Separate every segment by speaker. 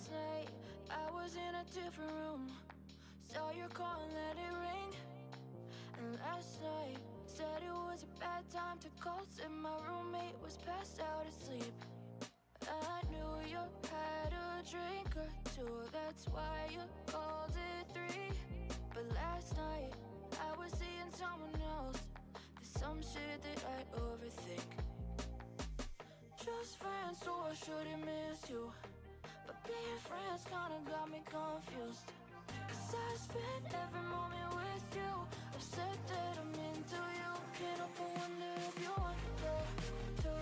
Speaker 1: Last night, I was in a different room. Saw your call and let it ring. And last night, said it was a bad time to call. Said my roommate was passed out asleep. I knew you had a drink or two, that's why you called it 3. But last night, I was seeing someone else. There's some shit that I overthink. Just friends, so I shouldn't miss you. But being friends kinda got me confused. Cause I spent every moment with you. I've said that I'm into you. Can't help but wonder if you wonder too.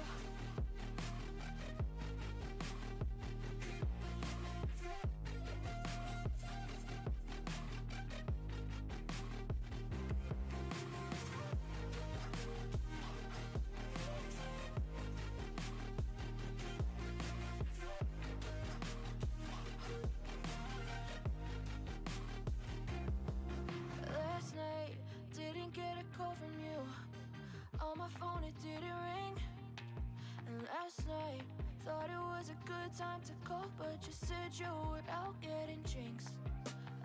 Speaker 1: Last night, didn't get a call from you. On my phone it didn't ring. And last night, thought it was a good time to call, but you said you were out getting drinks.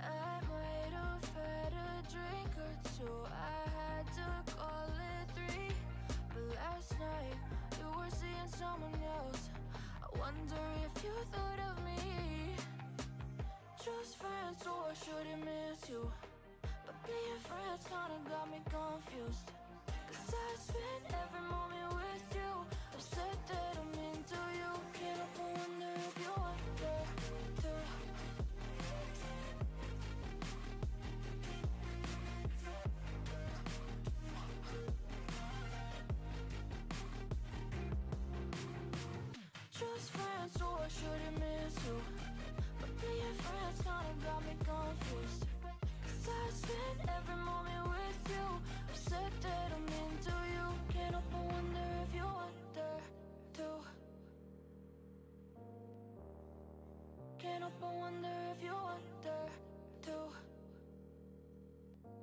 Speaker 1: I might have had a drink or two. I had to call it 3. But last night, you were seeing someone else. I wonder if you thought of me. Just friends, so I shouldn't miss you. But being friends kinda got me confused. Cause I spent every moment with you. I've said that I'm into you. Can't help but wonder if you wonder too. Just friends, so I shouldn't miss you. But being friends kinda got me confused. Cause I spent every moment with you. I've said that I'm into you. Can't help but wonder if you wonder too. Can't help but wonder if you wonder too.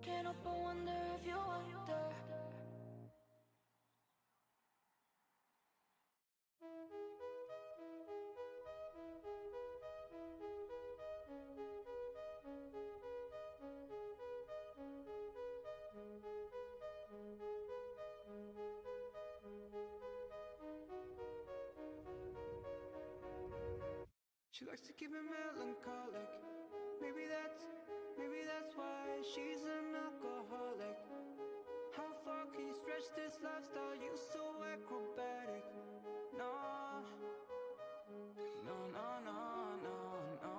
Speaker 1: Can't help but wonder if you wonder.
Speaker 2: She likes to keep me melancholic. Maybe that's why she's an alcoholic. How far can you stretch this lifestyle? You so acrobatic. No, no, no, no, no, no.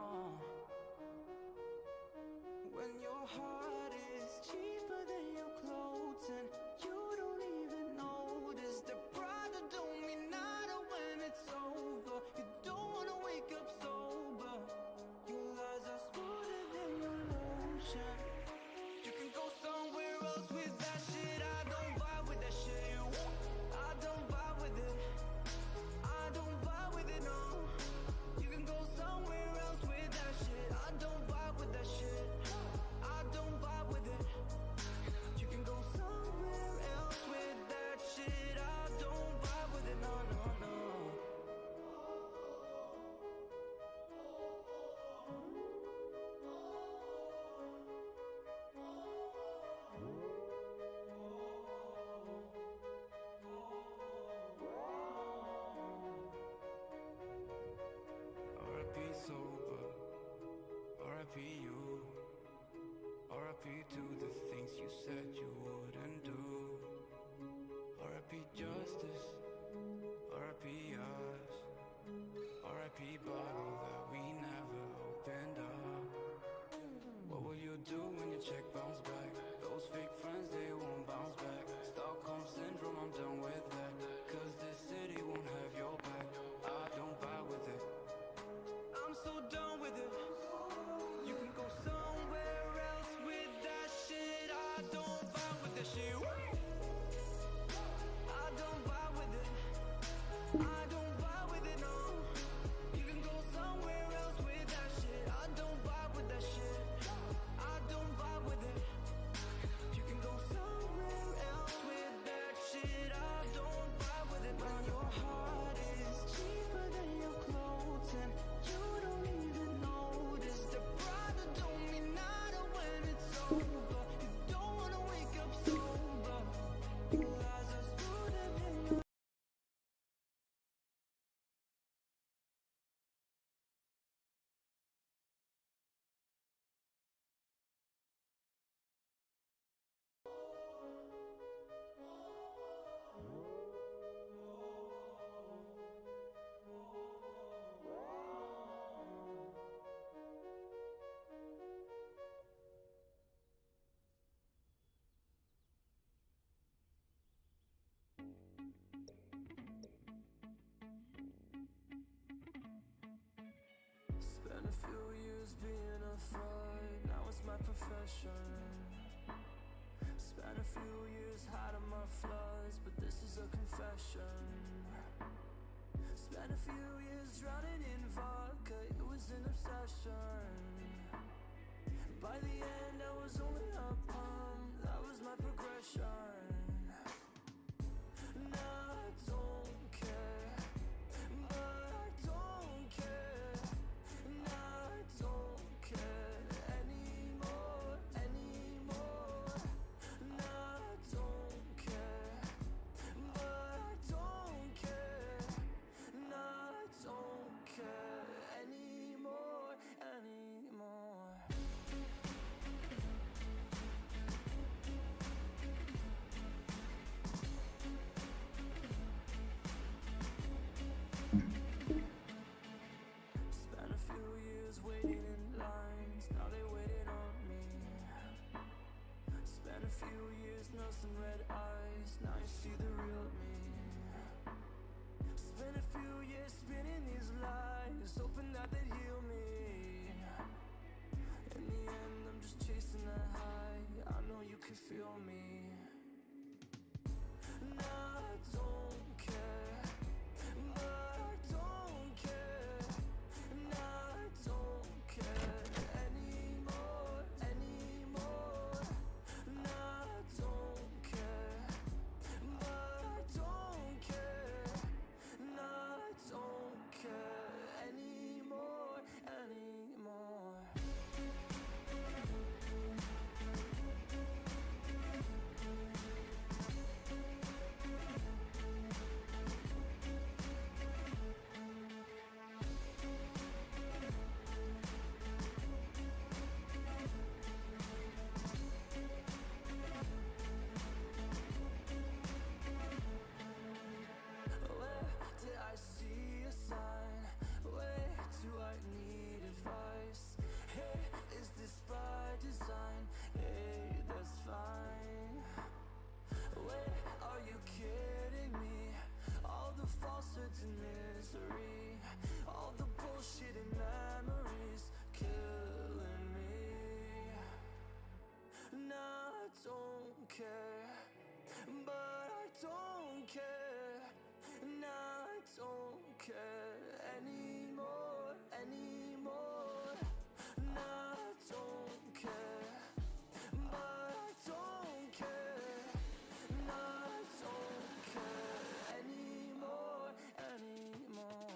Speaker 2: When your heart is cheaper than your clothes and you don't even notice the Prada don't mean nada when it's over. You don't wanna wake up sober. Your lies are smoother than your lotion. You can go somewhere else with that shit. I don't vibe with that shit. I don't vibe with it. I don't vibe with it, no. You can go somewhere else with that shit. I don't vibe with that shit. I don't vibe with it. You can go somewhere else with that shit. I don't vibe with it, no, no, no. R.I.P. sober, R.I.P. you, R.I.P. to the things you said you wouldn't do, R.I.P. justice, R.I.P. us, R.I.P. bottle that we never opened up. What will you do when your check bounce back? Those fake friends, they won't bounce back. Stockholm syndrome, I'm done with that. Cause this city won't have your back. I don't vibe with it. I'm so done with it. You can go somewhere else with that shit. I don't vibe with that shit. I don't Spent a few years being a fraud, now it's my profession. Spent a few years hiding my flaws, but this is a confession. Spent a few years drowning in vodka, it was an obsession. By the end I was only a pump, that was my progression. Now I don't care, but I don't care. Now I don't care anymore, anymore. Now I don't care, but I don't care. Now I don't care anymore, anymore. Spent a few years waiting in lines, now they waited on me. Spent a few years nursing red eyes, now you see the real me. Spent a few years spinning these lies, hoping that they'd heal me. In the end, I'm just chasing that high, I know you can feel me. Now I don't care, but I don't care. Now I don't care anymore, anymore. Now I don't care, but I don't care. Now I don't care anymore, anymore. Where did I see a sign? Where do I need advice? Hey, is this by design? Hey, that's fine. Where are you kidding me? All the falsehoods and misery, all the bullshit and memories killing me. Now I don't care, but I don't care. Now I don't care anymore, anymore. Now I don't care, but I don't care. Now I don't care anymore, anymore.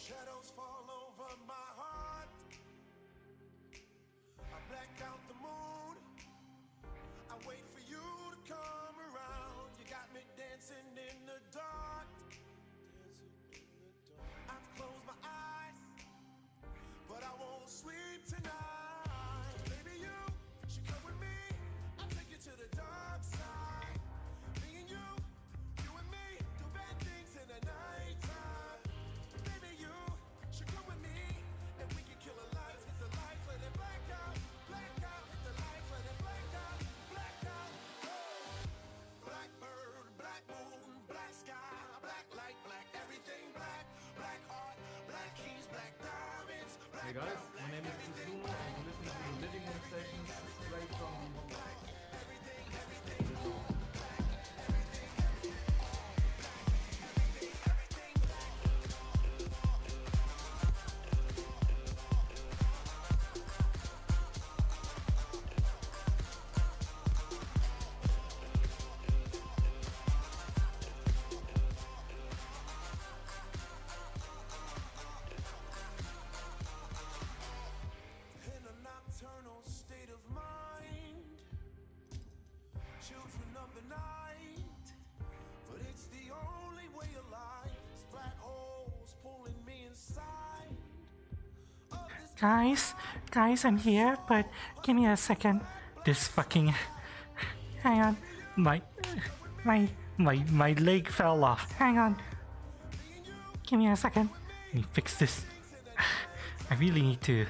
Speaker 3: Shadows fall over my heart. I black out the moon. I wait for you to come around. You got me dancing in the dark. I've closed my eyes, but I won't sleep tonight. Baby, you should come with me. I'll take you to the dark side. Me and you and me, do bad things in the nighttime. Baby, you should come with me, and we can kill the lights, hit the lights, let it black out, hit the lights, let it black out, oh. Blackbird, black moon, black sky, black light, black everything, black heart, black keys, black diamonds, black.
Speaker 4: Hey guys, my name is Susu and you listen to the Living Room Sessions straight from
Speaker 3: children of the night. But it's the only way of life. It's black holes pulling me inside.
Speaker 5: Guys, I'm here, but give me a second. This fucking... Hang on. My leg fell off. Hang on. Give me a second. Let me fix this. I really need to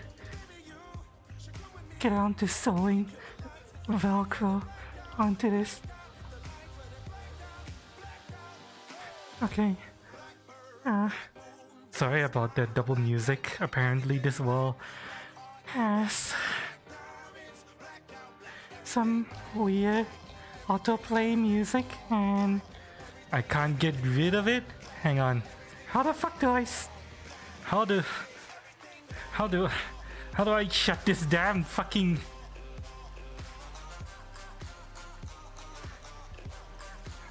Speaker 5: get on to sewing Velcro onto this. Okay. Sorry about the double music. Apparently this wall has some weird autoplay music and I can't get rid of it. Hang on. How the fuck do I how do I shut this damn fucking...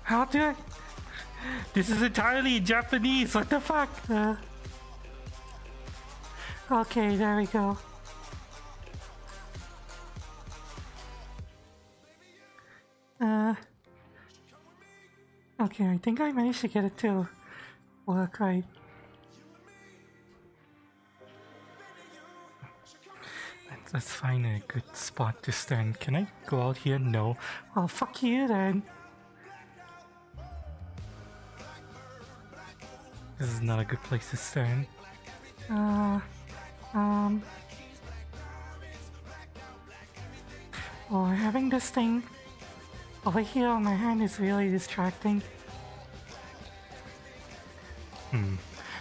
Speaker 5: How do I... This is entirely Japanese, what the fuck? Okay, there we go. Okay, I think I managed to get it to work right. Let's find a good spot to stand. Can I go out here? No. Well, fuck you then. This is not a good place to stand. Well, having this thing over here on my hand is really distracting.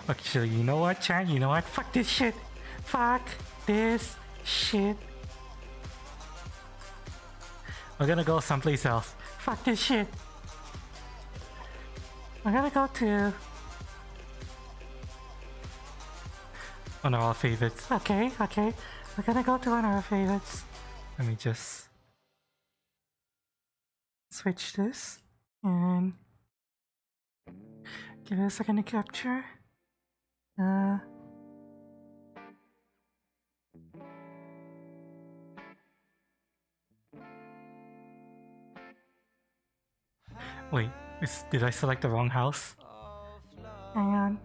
Speaker 5: Actually, you know what, chat? You know what? Fuck this shit. Fuck this shit. We're gonna go someplace else. Fuck this shit. We're gonna go to one of our favorites. Okay. We're gonna go to one of our favorites. Let me just switch this and give it a second to capture. Wait, did I select the wrong house? Hang on.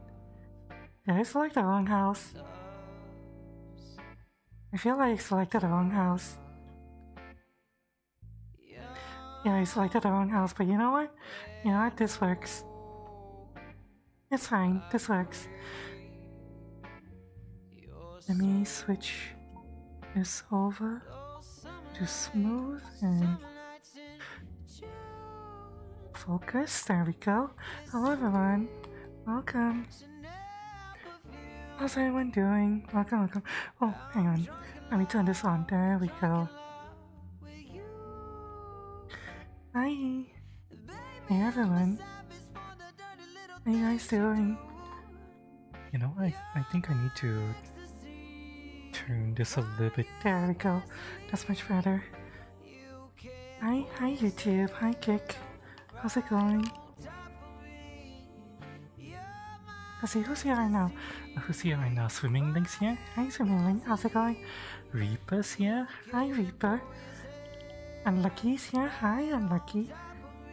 Speaker 5: Did I select the wrong house? I feel like I selected the wrong house. Yeah, I selected the wrong house, but you know what? You know what? This works. It's fine. This works. Let me switch this over to smooth and focus. There we go. Hello everyone. Welcome. How's everyone doing? Welcome. Oh, hang on. Let me turn this on. There we go. Hi. Hey everyone. How you guys doing? You know, I think I need to turn this a little bit. There we go. That's much better. Hi YouTube. Hi Kick. How's it going? Let's see, who's here right now? Who's here right now? Swimming Link's here? Hi Swimming Link, how's it going? Reaper's here? Hi Reaper. Unlucky's here? Hi Unlucky.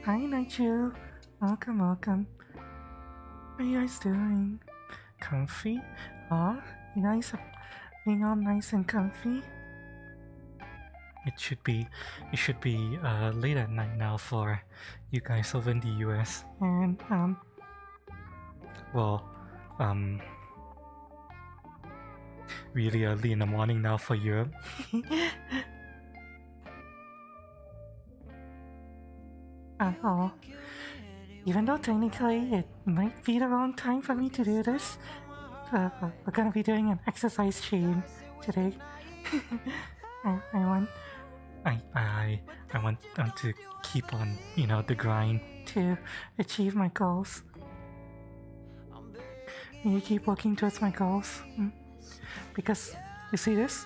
Speaker 5: Hi Nigel. Welcome. How are you guys doing? Comfy? You guys are being all nice and comfy? It should be late at night now for you guys over in the US. And really early in the morning now for Europe. Even though technically it might be the wrong time for me to do this, we're gonna be doing an exercise stream today. I want to keep on, the grind to achieve my goals. You keep working towards my goals. Because you see this?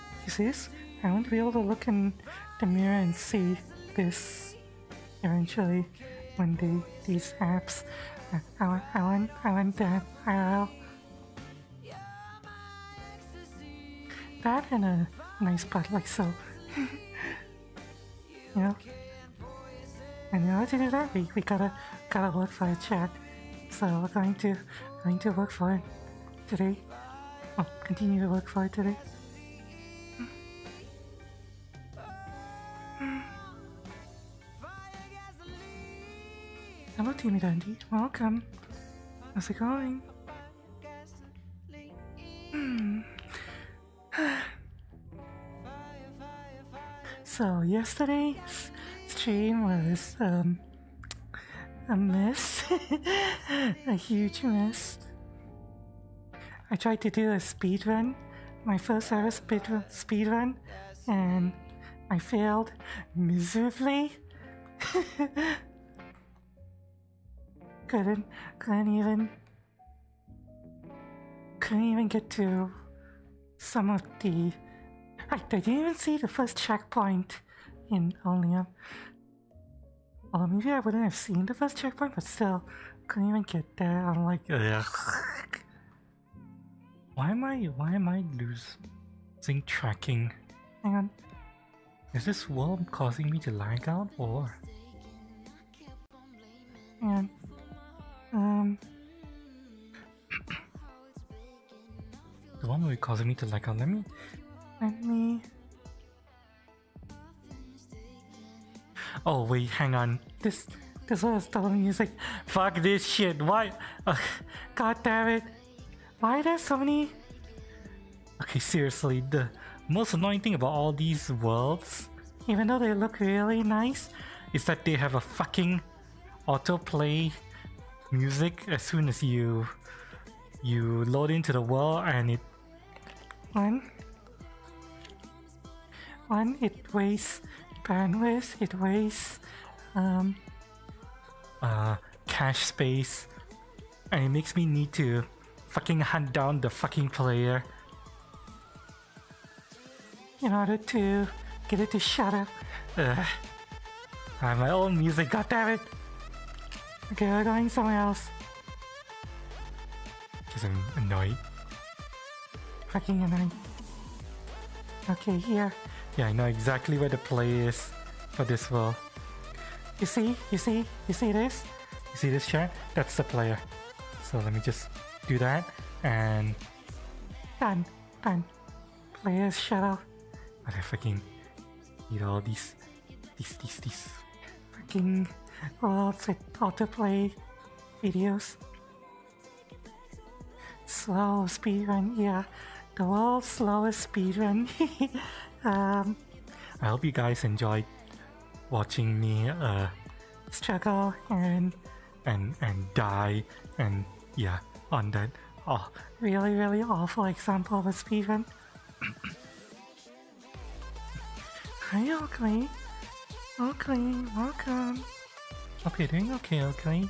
Speaker 5: I want to be able to look in the mirror and see this eventually one day. These apps. I want that IRL. That and a nice butt like so. And in order to do that, we gotta work for it, chat. So we're going to work for it today. Oh, continue to work for it today. Hello, Timmy Dandy. Welcome. How's it going? So yesterday's stream was a mess, a huge mess. I tried to do a speed run, my first ever speed run, and I failed miserably. couldn't even get to some of the. I didn't even see the first checkpoint in Oleum. Well, maybe I wouldn't have seen the first checkpoint, but still, couldn't even get there. I'm like, ugh. Why am I losing tracking? Hang on. Is this world causing me to lag out, or? Hang on. The one where causing me to lag out. Let me. Oh wait, hang on. This was telling me, it's like, fuck this shit. Why? God damn it. Why are there so many? Okay, seriously, the most annoying thing about all these worlds, even though they look really nice, is that they have a fucking autoplay music as soon as you load into the world, and it it wastes bandwidth, it wastes cache space, and it makes me need to fucking hunt down the fucking player in order to get it to shut up. I have my own music, goddammit! Okay, we're going somewhere else. Because I'm annoyed. Fucking annoyed. Okay, here. Yeah, I know exactly where the play is for this world. You see this? You see this chat? That's the player. So let me just do that, and done. Players shut up. But I fucking need all these fucking worlds with autoplay videos. Slow speedrun, yeah. The world's slowest speedrun. I hope you guys enjoyed watching me struggle and die, and yeah, on that really awful example of a speedrun. Hi Oakley. Welcome. Hope you're doing okay, Oakley.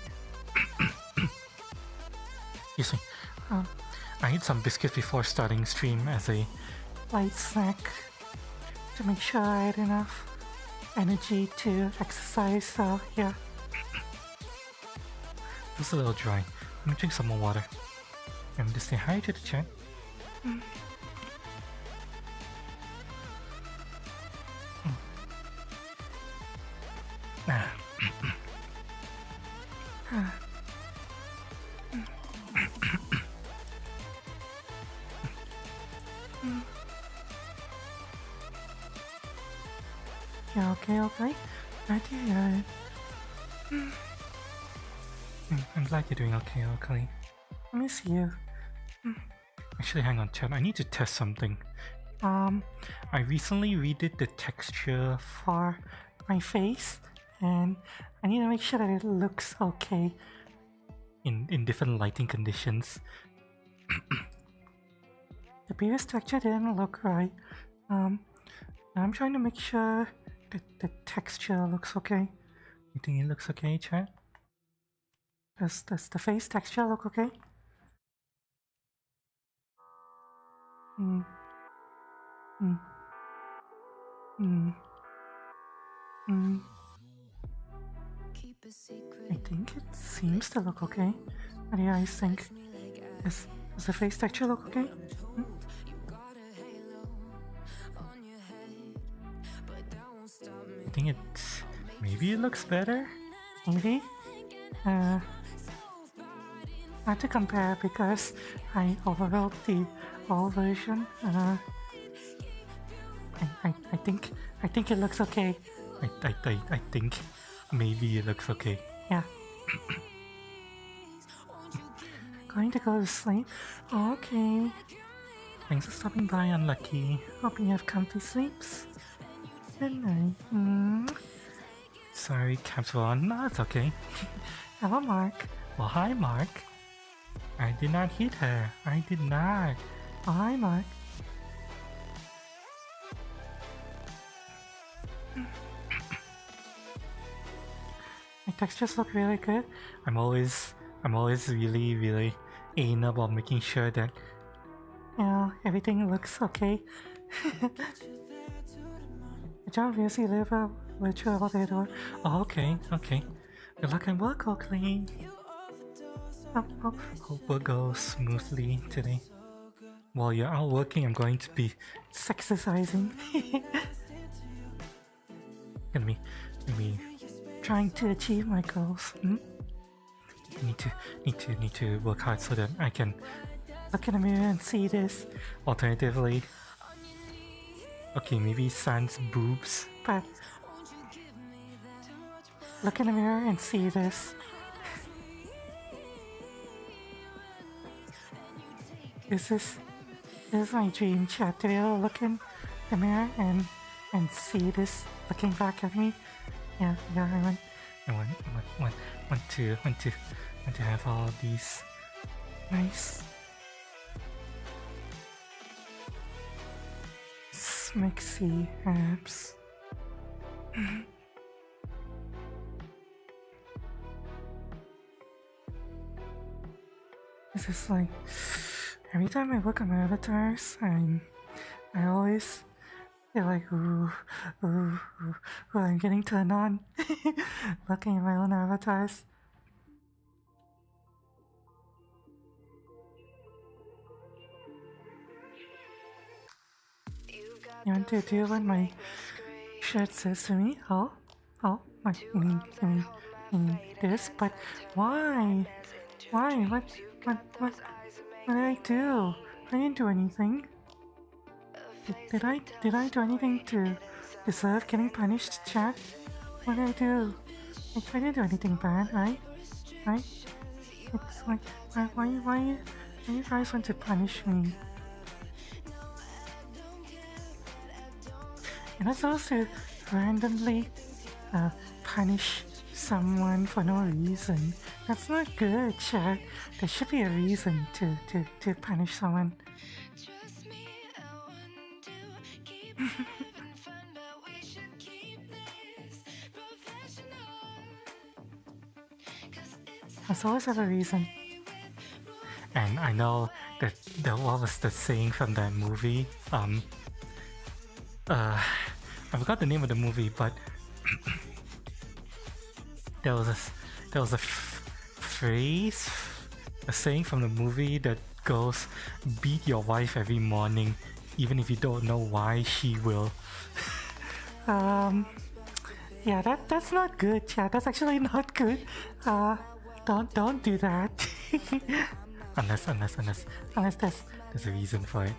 Speaker 5: Excuse me. I eat some biscuits before starting stream as a light snack to make sure I had enough energy to exercise, so yeah. Just a little dry. Let me drink some more water. And just say hi to the chat. Yeah, okay. Glad to hear it. I'm glad you're doing okay, Oakley. I miss you. Actually, hang on, chat. I need to test something. I recently redid the texture for my face, and I need to make sure that it looks okay in different lighting conditions. The previous texture didn't look right. I'm trying to make sure that the texture looks okay. You think it looks okay, chat? Does the face texture look okay? I think it seems to look okay. What do you guys think? Does the face texture look okay? I think it's Maybe it looks better? Maybe? Not to compare because I overwrote the old version. I think it looks okay. I think maybe it looks okay. Yeah. Going to go to sleep? Okay. Thanks for stopping by, Unlucky. Hope you have comfy sleeps. Good night. Sorry, caps were on. No, it's okay. Hello, Mark. Well, hi, Mark. I did not hit her. I did not. Oh, hi, Mark. My textures look really good. I'm always really anal about making sure that everything looks okay. Good job, Lucy. Live a virtual elevator. Oh, okay. Good luck and work, Oakley. Hope will go smoothly today. While you're out working, I'm going to be sexercising. Gonna be trying to achieve my goals. Need to work hard so that I can look in the mirror and see this. Alternatively, okay, maybe sans boobs, but look in the mirror and see this. This is my dream, chat, to be able to look in the mirror and see this looking back at me. Yeah, I want to have all these nice smexy abs. This is like every time I look at my avatars, I always feel like ooh, I'm getting turned on looking at my own avatars. You want to do what my shirt says to me? Oh, you mean this? But why? What did I do? I didn't do anything. Did I do anything to deserve getting punished, chat? What did I do? I didn't do anything bad, right? It's like, why you guys want to punish me? You're not supposed to randomly punish someone for no reason. That's not good, chat. There should be a reason to punish someone. There's always have a reason. And I know that what was the saying from that movie? I forgot the name of the movie, but there was a phrase, a saying from the movie that goes, "Beat your wife every morning, even if you don't know why she will." Yeah, that's not good, chat. That's actually not good. Don't do that. unless there's a reason for it,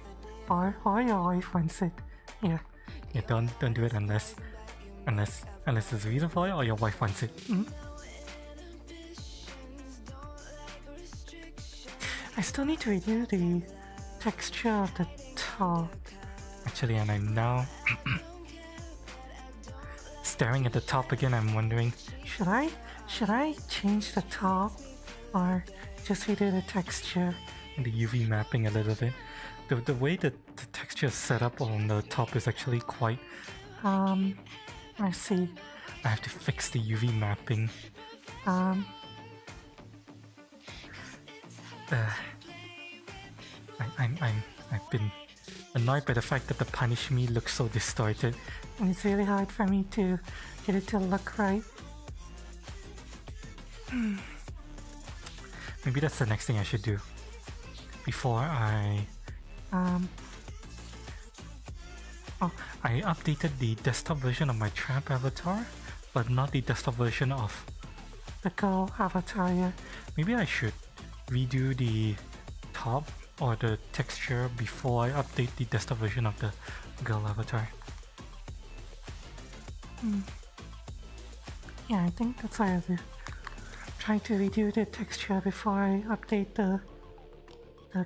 Speaker 5: or your wife wants it. Yeah, don't do it unless there's a reason for it or your wife wants it. I still need to review the texture of the top. Actually, and I'm now staring at the top again. I'm wondering, should I change the top or just redo the texture and the UV mapping a little bit? The way that the texture is set up on the top is actually quite I see. I have to fix the UV mapping. I've been annoyed by the fact that the Punish Me looks so distorted, and it's really hard for me to get it to look right. Maybe that's the next thing I should do before I I updated the desktop version of my Tramp avatar but not the desktop version of the girl avatar yet. Maybe I should redo the top or the texture before I update the desktop version of the girl avatar. Yeah, I think that's what I'll do. Try to redo the texture before I update the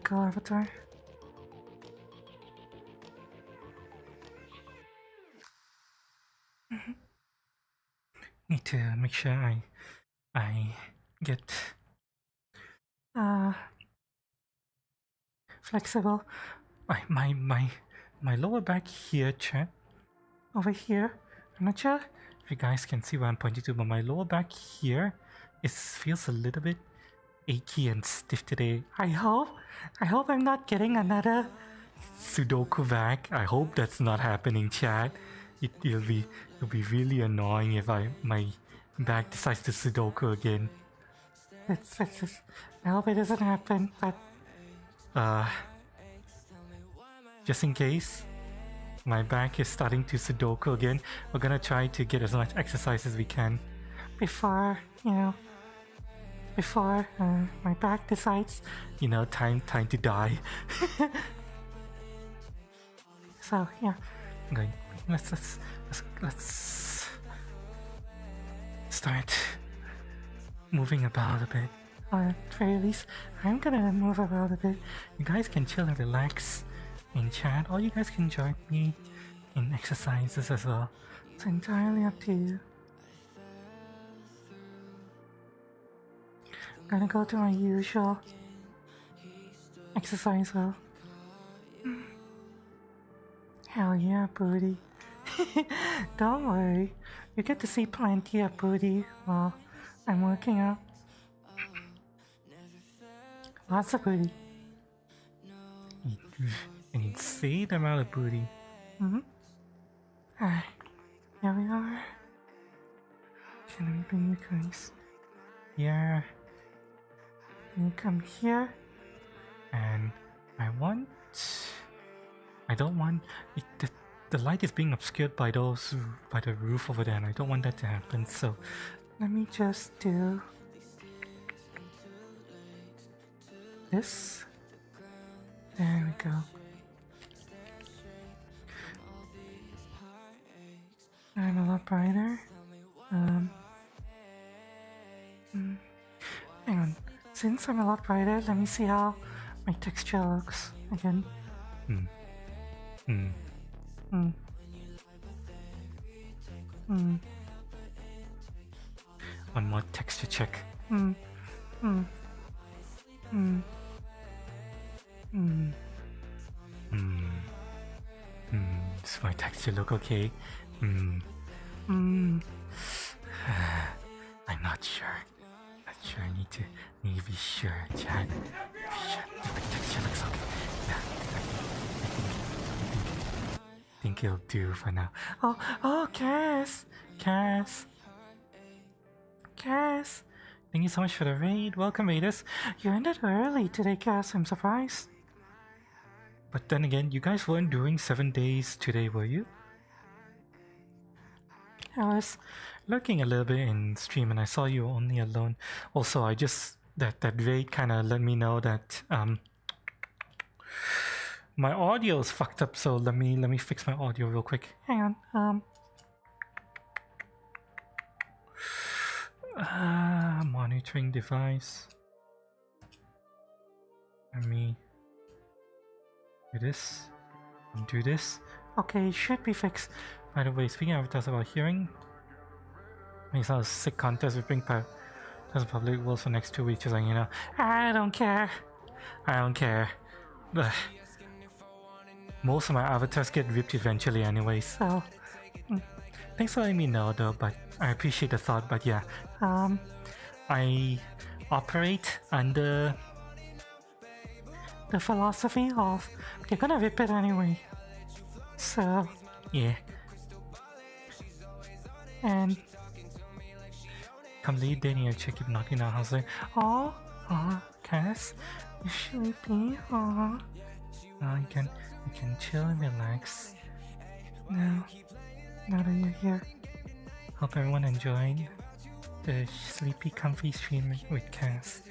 Speaker 5: girl avatar. Need to make sure I get flexible. My lower back here, chat. Over here. I'm not sure if you guys can see where I'm pointing to, but my lower back here feels a little bit achy and stiff today. I hope I'm not getting another Sudoku back. I hope that's not happening, chat. It'll be really annoying if my back decides to Sudoku again. I hope it doesn't happen, but just in case my back is starting to Sudoku again, we're gonna try to get as much exercise as we can before my back decides, time to die. So yeah, I'm going. Let's start moving about a bit. Or at very least, I'm gonna move about a bit. You guys can chill and relax in chat, or you guys can join me in exercises as well. It's entirely up to you. I'm gonna go to my usual exercise hole. Hell yeah, booty. Don't worry, you get to see plenty of booty while I'm working out. Lots of booty. An insane amount of booty. Alright, here we are. Can we bring you guys here? You come here, and I don't want the light is being obscured by the roof over there, and I don't want that to happen. So let me just do this. There we go. I'm a lot brighter. Hang on. Since I'm a lot brighter, let me see how my texture looks again. One more texture check. Does my texture look okay? I'm not sure. I need to be sure, chat. Be sure. My texture looks okay. Yeah, I think it'll do for now. Oh, Cass. Thank you so much for the raid. Welcome, raiders. You ended early today, Cass. I'm surprised. But then again, you guys weren't doing 7 days today, were you? I was lurking a little bit in stream and I saw you only alone. Also, I just that raid kind of let me know that my audio is fucked up. So let me fix my audio real quick. Hang on. Monitoring device. Let me do this and do this. Okay, it should be fixed. By the way, speaking of about hearing, I saw a sick contest with Pink Pie. That's public world for next 2 weeks. Just like, I don't care. But most of my avatars get ripped eventually anyway, so thanks for letting me know though, but I appreciate the thought. But yeah, I operate under the philosophy of they're gonna rip it anyway. So yeah. And come late then you check if not in our house. Like, oh, Cass, you sleepy? Oh, you can chill and relax. Now that you're here. Hope everyone enjoyed the sleepy, comfy stream with Cass.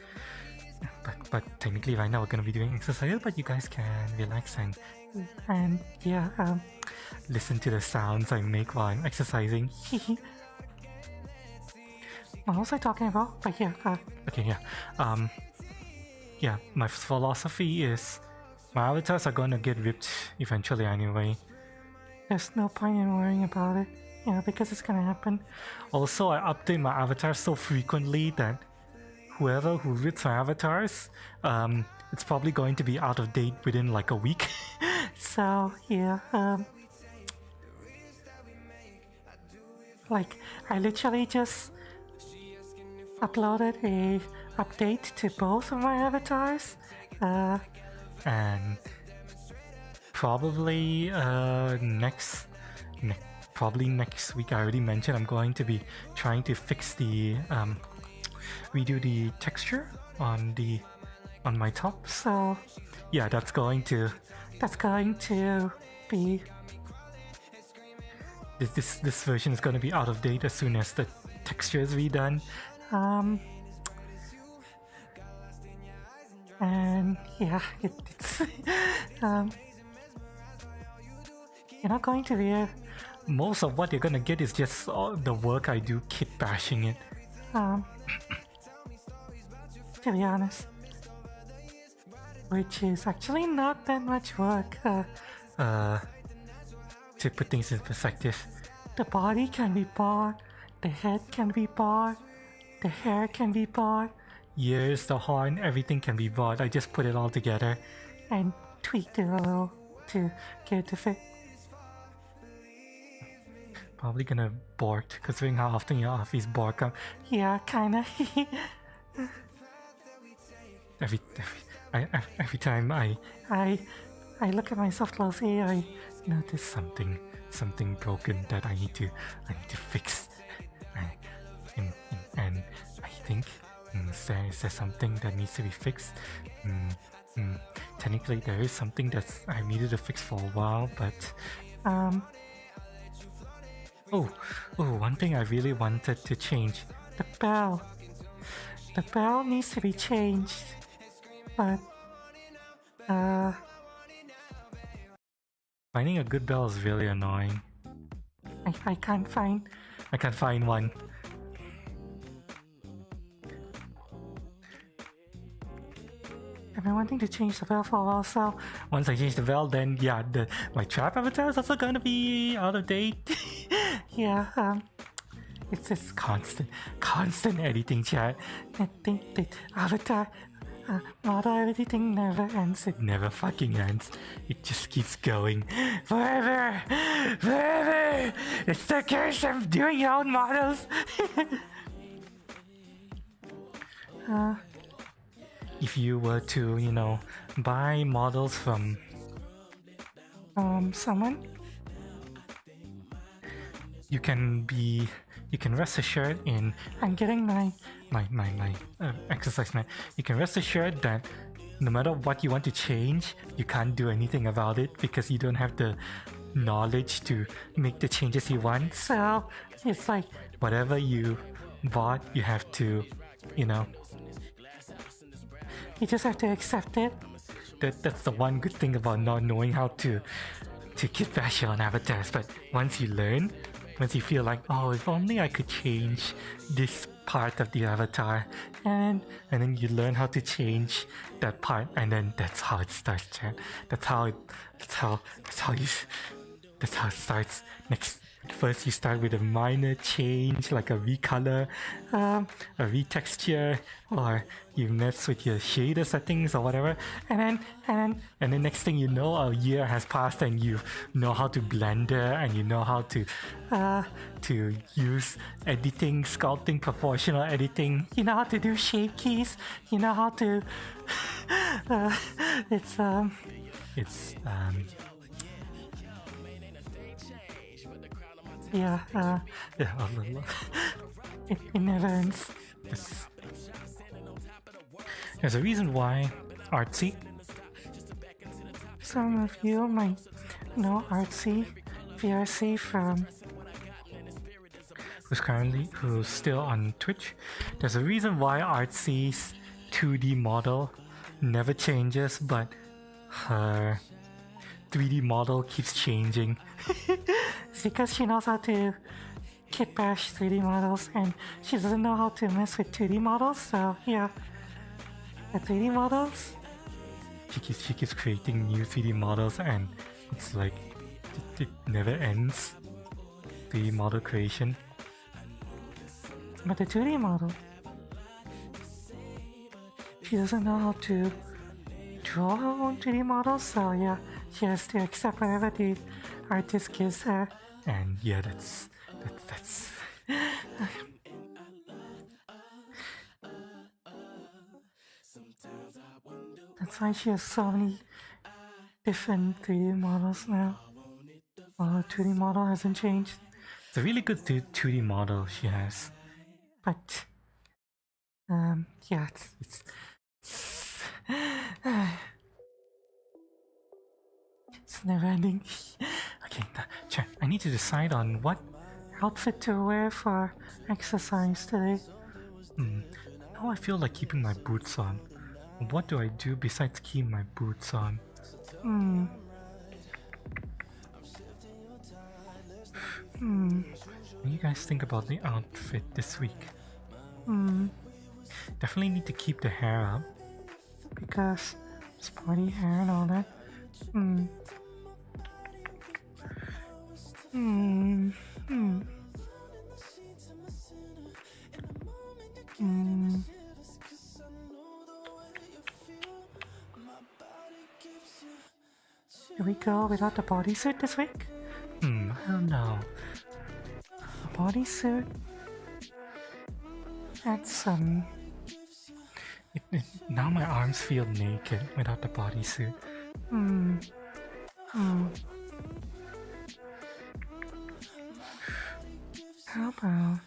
Speaker 5: But technically, right now we're gonna be doing exercises, but you guys can relax and yeah, listen to the sounds I make while I'm exercising. What was I talking about? But yeah, okay, yeah. Yeah, my philosophy is my avatars are gonna get ripped eventually anyway. There's no point in worrying about it, yeah, because it's gonna happen. Also, I update my avatars so frequently that whoever who rips my avatars, it's probably going to be out of date within like a week. So yeah, like I literally just uploaded a update to both of my avatars, and probably probably next week. I already mentioned I'm going to be trying to fix the redo the texture on my top. So yeah, that's going to be this version is going to be out of date as soon as the texture is redone. And yeah, it's you're not going to be most of what you're gonna get is just the work I do kit bashing it. To be honest, which is actually not that much work. To put things in perspective, the body can be bought, the head can be bought, the hair can be bought, ears, the horn, everything can be bought. I just put it all together and tweaked it a little to get it to fit. Probably gonna bork, considering how often your office bork. Yeah, kinda. every time I look at myself closely, I notice something broken that I need to fix. And I think is there something that needs to be fixed? Technically, there is something that I needed to fix for a while, but one thing I really wanted to change: the bell. The bell needs to be changed, but finding a good bell is really annoying. I can't find one. I've been wanting to change the bell for a while, so once I change the bell, then yeah, my trap avatar is also gonna be out of date. Yeah, it's just constant editing, chat. I think the avatar model editing never ends. It never fucking ends. It just keeps going forever. It's the curse of doing your own models. If you were to, buy models from someone, you can rest assured I'm getting my exercise mat. You can rest assured that no matter what you want to change, you can't do anything about it because you don't have the knowledge to make the changes you want. So it's like whatever you bought, you have to, you just have to accept it. That's the one good thing about not knowing how to kit bash your own avatars. But once you learn, once you feel like, oh, if only I could change this part of the avatar, and then you learn how to change that part, and then that's how it starts, chat. That's how it starts. First you start with a minor change like a recolor, a retexture, or you mess with your shader settings or whatever, and then next thing you know, a year has passed and you know how to blender, and you know how to use editing, sculpting, proportional editing. You know how to do shape keys. You know how to it never ends. There's a reason why Artsy. Some of you might know Artsy, VRC who's still on Twitch. There's a reason why Artsy's 2D model never changes, but her 3D model keeps changing. It's because she knows how to kit bash 3D models and she doesn't know how to mess with 2D models, so yeah. The 3D models, she keeps creating new 3D models and it's like it never ends. 3D model creation. But the 2D model, she doesn't know how to draw her own 3D models, so yeah, she has to accept whatever the artist gives her. And yeah, that's that's why she has so many different 3D models now. Well, her 2D model hasn't changed. It's a really good 2D model she has. But, yeah, it's never ending. Okay, chat, I need to decide on what outfit to wear for exercise today. Now I feel like keeping my boots on. What do I do besides keep my boots on? What do you guys think about the outfit this week? Definitely need to keep the hair up because sporty hair and all that. Here we go without the bodysuit this week? I don't know. A bodysuit? That's now my arms feel naked without the bodysuit. How about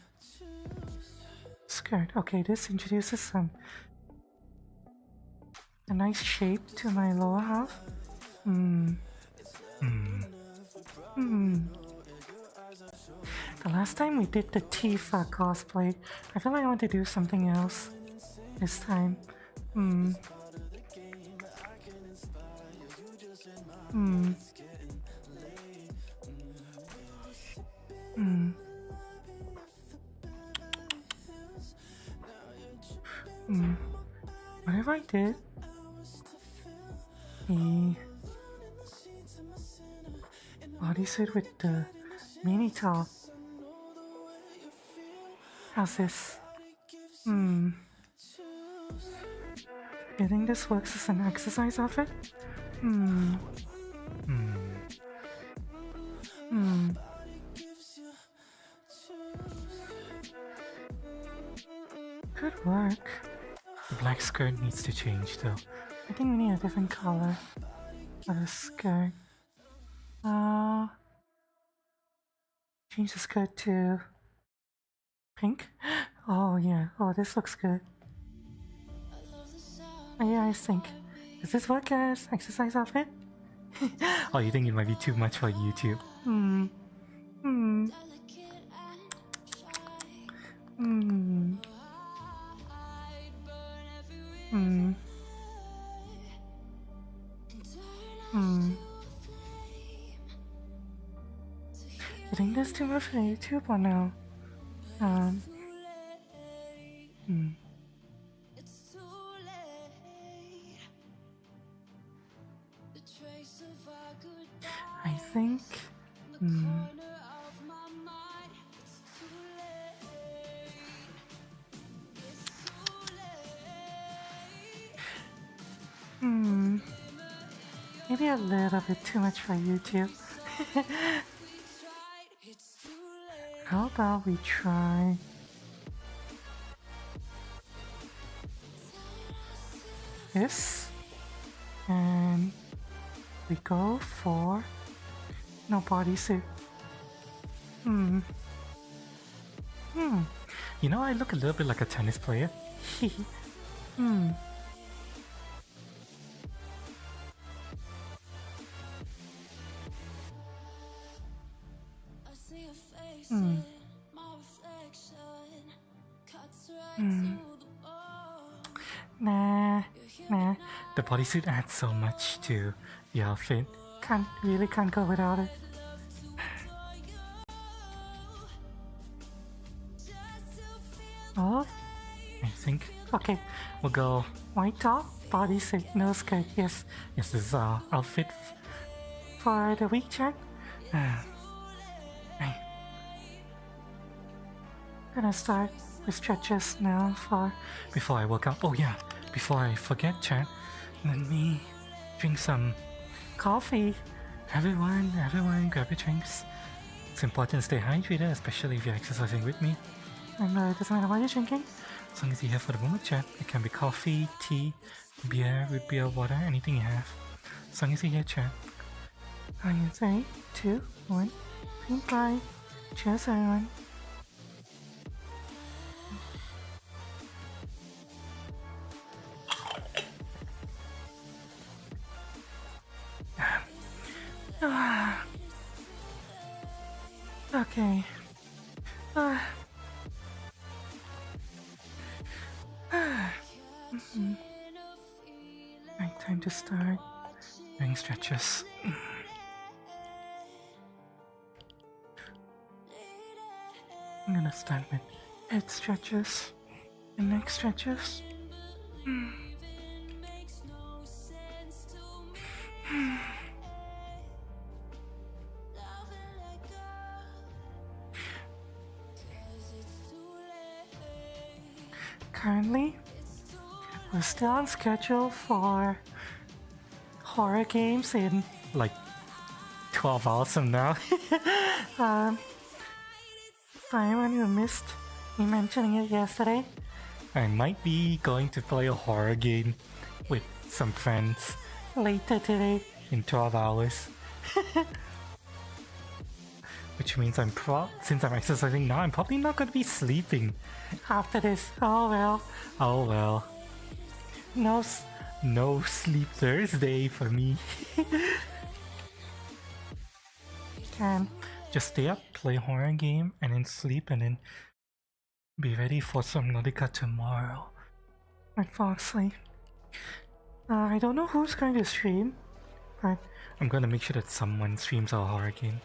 Speaker 5: skirt? Okay, this introduces a nice shape to my lower half. The last time we did the Tifa cosplay, I feel like I want to do something else this time. Whatever I did, the bodysuit with the mini top. How's this? You think this works as an exercise outfit? Could work. The black skirt needs to change though. I think we need a different color for the skirt. Change the skirt to pink. Oh yeah. Oh, this looks good. What do you guys think? Does this work as exercise outfit? Oh, you think it might be too much for YouTube? You think that's too much for YouTube or no? I think. Maybe a little bit too much for YouTube. How about we try this and we go for no bodysuit. You know, I look a little bit like a tennis player. Nah, nah. The bodysuit adds so much to the outfit. Can't go without it. Oh, I think. Okay, we'll go white top, bodysuit, no skirt. Yes, this is outfit for the week, Jack. Right. Gonna start with stretches now before I work out. Oh yeah, before I forget, Chad, let me drink some coffee. Everyone, grab your drinks. It's important to stay hydrated, especially if you're exercising with me. And it doesn't matter what you're drinking, as long as you're here for the moment, Chad. It can be coffee, tea, beer, root beer, water, anything you have. As long as you're here, Chad. On your 3, 2, 1, drink bye. Cheers, everyone. Okay. Right, time to start doing stretches. I'm gonna start with head stretches and neck stretches. Currently, we're still on schedule for horror games in like 12 hours from now. For anyone who missed me mentioning it yesterday, I might be going to play a horror game with some friends later today in 12 hours. Which means since I'm exercising now, I'm probably not going to be sleeping after this. Oh well. No sleep Thursday for me. Can just stay up, play a horror game, and then sleep, and then be ready for Subnautica tomorrow at Foxley. I don't know who's going to stream, but I'm going to make sure that someone streams our horror game.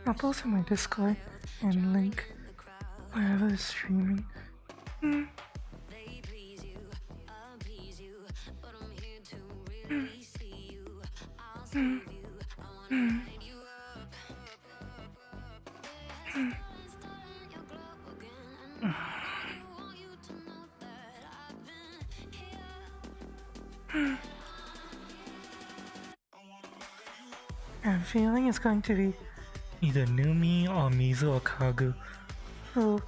Speaker 5: I'll post on my Discord and link wherever is streaming. I'm feeling it's going to be either Numi or Mizu or Kagu who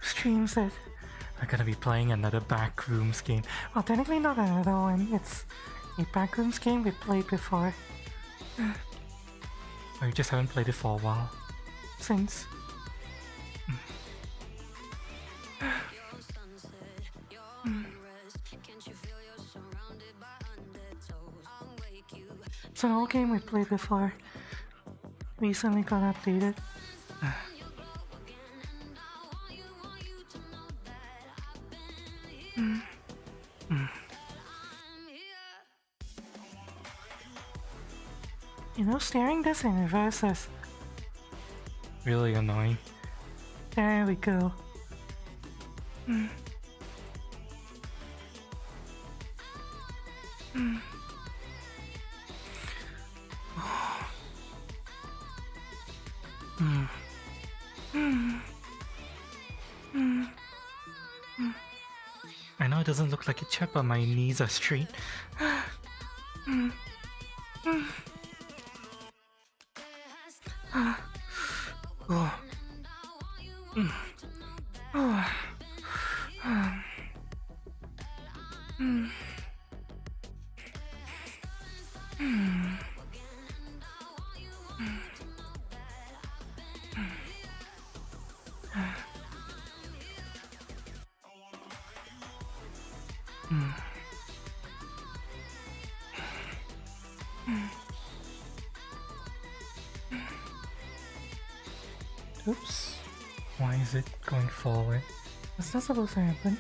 Speaker 5: streams it. We're gonna be playing another Backrooms game. Well, technically not another one. It's a Backrooms game we played before. We just haven't played it for a while. Since. It's an old game we played before. Recently got updated. You know, staring this in reverse is really annoying. There we go. I know it doesn't look like it, Chet, but my knees are straight. Oops. Why is it going forward? That's not supposed to happen.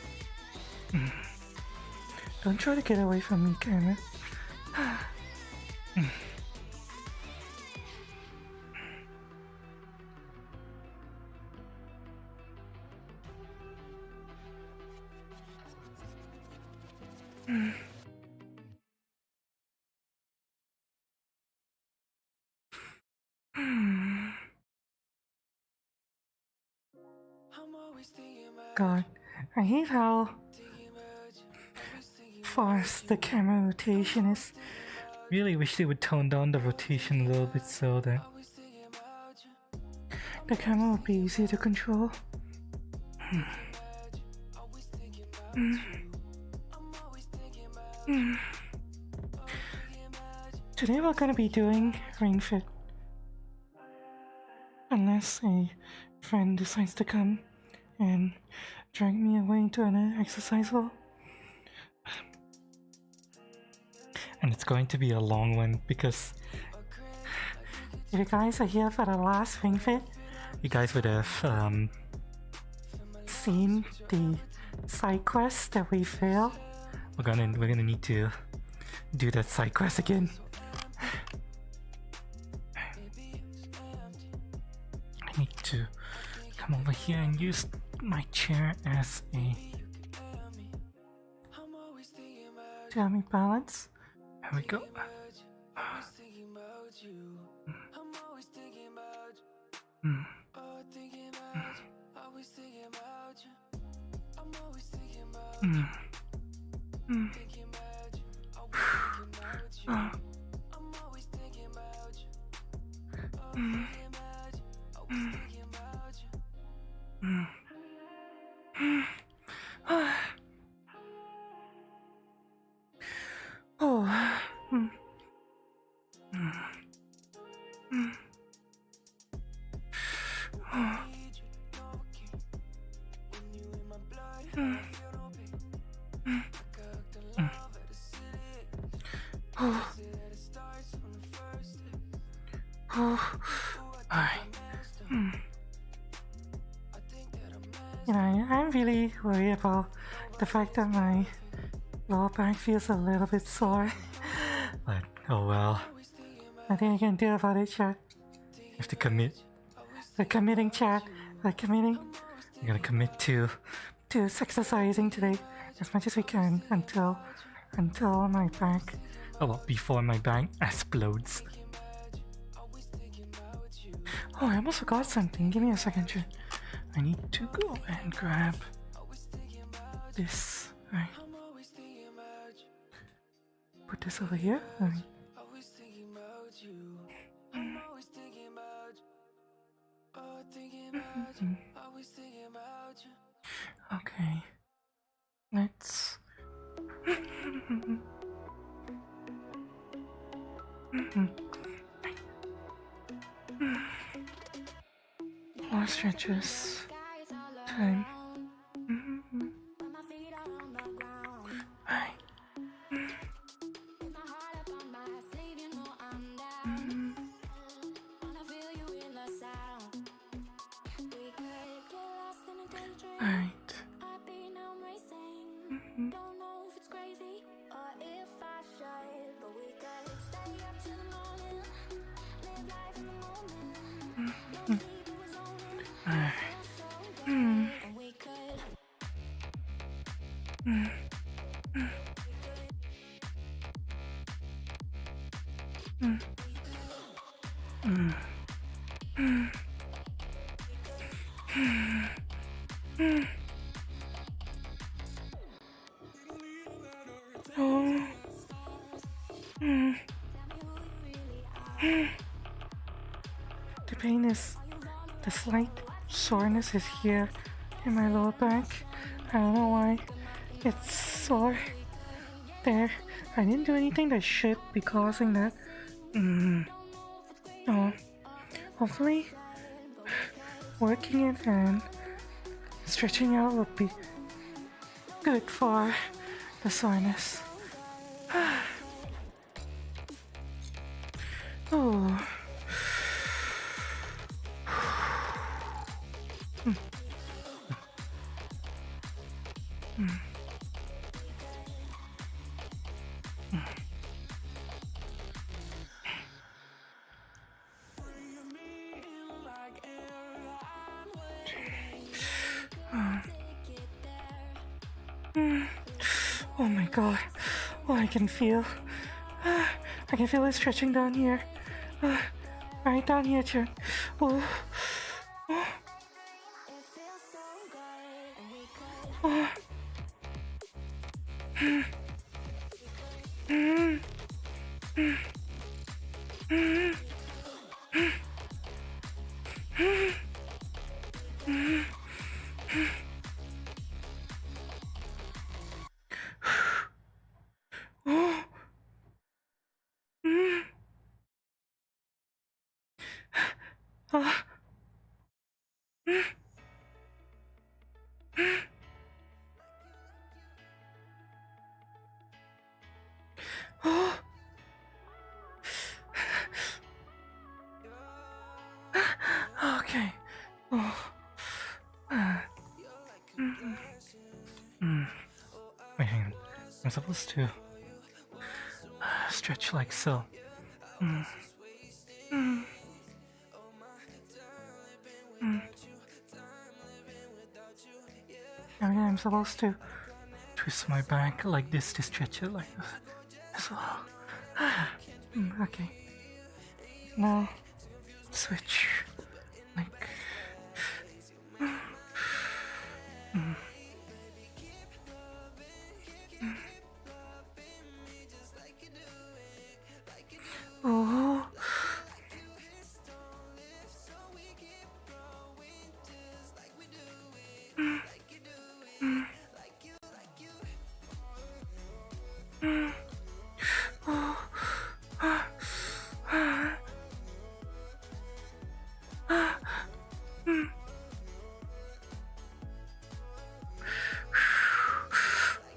Speaker 5: Don't try to get away from me, camera. God, I hate how fast the camera rotation is. Really wish they would tone down the rotation a little bit so that the camera would be easier to control. Today we're gonna be doing Ring Fit. Unless a friend decides to come and drag me away to another exercise hall. And it's going to be a long one because if you guys are here for the last Ring Fit, you guys would have seen the side quest that we failed. We're gonna need to do that side quest again. I need to come over here and use my chair as a to help me balance. There we go. You know, I'm really worried about the fact that my lower back feels a little bit sore. But oh well. Nothing I can do about it, chat. I have to commit. We're committing, chat. We're committing. We're gonna commit to exercising today as much as we can until my back. Oh well, before my back explodes. Oh, I almost forgot something. Give me a second, chat. I need to go and grab this. Right. Put this over here. Right. Okay. Let's. More stretches. Time. Right. Alright. The pain is, the slight soreness is here in my lower back. I don't know why it's sore there. I didn't do anything that should be causing that. Oh, hopefully working it and stretching out would be good for the soreness. Oh. Oh my god. Oh, I can feel. I can feel it stretching down here. Right down here, Chun. Oh.
Speaker 1: It feels so good, and we could.
Speaker 5: Okay. Oh. Wait, hang on. I'm supposed to stretch like so. And then I'm supposed to twist my back like this to stretch it like this as well. Okay. Now switch like. Oh.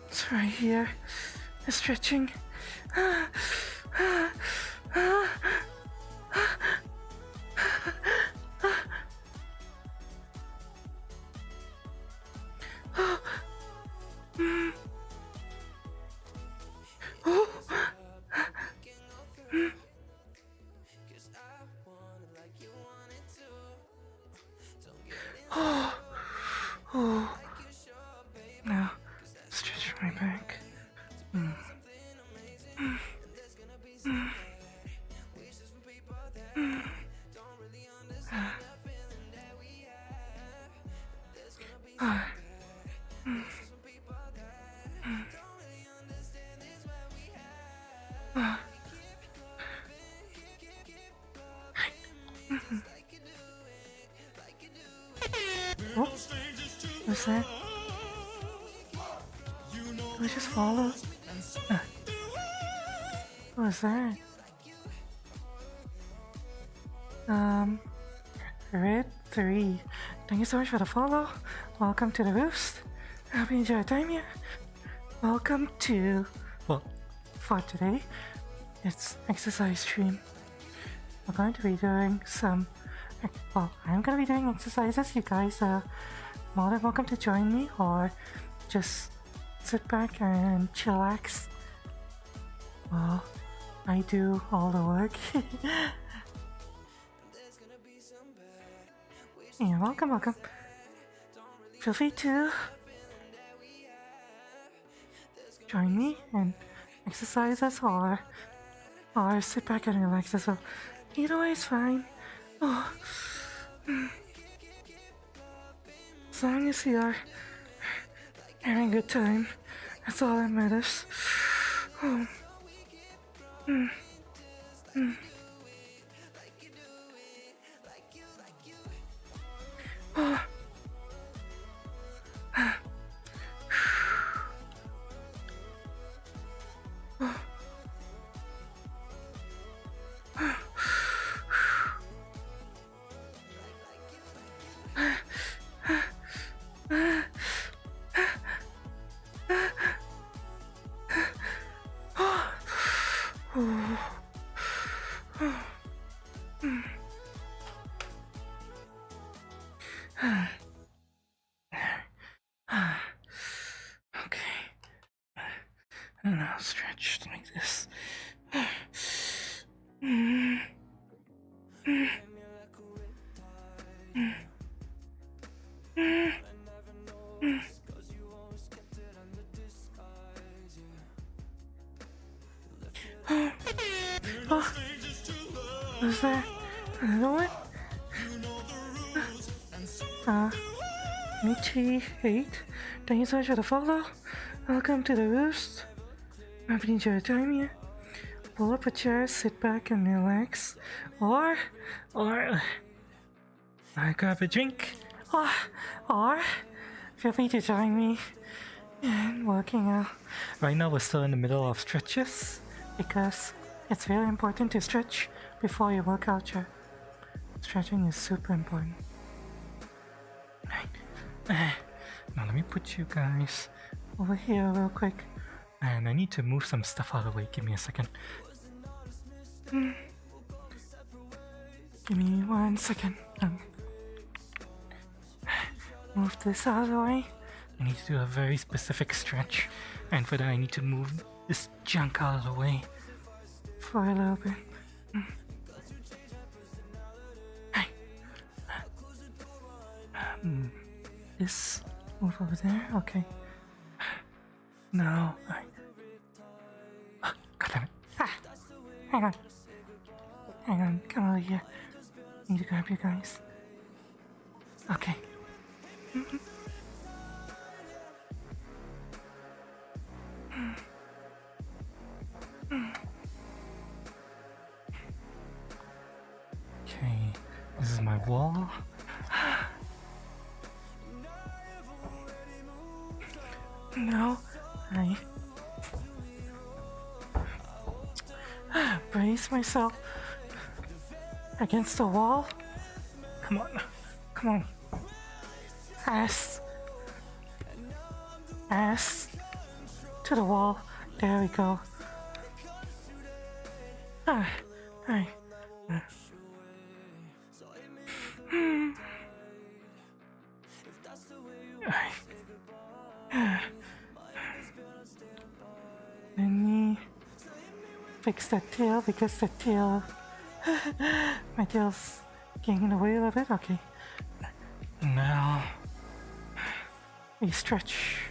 Speaker 5: It's right here. It's stretching. Oh. Now, stretch my back. What? What's that? Did I just follow? What was that? Red 3. Thank you so much for the follow. Welcome to the Roost. I hope you enjoy your time here. Welcome to, well, for today, it's exercise stream. We're going to be doing some, well, I'm going to be doing exercises. You guys are more than welcome to join me or just sit back and chillax while I do all the work. Yeah, welcome. Feel free to join me and exercise as or sit back and relax as well. Either way is fine. Oh. As long as you're having a good time, that's all that matters. Oh. Oh. stretch like this. Oh, is there another one? Michi 8, thank you so much for the follow. Welcome to the roost. Hope you enjoy your time here. Pull up a chair, sit back and relax. Or grab a drink. Or feel free to join me in working out. Right now we're still in the middle of stretches because it's very important to stretch before you work out. Stretching is super important. Right. Now let me put you guys over here real quick. And I need to move some stuff out of the way. Give me a second. Give me 1 second. Move this out of the way. I need to do a very specific stretch. And for that I need to move this junk out of the way for a little bit. This move over there. Okay. No. Oh, God damn it. Hang on. Come over here. Need to grab you guys. Okay. Okay. This is my wall. Now I brace myself against the wall. Come on. Ass to the wall. There we go. Alright. Let me fix that tail because the tail, my tail's getting in the way a little bit. Okay. Now we stretch.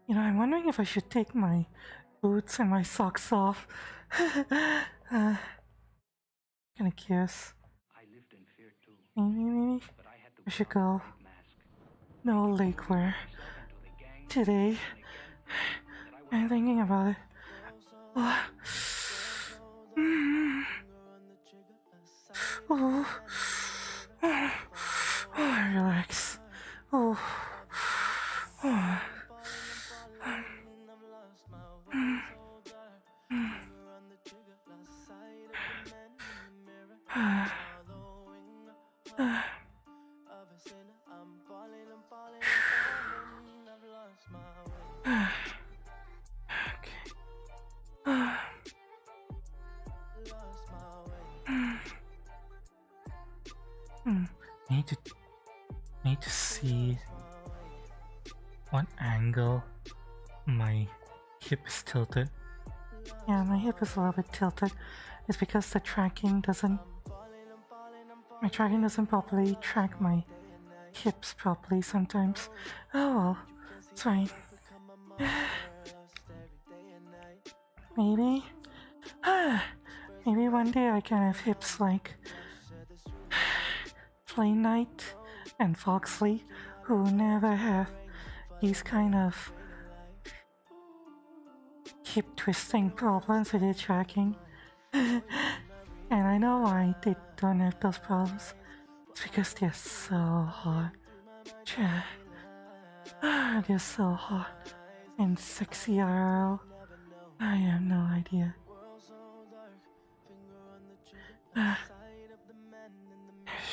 Speaker 5: You know, I'm wondering if I should take my boots and my socks off. Kinda curious. Maybe I should go. No leg wear today. I'm thinking about it. Relax. I need to see what angle my hip is tilted. Yeah, my hip is a little bit tilted. It's because the tracking doesn't properly track my hips properly sometimes. Oh well, it's fine. Maybe one day I can have hips like Flame Knight and Foxley, who never have these kind of hip twisting problems with their tracking. And I know why they don't have those problems. It's because they're so hot. They're so hot and sexy IRL. I have no idea.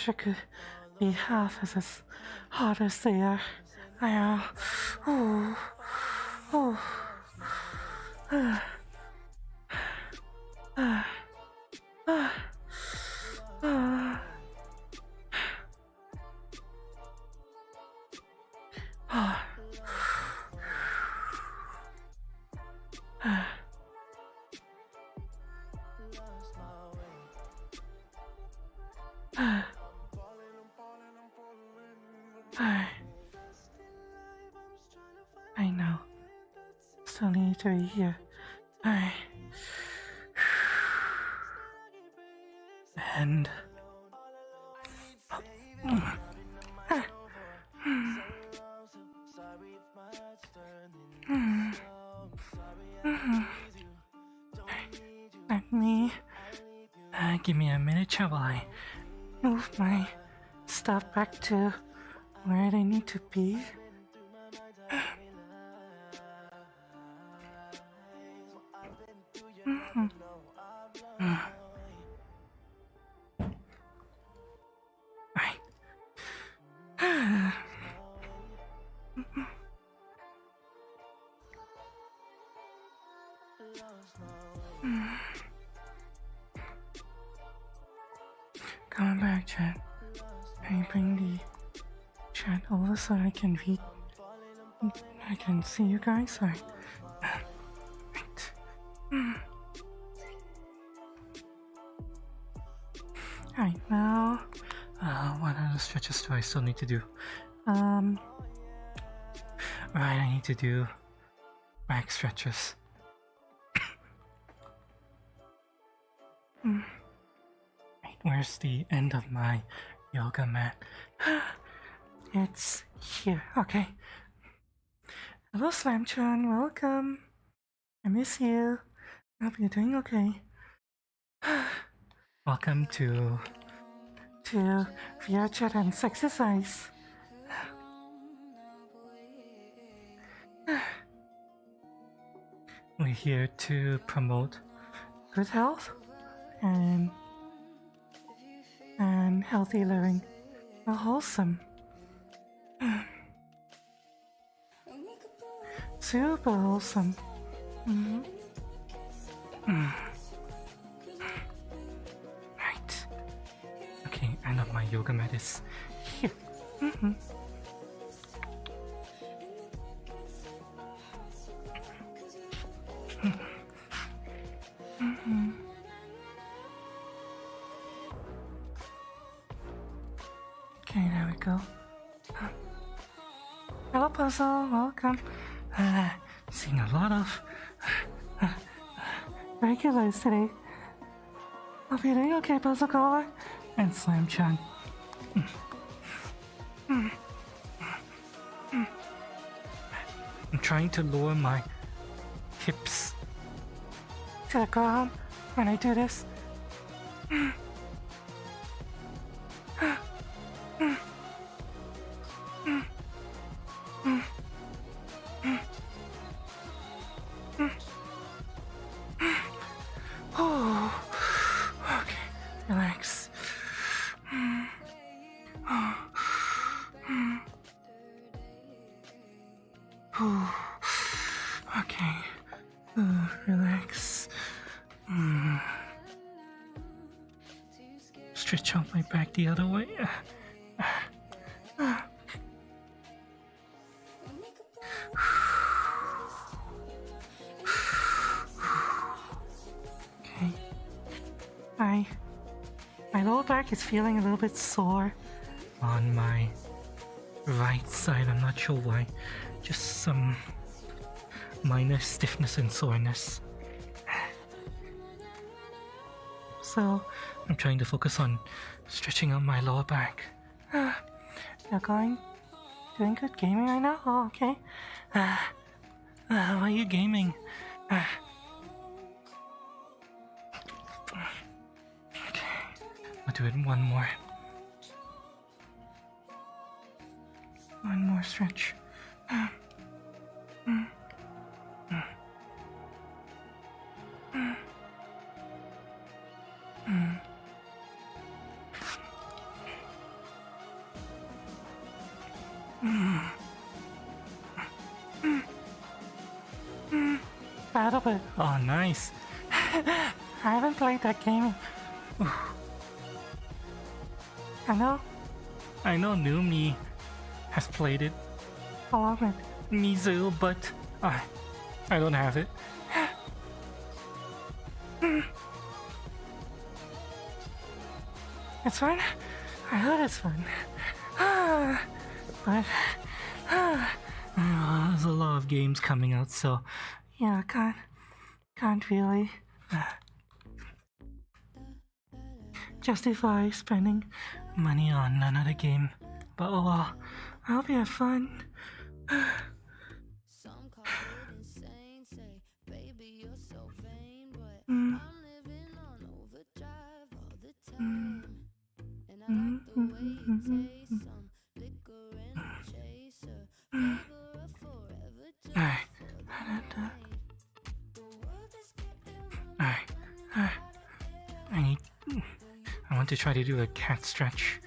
Speaker 5: wish I could be half as hot as they are. Oh, oh, ah, ah, ah, ah, ah, ah. I know. Still need to be here. And let me give me a minute while I move my stuff back to where they need to be. Coming back, chat. Can you bring the chat over so I can read? I can see you guys. Right. Alright, now, what other stretches do I still need to do? Right, I need to do back stretches. Wait, where's the end of my yoga mat? It's here, okay. Hello, Slamchan, welcome. I miss you. Hope you're doing okay. Welcome to VR Chat and Sexercise. We're here to promote good health and healthy living. Wholesome. Super wholesome. Right. Okay, end of my yoga mat is here. Okay, there we go. Hello, Puzzle. Welcome. Seeing a lot of regulars today. Hope you're doing okay, Puzzle Caller and Slamchan. I'm trying to lower my hips to the ground when I do this. Oh, okay, relax. Okay, relax. Stretch out my back the other way. Okay. My lower back is feeling a little bit sore on my right side. I'm not sure why. Just some minor stiffness and soreness. So I'm trying to focus on stretching out my lower back. You're doing good gaming right now? Oh, okay. Why are you gaming? Okay, I'll do it one more. One more stretch. Battlefield. Oh, nice. I haven't played that game. I know new me has played it along with Mizu, but I don't have it. It's fun. I heard it's fun. But there's a lot of games coming out, so yeah, I can't really justify spending money on another game. But oh well, I hope you have fun.
Speaker 1: Some call it insane, say, baby, you're so vain, but I'm living on overdrive all the time. And I like the way you taste some liquor and a chaser, flavor of forever just
Speaker 5: Alright.
Speaker 1: for the night. The world is getting
Speaker 5: Alright. I want to try to do a cat stretch.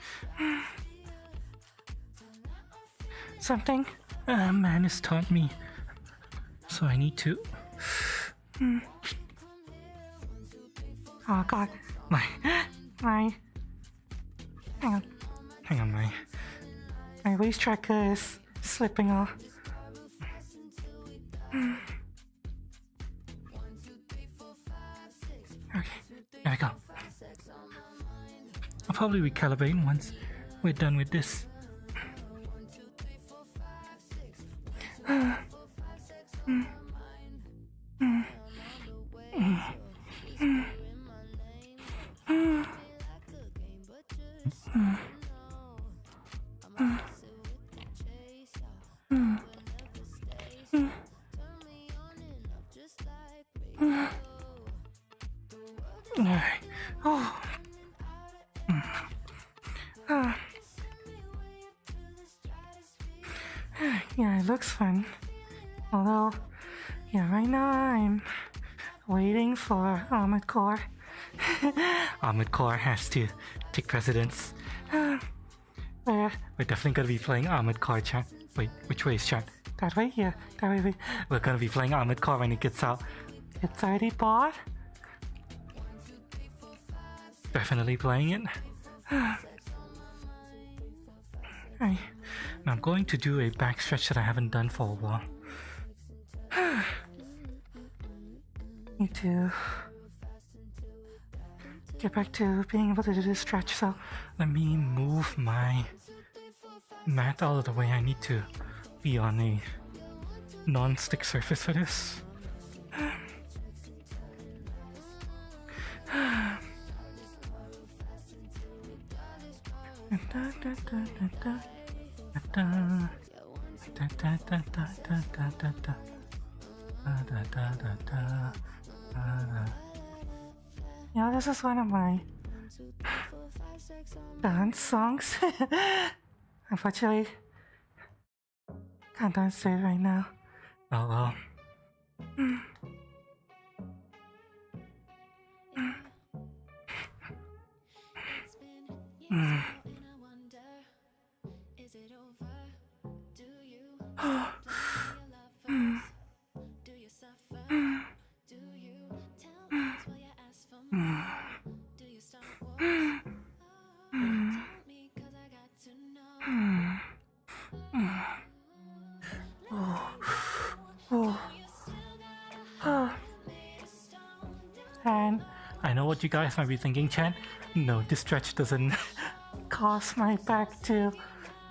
Speaker 5: Something a man has taught me. So I need to. Oh god. My. Hang on, my waist tracker is slipping off. Okay, there we go. I'll probably recalibrate once we're done with this. Alright. Oh. Yeah, it looks fun. Although, yeah, right now I'm waiting for Armored Core. Armored Core has to take precedence. We're definitely gonna be playing Armored Core, chat. Wait, which way is chat? That way? Yeah, that way. We're gonna be playing Armored Core when it gets out. It's already bought? Definitely playing it. I'm going to do a back stretch that I haven't done for a while. Need to get back to being able to do this stretch, so let me move my mat out of the way. I need to be on a non-stick surface for this. Yeah, this is one of my dance songs. Unfortunately, can't dance to it right now. Oh well. And I know what you guys might be thinking, Chan. No, this stretch doesn't cause my back to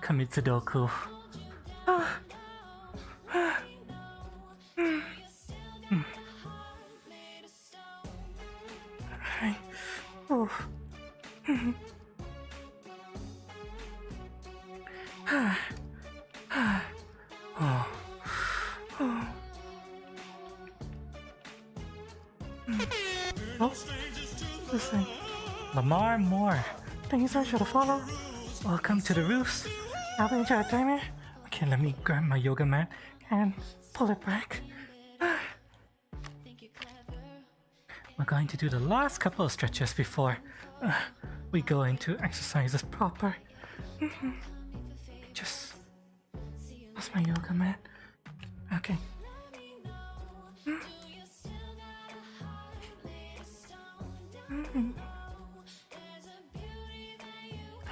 Speaker 5: commit Sudoku. Listen, Lamar Moore, thank you so much for the follow. Welcome to the roofs. I'll be enjoying the timer. Okay, let me grab my yoga mat and pull it back. We're going to do the last couple of stretches before we go into exercises proper. Just what's my yoga mat? Okay.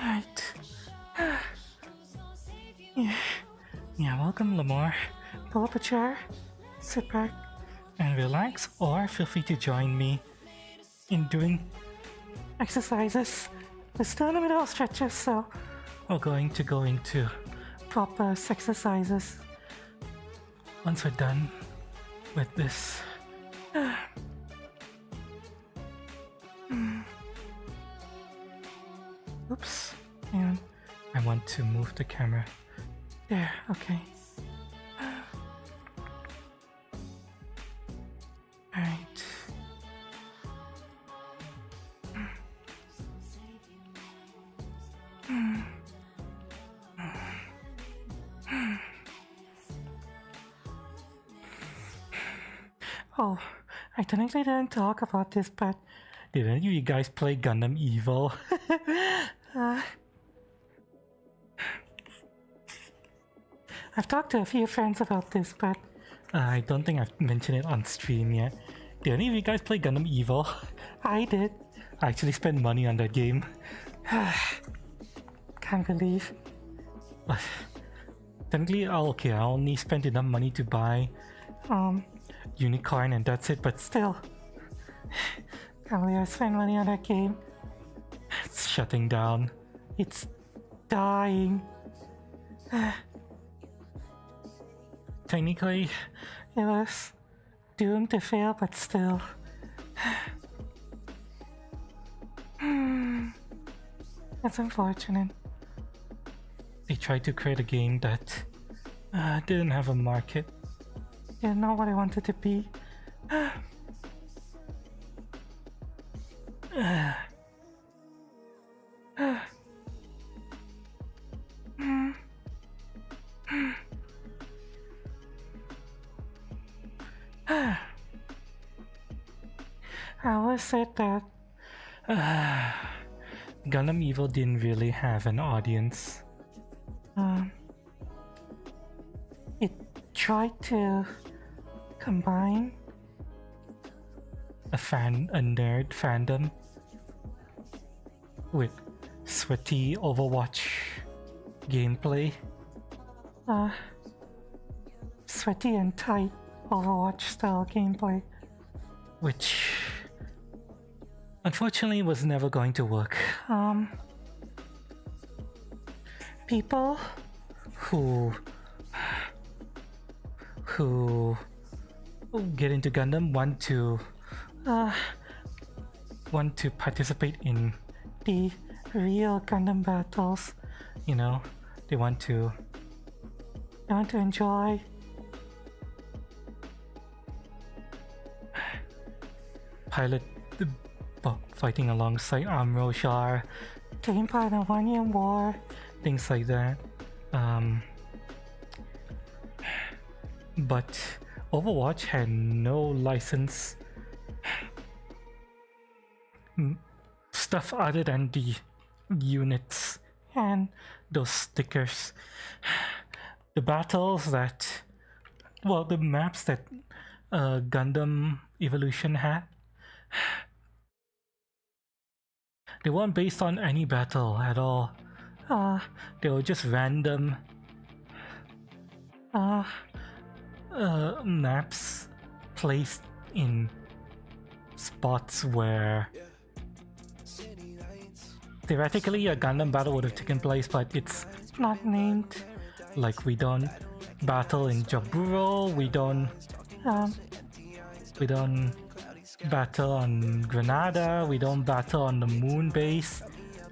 Speaker 5: Alright. Yeah, welcome, Lamar. Pull up a chair, sit back, and relax, or feel free to join me in doing exercises. We're still in the middle of stretches, so we're going to go into proper exercises once we're done with this. Oops, and I want to move the camera. There, okay. Alright. Oh, I technically didn't talk about this, but did any of you guys play Gundam Evil? I've talked to a few friends about this, but I don't think I've mentioned it on stream yet. Did any of you guys play Gundam Evil? I did. I actually spent money on that game. Can't believe. But technically, I only spent enough money to buy Unicorn and that's it, but still. Can't believe I spent money on that game. It's shutting down. It's dying. Technically, it was doomed to fail, but still. That's unfortunate. They tried to create a game that didn't have a market. Didn't know what I wanted to be. I always said that Gundam Evil didn't really have an audience. It tried to combine a nerd fandom with sweaty Overwatch gameplay. Sweaty and tight Overwatch style gameplay, which unfortunately was never going to work. People who get into Gundam want to participate in the real Gundam battles. You know, they want to enjoy Pilot fighting alongside Amroshar, taking part in the 1 Year War, things like that. But Overwatch had no license stuff other than the units and those stickers. The battles that, the maps that Gundam Evolution had, they weren't based on any battle at all. They were just random maps placed in spots where theoretically a Gundam battle would have taken place, but it's not named. Like, we don't battle in Jaburo, we don't battle on Granada, we don't battle on the moon base.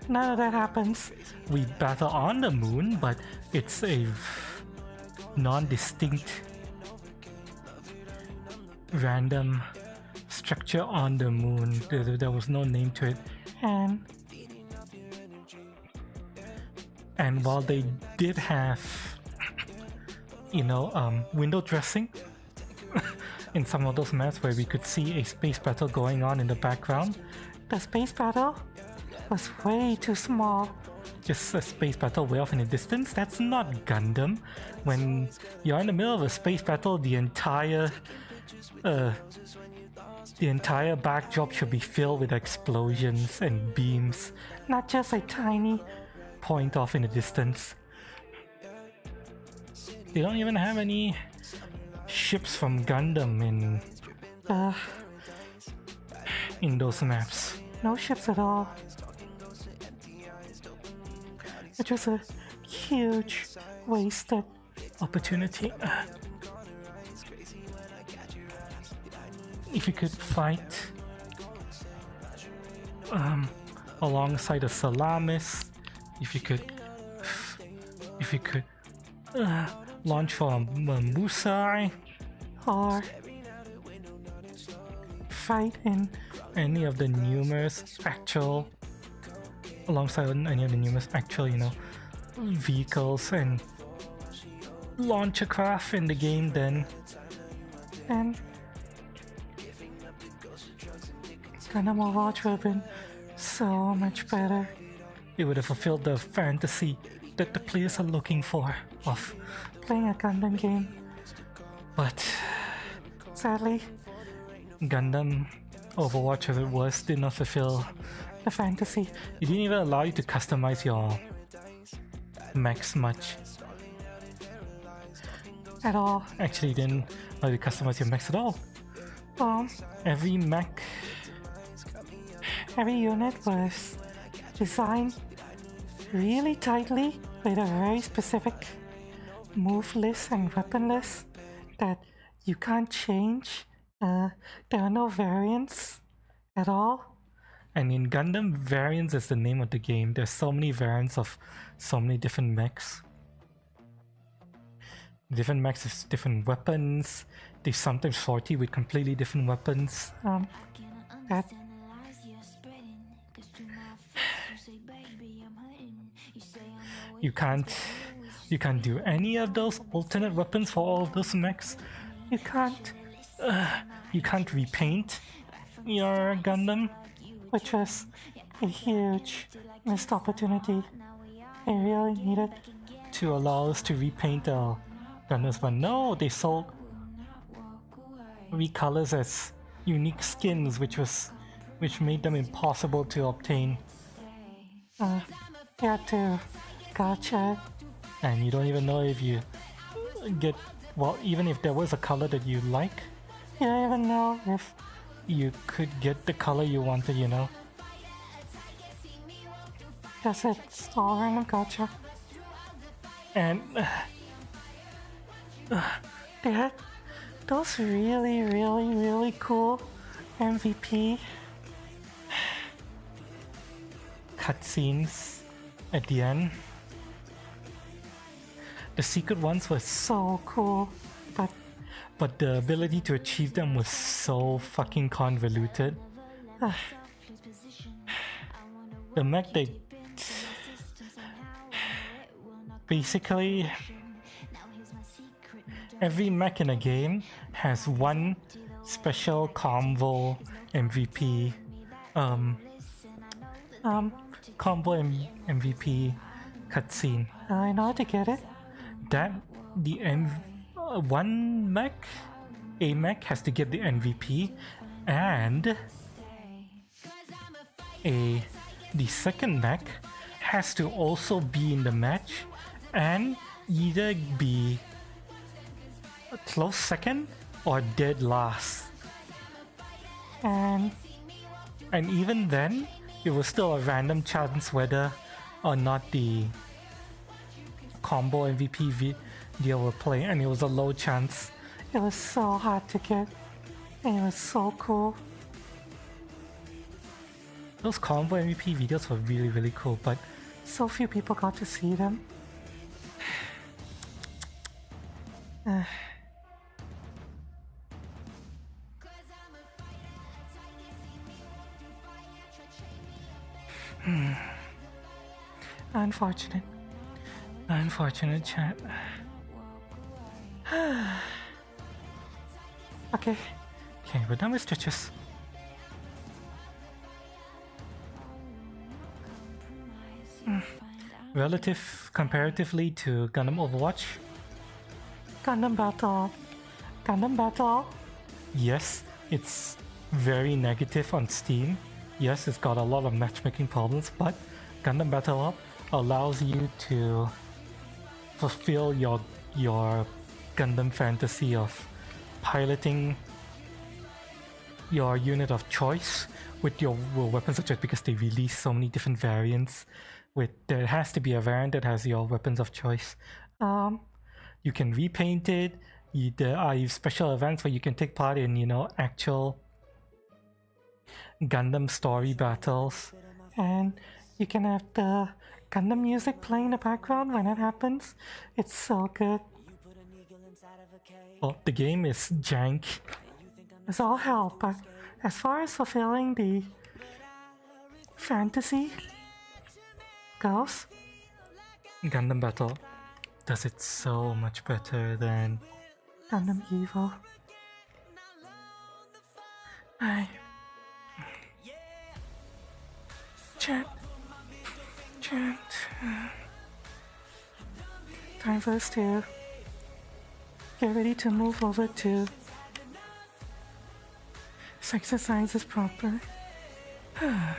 Speaker 5: None of that happens. We battle on the moon, but it's a non-distinct random structure on the moon. There was no name to it. And while they did have, window dressing in some of those maps where we could see a space battle going on in the background, the space battle was way too small. Just a space battle way off in the distance. That's not Gundam. When you're in the middle of a space battle, the entire the entire backdrop should be filled with explosions and beams, not just a tiny point off in the distance. They don't even have any ships from Gundam in those maps. No ships at all. It was a huge wasted opportunity. If you could fight alongside a Salamis, if you could launch from Musai, or fight in any of the numerous actual vehicles and launcher craft in the game, then Gundam Overwatch would have been so much better. It would have fulfilled the fantasy that the players are looking for of playing a Gundam game. But sadly, Gundam Overwatch as it was did not fulfill the fantasy. It didn't even allow you to customize your mechs much at all. Actually, it didn't allow you to customize your mechs at all. Every mech, every unit was designed really tightly with a very specific move list and weapon list that you can't change. There are no variants at all. And in Gundam, variants is the name of the game. There's so many variants of so many different mechs. Different mechs with different weapons. They sometimes 40 with completely different weapons. You can't do any of those alternate weapons for all of those mechs. You can't repaint your Gundam, which was a huge missed opportunity. They really needed to allow us to repaint our Gundams, but no, they sold recolors as unique skins, which made them impossible to obtain. You had to gacha, and you don't even know if you get, well, even if there was a color that you like, you don't even know if you could get the color you wanted, you know? Because it's all random gacha. And they had those really cool MVP cutscenes at the end. The secret ones were so cool, but the ability to achieve them was so fucking convoluted. The mech, they basically, every mech in a game has one special combo MVP MVP cutscene. I know how to get it. That the one mech, a mech has to get the MVP, and the second mech has to also be in the match and either be a close second or dead last. And even then, it was still a random chance whether or not the combo MVP deal were playing, and it was a low chance. It was so hard to get, and it was so cool. Those combo MVP videos were really cool, but so few people got to see them. Unfortunate chat. Okay, we're done with stitches. Comparatively to Gundam Overwatch, Gundam Battle Yes, it's very negative on Steam. Yes, it's got a lot of matchmaking problems, but Gundam Battle Up allows you to fulfill your Gundam fantasy of piloting your unit of choice with your weapons of choice, because they release so many different variants. There has to be a variant that has your weapons of choice. You can repaint it. There are special events where you can take part in, actual Gundam story battles, and you can have the Gundam music playing in the background when it happens. It's so good. Well, the game is jank. It's all hell, but as far as fulfilling the fantasy goes, Gundam Battle does it so much better than Gundam Evo. Chant. Time for us to get ready to move over to exercises proper. Can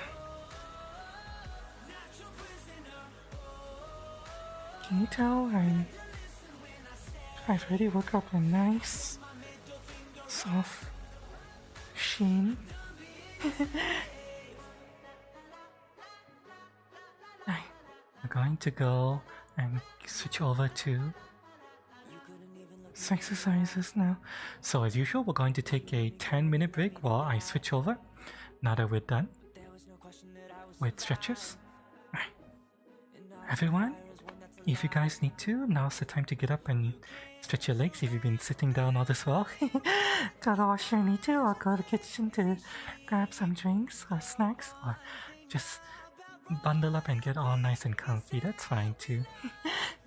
Speaker 5: you tell I've already woke up a nice soft sheen? We're going to go and switch over to exercises now. So as usual, we're going to take a 10-minute break while I switch over. Now that we're done with stretches. Right. Everyone, if you guys need to, now's the time to get up and stretch your legs if you've been sitting down all this while. Go to the washroom, need to, or go to the kitchen to grab some drinks or snacks, or just bundle up and get all nice and comfy. That's fine too.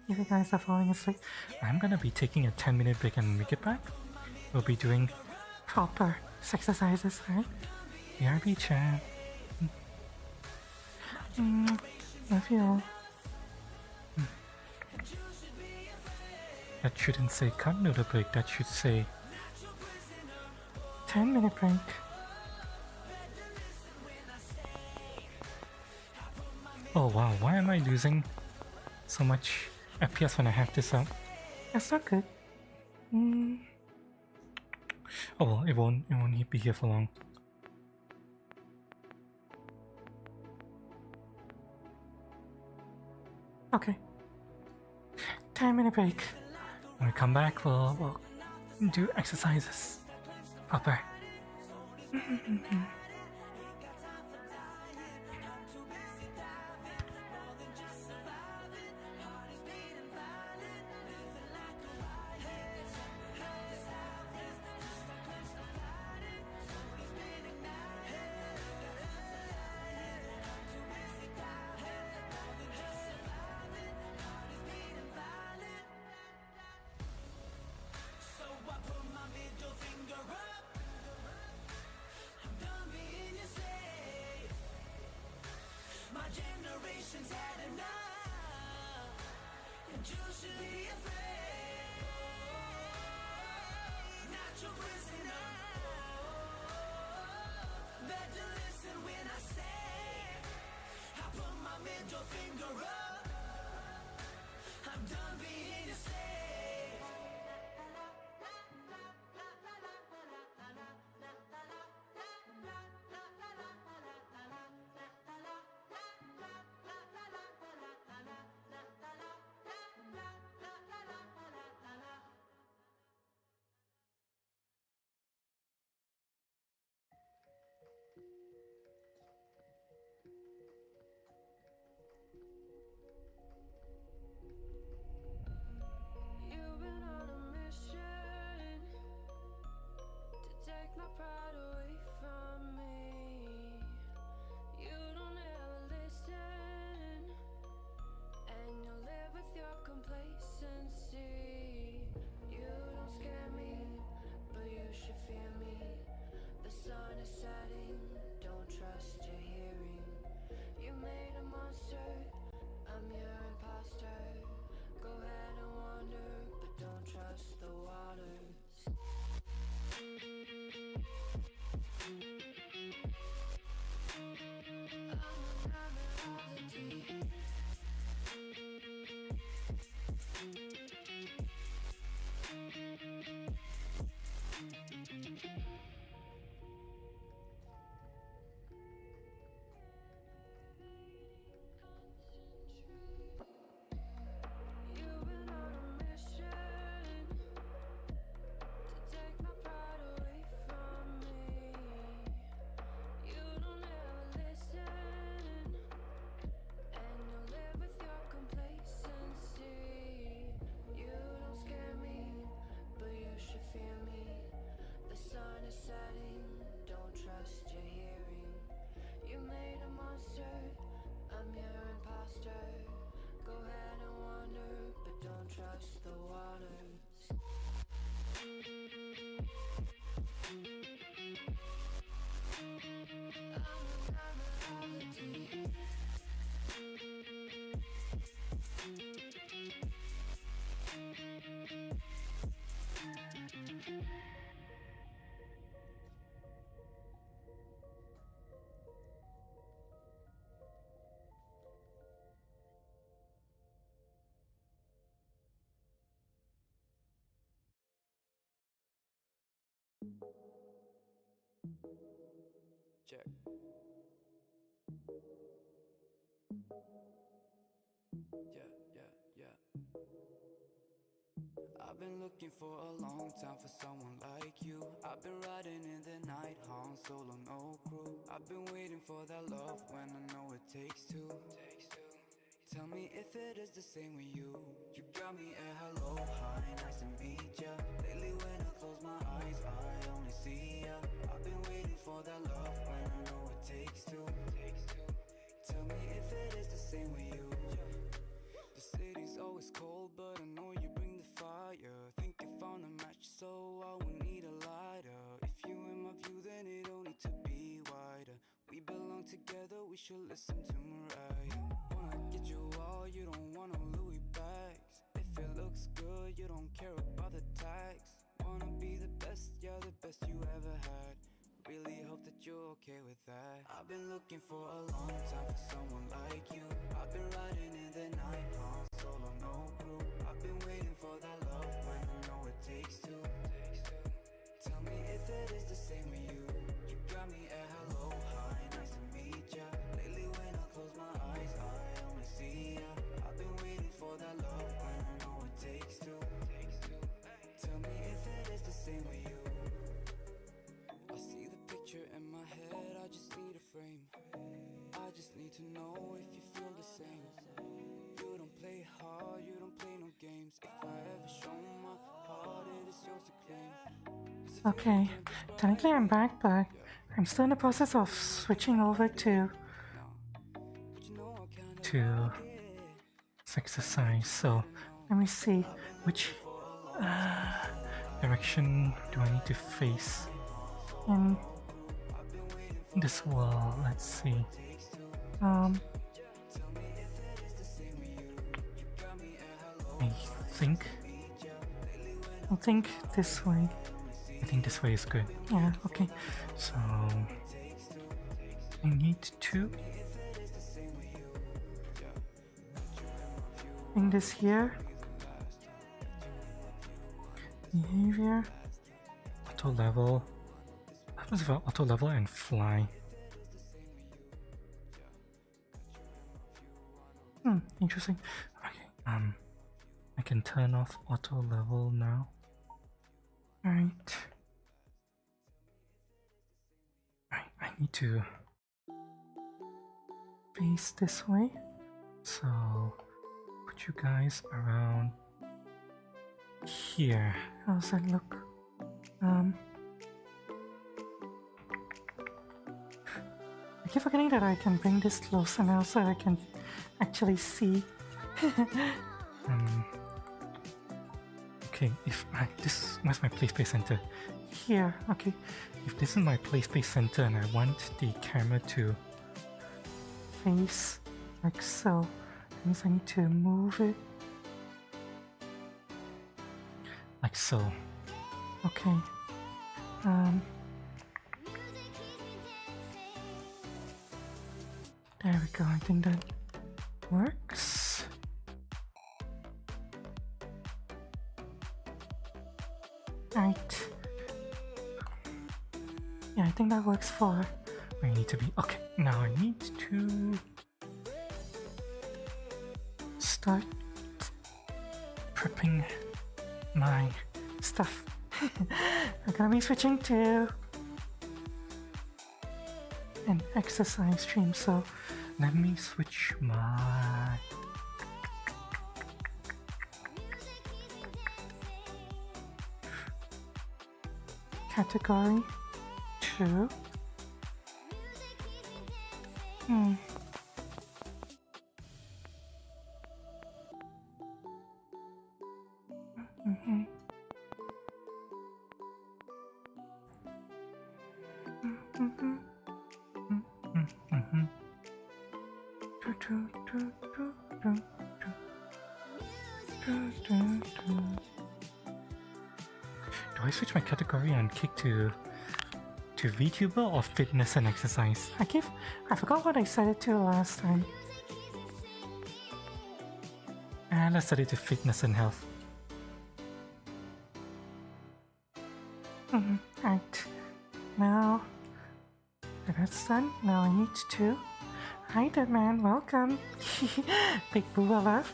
Speaker 5: If you guys are falling asleep, I'm gonna be taking a 10-minute break, and when we get back, we'll be doing proper exercises, right? BRB-chan. Love you all. That shouldn't say cut noodle break, that should say 10-minute break. Oh wow, why am I losing so much FPS when I have this up? That's not good. Oh well, it won't be here for long. Okay. 10-minute break. When we come back, we'll do exercises. Proper.
Speaker 1: You've been on a mission to take my pride away from me. You don't ever listen, and you live with your complacency. You don't scare me, but you should fear me. The sun is setting, don't trust your hearing. You made a monster, I'm your imposter. Go ahead and wander, but don't trust the water. You've been on a mission to take my pride away from me. You don't ever listen, and you live with your complacency. You don't scare me, but you should fear me. The sun is setting, don't trust your hearing. You made a monster, I'm your imposter. Go ahead and wander, but don't trust the waters. I'm a melody.
Speaker 2: Check. Yeah. I've been looking for a long time for someone like you. I've been riding in the night, Han Solo, no crew. I've been waiting for that love when I know it takes two. Tell me if it is the same with you. You got me a hello, hi, nice to meet ya. Lately when I close my eyes, I only see ya. I've been waiting for that love when I know it takes two. Tell me if it is the same with you. The city's always cold, but I know you bring the fire. Think you found a match, so I will need a lighter. If you in my view, then it don't need to be wider. We belong together, we should listen to Mariah. Wanna get you all, you don't want no Louis bags. If it looks good, you don't care about the tags. Wanna be the best, yeah, the best you ever had. Really hope that you're okay with that. I've been looking for a long time for someone like you. I've been riding in the night, Han Solo, no crew. I've been waiting for that love when I know it takes two. Tell me if it is the same with you. You got me a hello, hi, nice to meet ya. Lately when I close my eyes, I only see ya. I've been waiting for that love when I know it takes two. Tell me if it is the same with you. I see the picture in my head, I just need a frame. I just need to know if you feel the same. You don't play hard, you don't play no games. If I ever show my heart, it is yours to claim.
Speaker 5: Okay, technically I'm back, but I'm still in the process of switching over to exercise. So let me see which direction do I need to face in this world. Let's see. I think this way. I think this way is good. Yeah, okay. So I need to bring this here. Behavior. Auto level. What happens if I auto level and fly? Interesting. Okay, I can turn off auto level now. Alright. I need to face this way. So put you guys around here. How does that look? I keep forgetting that I can bring this closer now so I can actually see. Okay, if where's my play space center? Here, okay. If this is my play space center and I want the camera to face like so, that means I need to move it like so. Okay. There we go, I think that works. Right. Yeah, I think that works for where I need to be. Okay, now I need to start prepping my stuff. I'm gonna be switching to an exercise stream, so let me switch my category to Do I switch my category and kick to VTuber or fitness and exercise? I forgot what I set it to last time. And let's set it to fitness and health. Right. Now that that's done, now I need to. Hi there, man. Welcome. Big booba love.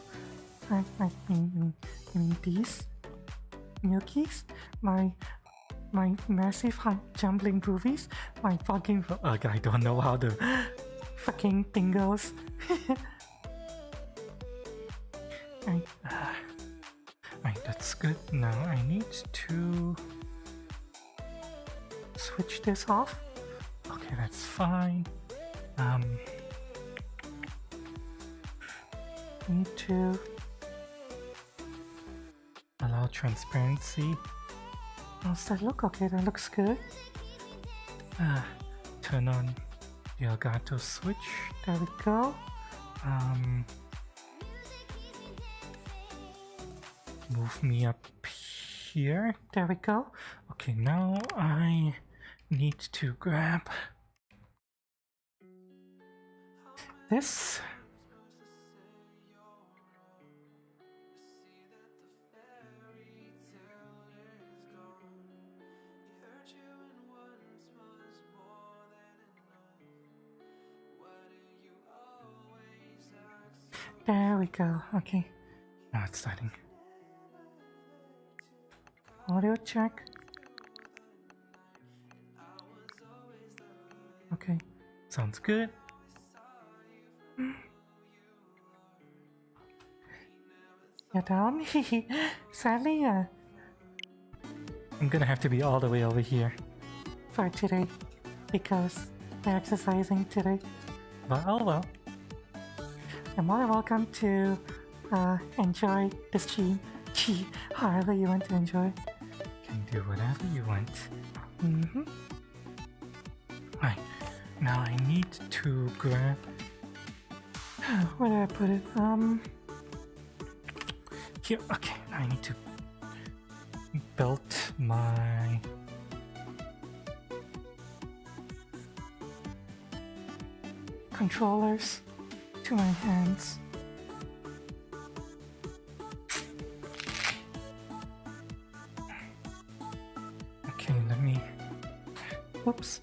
Speaker 5: I mean these milkies. My massive jumbling boobies. My fucking I don't know how the fucking thing goes. Right, that's good. Now I need to switch this off. Okay, that's fine. Need to allow transparency. How's that look? Okay, that looks good. Turn on the Elgato switch. There we go. Move me up here. There we go. Okay, now I need to grab this. There we go. Okay, now it's starting. Audio check. Okay, sounds good. You're down? Sadly, I'm gonna have to be all the way over here for today because we're exercising today. But oh well. You're more than welcome to enjoy the stream however you want to enjoy. You can do whatever you want. Right, now I need to grab. Where did I put it? Here. Okay, now I need to belt my controllers to my hands. Okay, let me. Oops.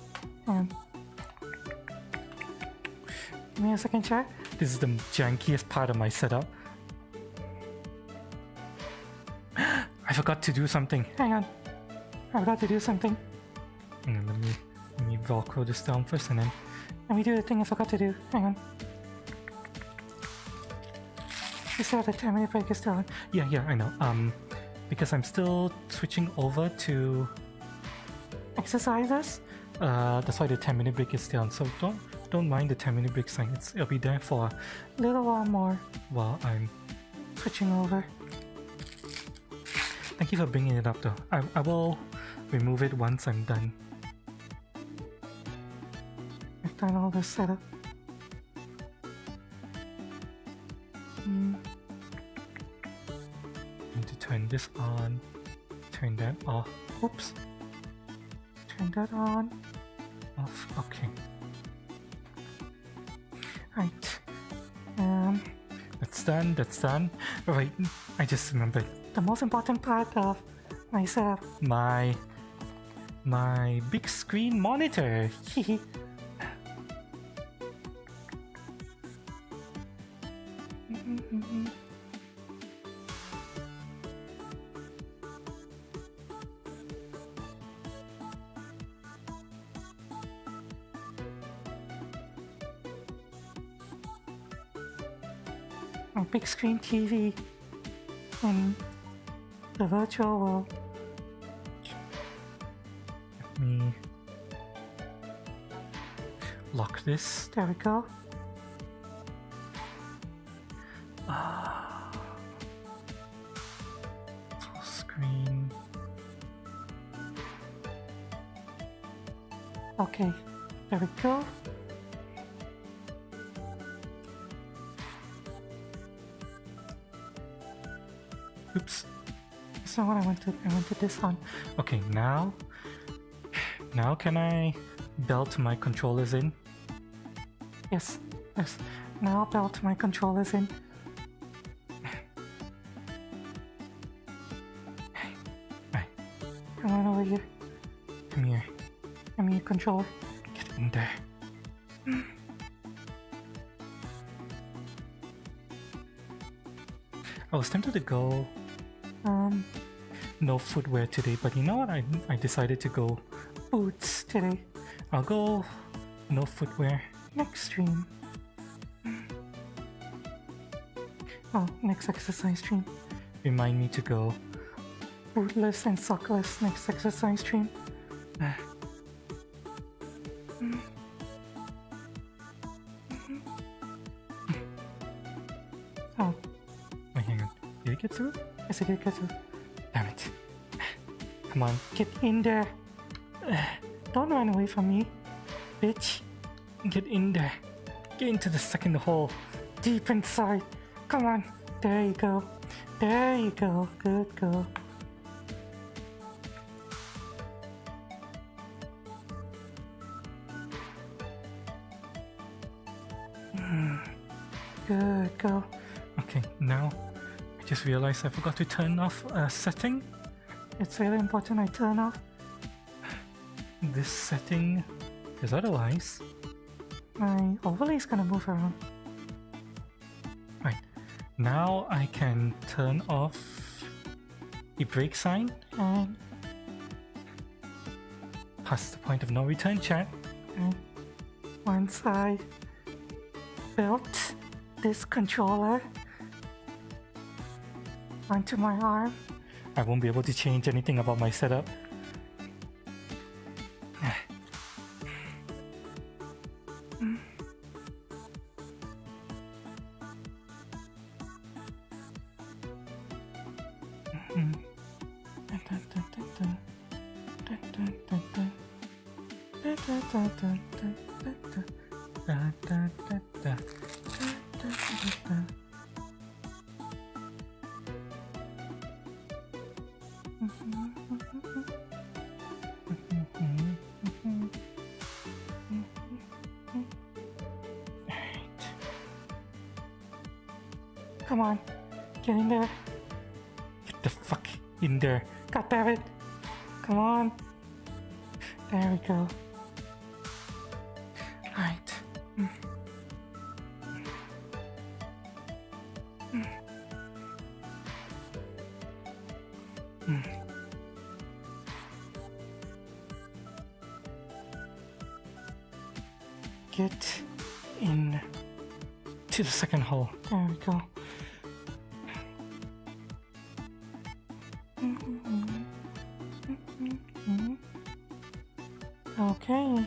Speaker 5: Give me a second, chat. This is the jankiest part of my setup. I forgot to do something. Hang on. I forgot to do something. Let me Velcro this down first and then let me do the thing I forgot to do. Hang on. You said the 10-minute break is still on. Yeah, I know. Because I'm still switching over to exercises. That's why the 10-minute break is still on. So don't mind the 10-minute break sign. It'll be there for a little while more while I'm switching over. Thank you for bringing it up though. I will remove it once I'm done. I've done all this setup. Need to turn this on, turn that off. Oops. Turn that on, off. Okay. Right. That's done. Alright, I just remembered the most important part of my setup. My my big screen monitor. My big screen TV in the virtual world. Let me lock this. There we go. Full screen. Okay, there we go. Oops. That's not what I wanted. I wanted this one. Okay, now can I belt my controllers in? Yes, yes. Now belt my controllers in. Right. Come on over here. Come here. Come here, controller. Get in there. I was tempted to go no footwear today, but you know what? I decided to go boots today. I'll go no footwear next stream. Oh, next exercise stream. Remind me to go bootless and sockless next exercise stream. Oh, wait, hang on. Did it get through? Yes, it did get through. Damn it. Come on, get in there. Don't run away from me, bitch. Get in there. Get into the second hole. Deep inside. Come on. There you go. There you go. Good girl. Good girl. Okay, now I just realized I forgot to turn off a setting. It's really important I turn off this setting, because otherwise my overlay is gonna move around. Right, now I can turn off the brake sign and past the point of no return, chat. And once I built this controller onto my arm, I won't be able to change anything about my setup. Come on, get in there. Get the fuck in there. God damn it. Come on. There we go. Right. Get in to the second hole. There we go. Okay.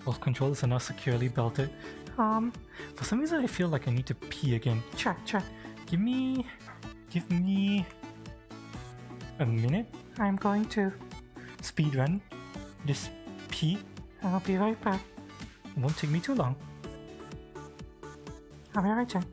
Speaker 5: Both controllers are now securely belted. For some reason I feel like I need to pee again. Chat. Give me a minute. I'm going to speed run this pee. I'll be right back. It won't take me too long. I'll be right back.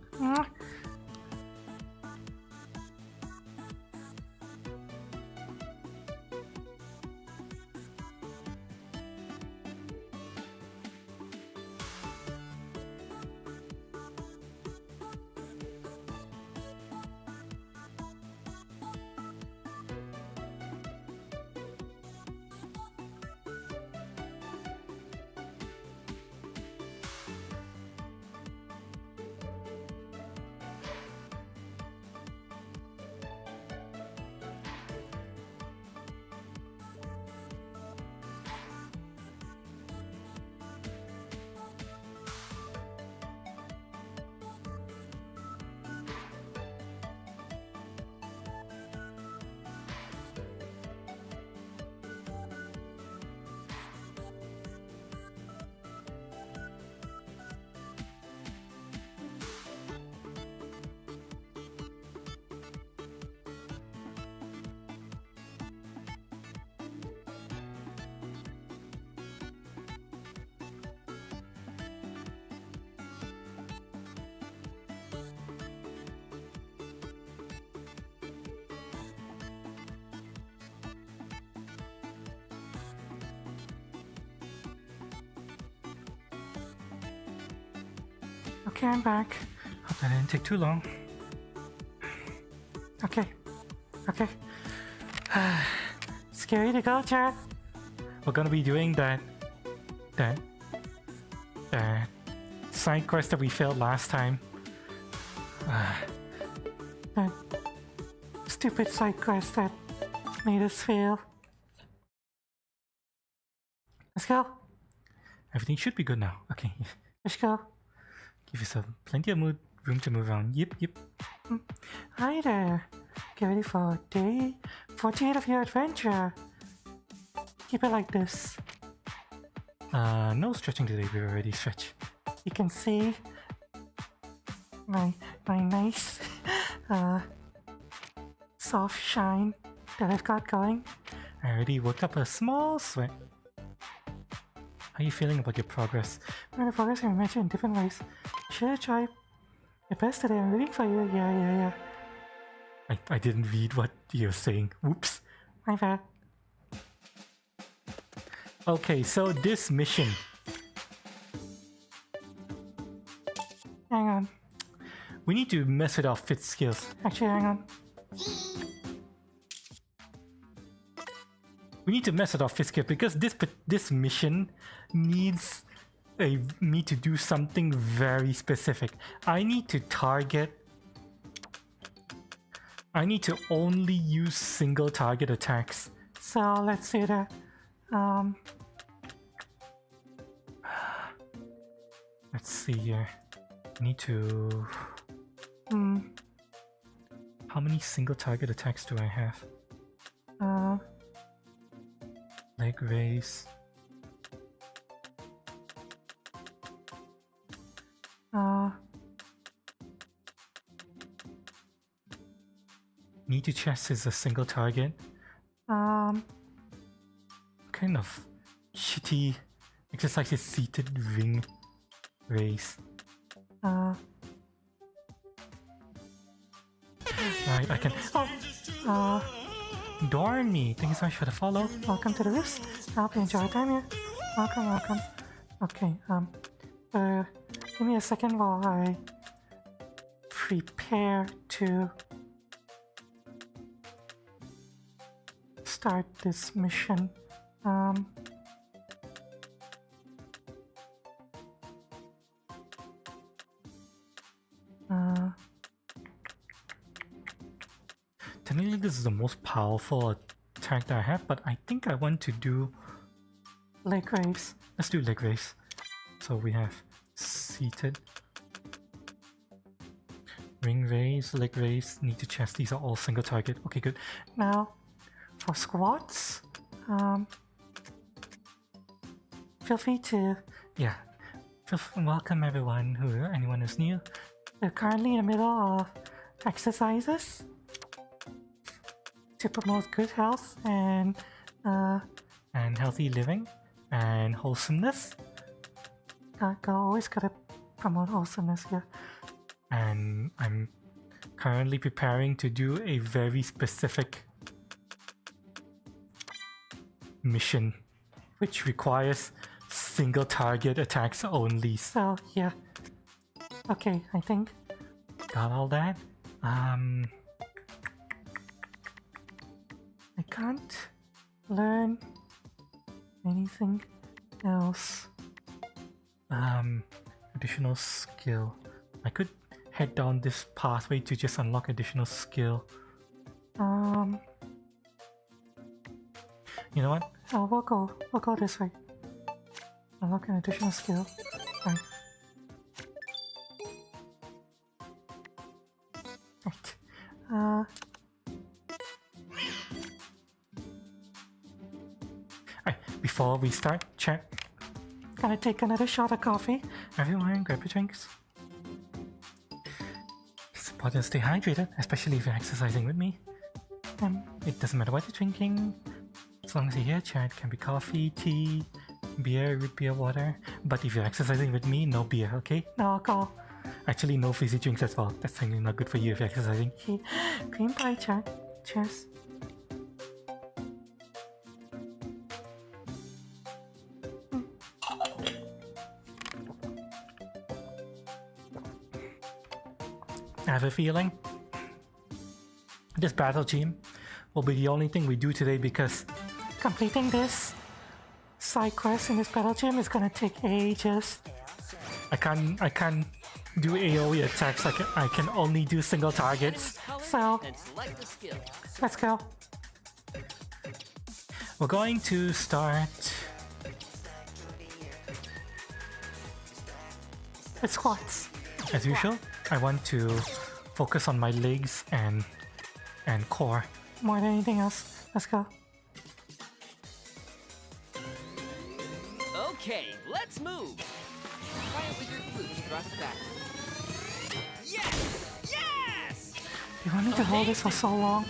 Speaker 5: Okay, I'm back. Hope that didn't take too long. Okay. Okay. Scary to go, chat. We're gonna be doing that side quest that we failed last time. That stupid side quest that made us fail. Let's go. Everything should be good now. Okay, let's go. Give yourself plenty of room to move around. Yep. Hi there. Get ready for day 48 of your adventure. Keep it like this. No stretching today. We've already stretched. You can see my nice soft shine that I've got going. I already worked up a small sweat. How are you feeling about your progress? The progress can be measured in different ways. Should try your best today. I'm rooting for you. Yeah. I didn't read what you're saying. Oops. My bad. Okay, so this mission. Hang on. We need to mess with our fit skills. Actually, hang on. We need to mess with our fit skills because this mission needs me to do something very specific. I need to only use single target attacks. So let's do that. Let's see here. I need to... How many single target attacks do I have? Leg raise. Knee to chest is a single target. Kind of shitty exercise is seated ring raise. Right, I can. Darn me! Thank you so much for the follow. Welcome to the Rift. I hope you enjoy your time here. Welcome. Okay, give me a second while I prepare to start this mission. Technically this is the most powerful attack that I have, but I think I want to do leg raise. Let's do leg raise. So we have seated, ring raise, leg raise, knee to chest. These are all single target. Okay, good. Now for squats, feel free to welcome anyone who's new. We're currently in the middle of exercises to promote good health and healthy living and wholesomeness. Always gotta promote wholesomeness here. And I'm currently preparing to do a very specific mission which requires single target attacks only. So yeah. Okay, I think got all that. I can't learn anything else. Additional skill. I could head down this pathway to just unlock additional skill. You know what? We'll go this way. Unlock an additional skill. Right. Before we start, chat, gotta take another shot of coffee. Everyone, grab your drinks. It's important to stay hydrated, especially if you're exercising with me. It doesn't matter what you're drinking, as long as you're here, chat. Can be coffee, tea, beer, root beer, water. But if you're exercising with me, no beer, okay? No alcohol. Actually, no fizzy drinks as well. That's certainly not good for you if you're exercising. Cream pie, chat. Cheers. I have a feeling this battle team will be the only thing we do today because completing this side quest in this battle gym is gonna take ages. I can't do AoE attacks. I can only do single targets. So
Speaker 6: And select the skill.
Speaker 5: let's go. We're going to start with squats. As usual, I want to focus on my legs and core more than anything else. Let's go.
Speaker 6: Okay, let's move. Try it with your glutes thrust back. Yes! Yes!
Speaker 5: You want me to hold this for so long?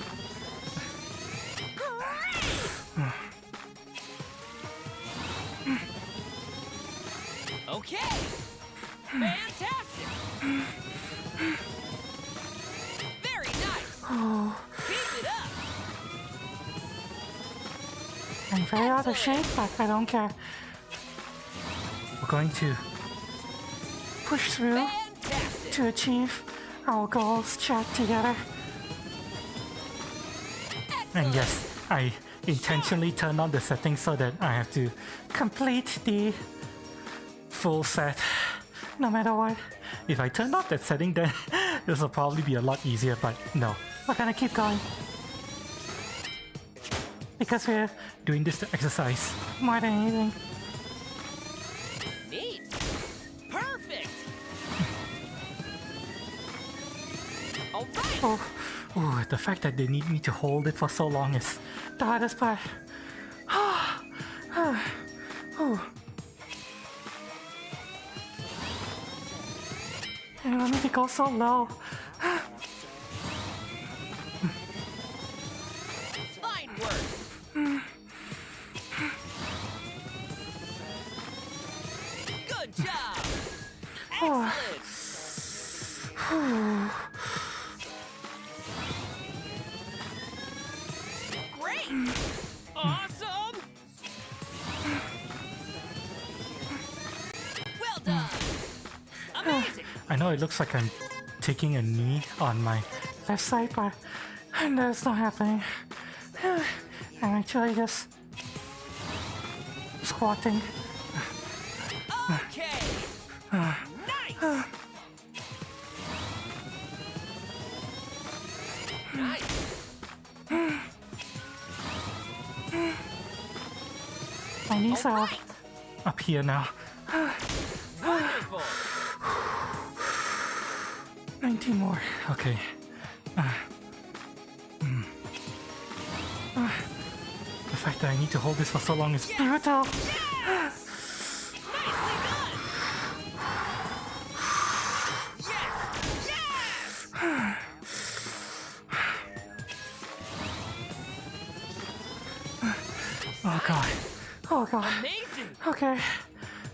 Speaker 6: Okay! Fantastic! Very nice! Keep it up!
Speaker 5: I'm very out of shape, but I don't care. We're going to push through
Speaker 6: Fantastic!
Speaker 5: to achieve our goals, chat together. And yes, I intentionally turned on the settings so that I have to complete the full set no matter what. If I turned off that setting, then this will probably be a lot easier, but no, we're gonna keep going. Because we're doing this to exercise more than anything.
Speaker 6: Neat! Perfect! Alright!
Speaker 5: Oh, the fact that they need me to hold it for so long is the hardest part. I want me to go so low.
Speaker 6: Fine work! Good job! Excellent! Great! Awesome! Well done! Amazing!
Speaker 5: I know it looks like I'm taking a knee on my left side, but that's not happening. I'm actually just squatting.
Speaker 6: Okay! Nice! Nice!
Speaker 5: My knees are
Speaker 6: Alright!
Speaker 5: up here now.
Speaker 6: Wonderful!
Speaker 5: 19 more. Okay. The fact that I need to hold this for so long is brutal.
Speaker 6: Yes! Nicely done! Yes! Yes!
Speaker 5: Oh god. Oh god.
Speaker 6: Amazing!
Speaker 5: Okay.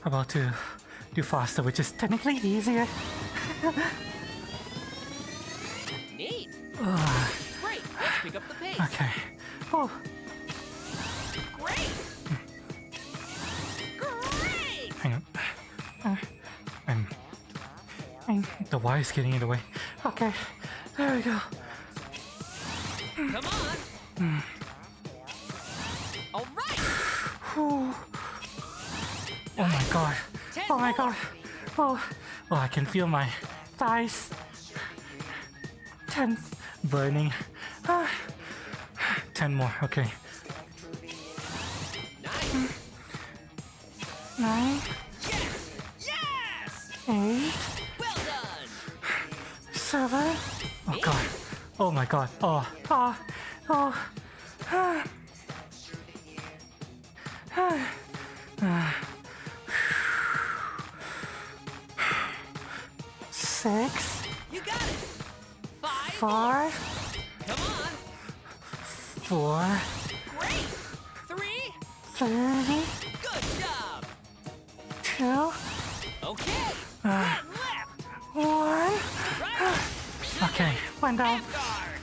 Speaker 5: About to do faster, which is technically easier.
Speaker 6: Neat! Great! Let's pick up the pace!
Speaker 5: Okay. Oh,
Speaker 6: Great! Great!
Speaker 5: hang on. The wire's getting in the way. Okay. There we go.
Speaker 6: Come on! Alright!
Speaker 5: Oh my god. Oh my god. Oh, I can feel my thighs. 10 burning. 10 more. Okay.
Speaker 6: Nice!
Speaker 5: 9,
Speaker 6: Yes! Yes!
Speaker 5: 8,
Speaker 6: Well done!
Speaker 5: 7. Oh god. Oh my god. Oh. 6,
Speaker 6: You got it! 5
Speaker 5: 5,
Speaker 6: Come on!
Speaker 5: 4,
Speaker 6: Great! 3
Speaker 5: 30,
Speaker 6: Good job!
Speaker 5: 2,
Speaker 6: Okay! Left!
Speaker 5: 1.
Speaker 6: Right!
Speaker 5: Okay, one down.
Speaker 6: Guard!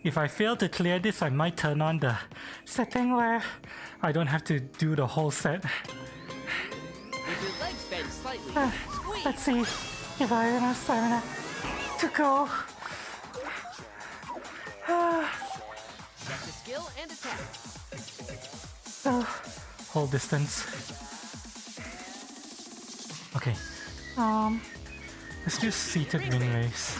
Speaker 5: If I fail to clear this, I might turn on the setting where I don't have to do the whole set.
Speaker 6: With your legs bent slightly, squeeze!
Speaker 5: Let's see if I have enough stamina. to go.
Speaker 6: Check the skill and attack.
Speaker 5: Hold distance. Okay. Let's do seated wing race.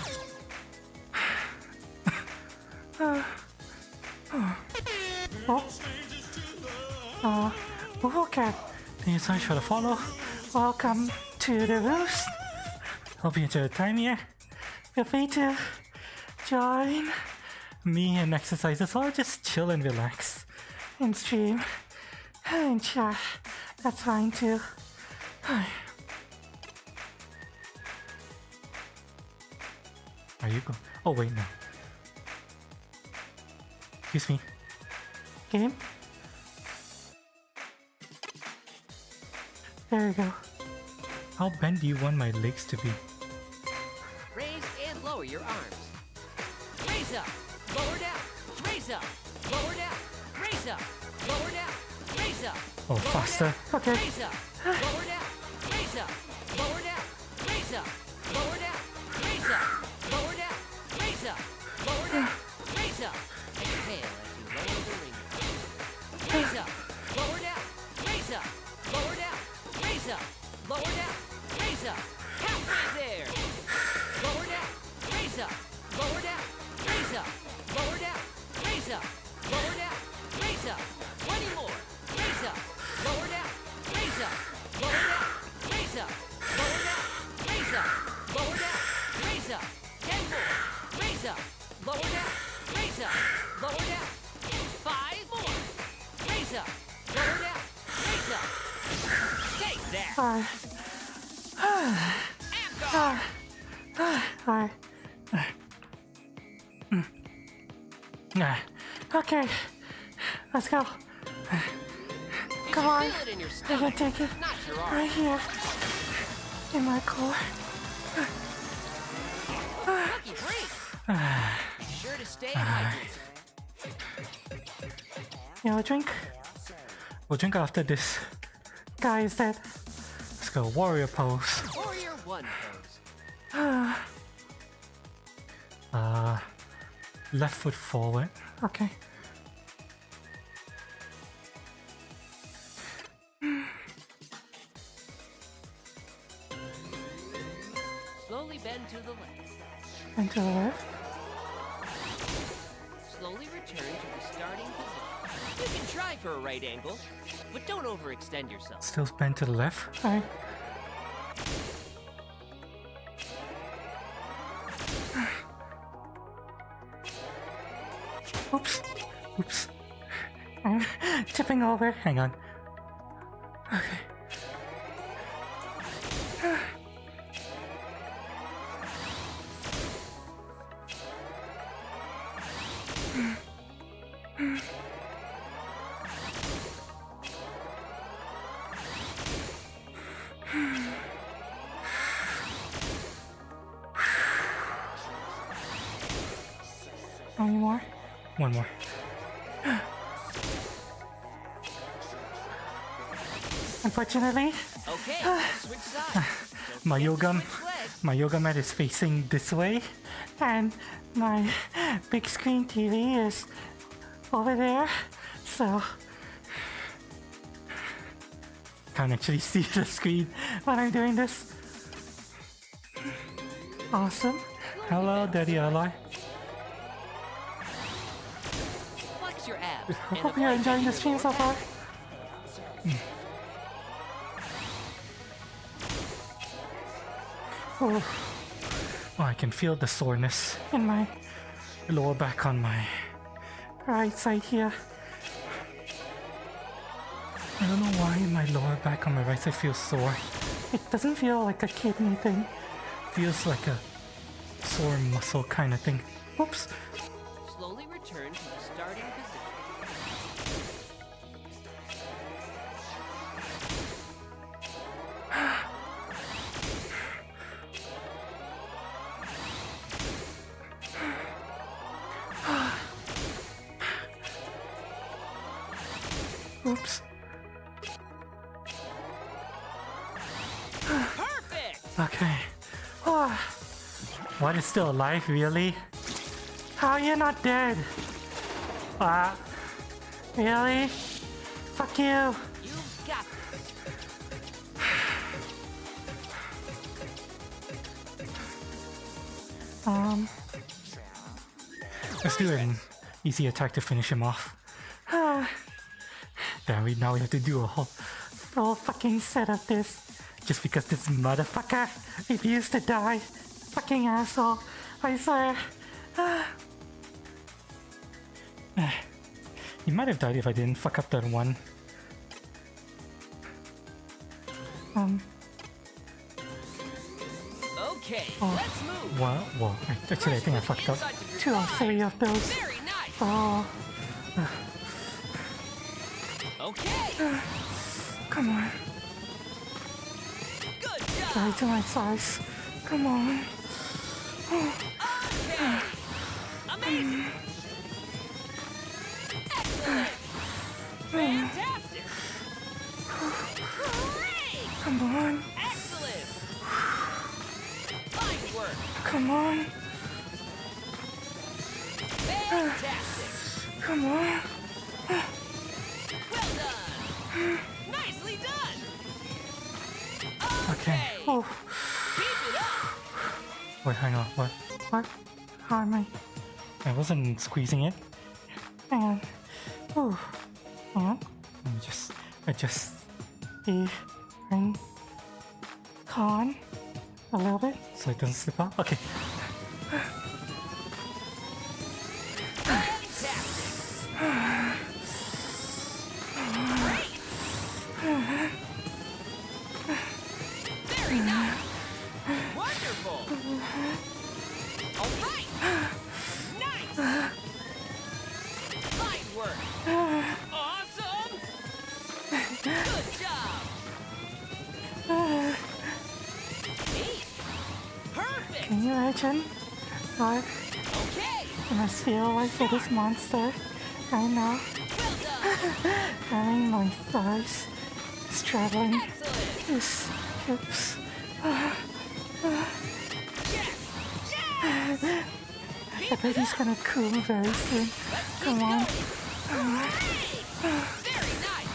Speaker 5: Okay. Thank you so much for the follow. Welcome to the roost. Hope you enjoyed the time here. Feel free to join me and exercises or just chill and relax and stream and chat. That's fine too. Are you go? Oh wait, no. Excuse me. Game? There you go. How bent do you want my legs to be?
Speaker 6: Raise and lower your arms. Raise up, lower down, raise up, lower down, raise up, lower down, raise up.
Speaker 5: Oh,
Speaker 6: lower
Speaker 5: faster.
Speaker 6: down,
Speaker 5: Okay.
Speaker 6: Raise up, lower down, raise up, lower down, raise up, lower down, raise up, lower down, raise up, lower down, raise up. Exhale as you lower the ring. Raise up, lower down, raise up, lower down, raise up, lower down, raise up. Halfway there. Lower down, raise up, lower down, raise up, lower down, raise up, lower down, raise up. 20 more. Raise up, lower down, raise up, lower down, raise up, lower down, raise up, lower down, raise up. 10 more. Raise up, lower down, raise up, lower down. 5 more. Raise up, lower down, raise up. Take that.
Speaker 5: Okay, let's go. Come on,
Speaker 6: Feel it in your
Speaker 5: I
Speaker 6: stomach,
Speaker 5: can take it
Speaker 6: not your arm.
Speaker 5: right here in my core.
Speaker 6: Lucky break. Be sure to stay hydrated.
Speaker 5: You know, a drink? We'll drink after this. Guy is dead. Let's go, warrior pose.
Speaker 6: Warrior 1 pose.
Speaker 5: Left foot forward. Okay.
Speaker 6: Slowly bend to the left.
Speaker 5: And to the left.
Speaker 6: Slowly return to the starting position. You can try for a right angle, but don't overextend yourself.
Speaker 5: Still bend to the left. Alright. Oops. Oops. I'm tipping over. Hang on. Okay. Any more? One more. Unfortunately,
Speaker 6: Okay, switch sides.
Speaker 5: my yoga
Speaker 6: Switch legs.
Speaker 5: mat is facing this way, and my big screen TV is over there, so can't actually see the screen when I'm doing this. Awesome. Hello, Daddy Ally.
Speaker 6: Flex your abs.
Speaker 5: I
Speaker 6: and
Speaker 5: hope you're
Speaker 6: avoid
Speaker 5: enjoying the
Speaker 6: bending
Speaker 5: stream
Speaker 6: your
Speaker 5: so
Speaker 6: lower
Speaker 5: far.
Speaker 6: back.
Speaker 5: Oh, I can feel the soreness in my lower back on my right side here. I don't know why my lower back on my right side feels sore. It doesn't feel like a kidney thing. It feels like a sore muscle kind of thing. Whoops.
Speaker 6: Slowly return to the starting position.
Speaker 5: Oops.
Speaker 6: Perfect!
Speaker 5: Okay. Ah, What is still alive, really? How are you not dead? Really? Fuck you!
Speaker 6: You've got this.
Speaker 5: Let's do an easy attack to finish him off. Damn it, now we have to do a whole fucking set of this. Just because this motherfucker refused to die. Fucking asshole. I swear. He might have died if I didn't fuck up that one.
Speaker 6: Okay, let's move.
Speaker 5: Well, actually I think I fucked up 2 or 3 of those.
Speaker 6: Very nice.
Speaker 5: Oh,
Speaker 6: Okay.
Speaker 5: come on.
Speaker 6: Good job.
Speaker 5: Die to my size. Come on.
Speaker 6: Okay. Amazing. Excellent. Fantastic. Great.
Speaker 5: Come on.
Speaker 6: Excellent. Fine work.
Speaker 5: Come on.
Speaker 6: Fantastic.
Speaker 5: Come on.
Speaker 6: Well done. Nicely done.
Speaker 5: Okay. Oh,
Speaker 6: Keep it up.
Speaker 5: wait, hang on. What? How am I? I wasn't squeezing it. Hang on. Oh, hang on. Let me just adjust the ring con a little bit so it doesn't slip out. Okay.
Speaker 6: Fantastic. Very nice. Wonderful. All right. Nice. Fine work. Awesome. Good job. Neat. Perfect.
Speaker 5: Can you imagine? What
Speaker 6: Okay.
Speaker 5: it must feel like for this monster right now?
Speaker 6: Well done.
Speaker 5: Having my thighs straddling
Speaker 6: Excellent.
Speaker 5: his hips.
Speaker 6: Yes. Yes.
Speaker 5: I bet he's gonna cool very soon. Come on.
Speaker 6: Very nice.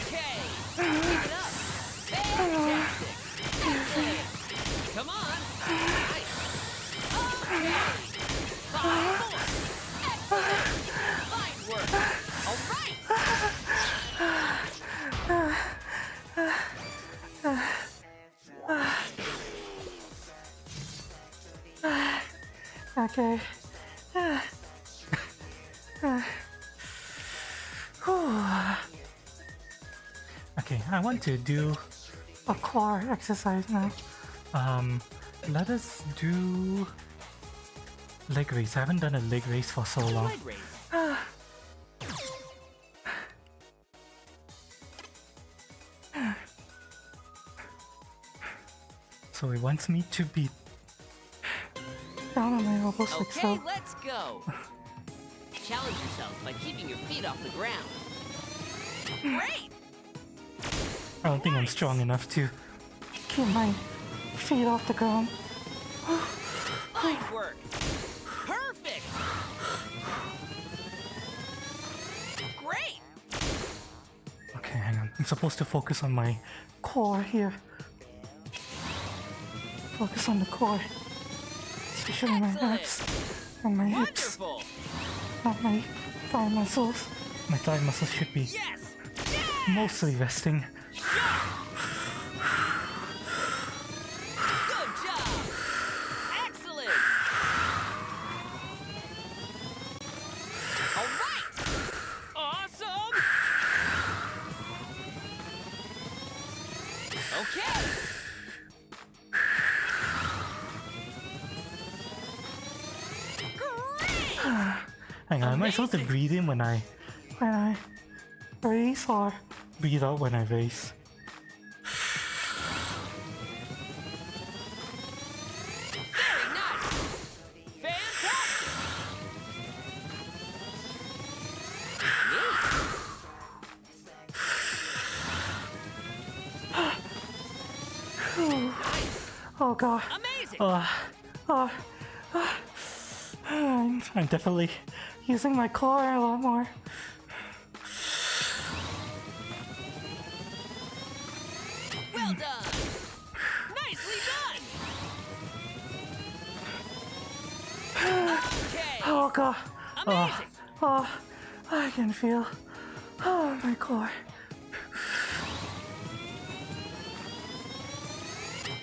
Speaker 6: Okay. Keep it up. Fantastic. Excellent. Come on. Nice. Okay. 5 more. Excellent. Fine work. All right.
Speaker 5: Okay. Okay, I want to do a core exercise now. Let us do leg raise. I haven't done a leg raise for so long.
Speaker 6: Leg raise.
Speaker 5: So it wants me to be down on my elbows like
Speaker 6: Okay,
Speaker 5: so.
Speaker 6: let's go. Challenge yourself by keeping your feet off the ground. Great.
Speaker 5: I don't think I'm strong enough to keep my feet off the ground.
Speaker 6: Fine work. Perfect. Great.
Speaker 5: Okay, hang on. I'm supposed to focus on my core here. Focus on the core. Especially my
Speaker 6: Excellent.
Speaker 5: abs and my hips,
Speaker 6: Wonderful.
Speaker 5: not my thigh muscles. My thigh muscles should be
Speaker 6: Yes.
Speaker 5: mostly resting.
Speaker 6: Good job. Excellent. All right. Awesome. Okay. Great.
Speaker 5: Hang on, am I supposed to
Speaker 6: Amazing.
Speaker 5: breathe in when I raise or breathe out when I raise?
Speaker 6: Very nice. Fantastic. Neat. Nice.
Speaker 5: Oh god.
Speaker 6: Amazing.
Speaker 5: I'm definitely using my core a lot more.
Speaker 6: Well done! Nicely done! Okay!
Speaker 5: Oh god.
Speaker 6: Amazing!
Speaker 5: Oh, I can feel my core.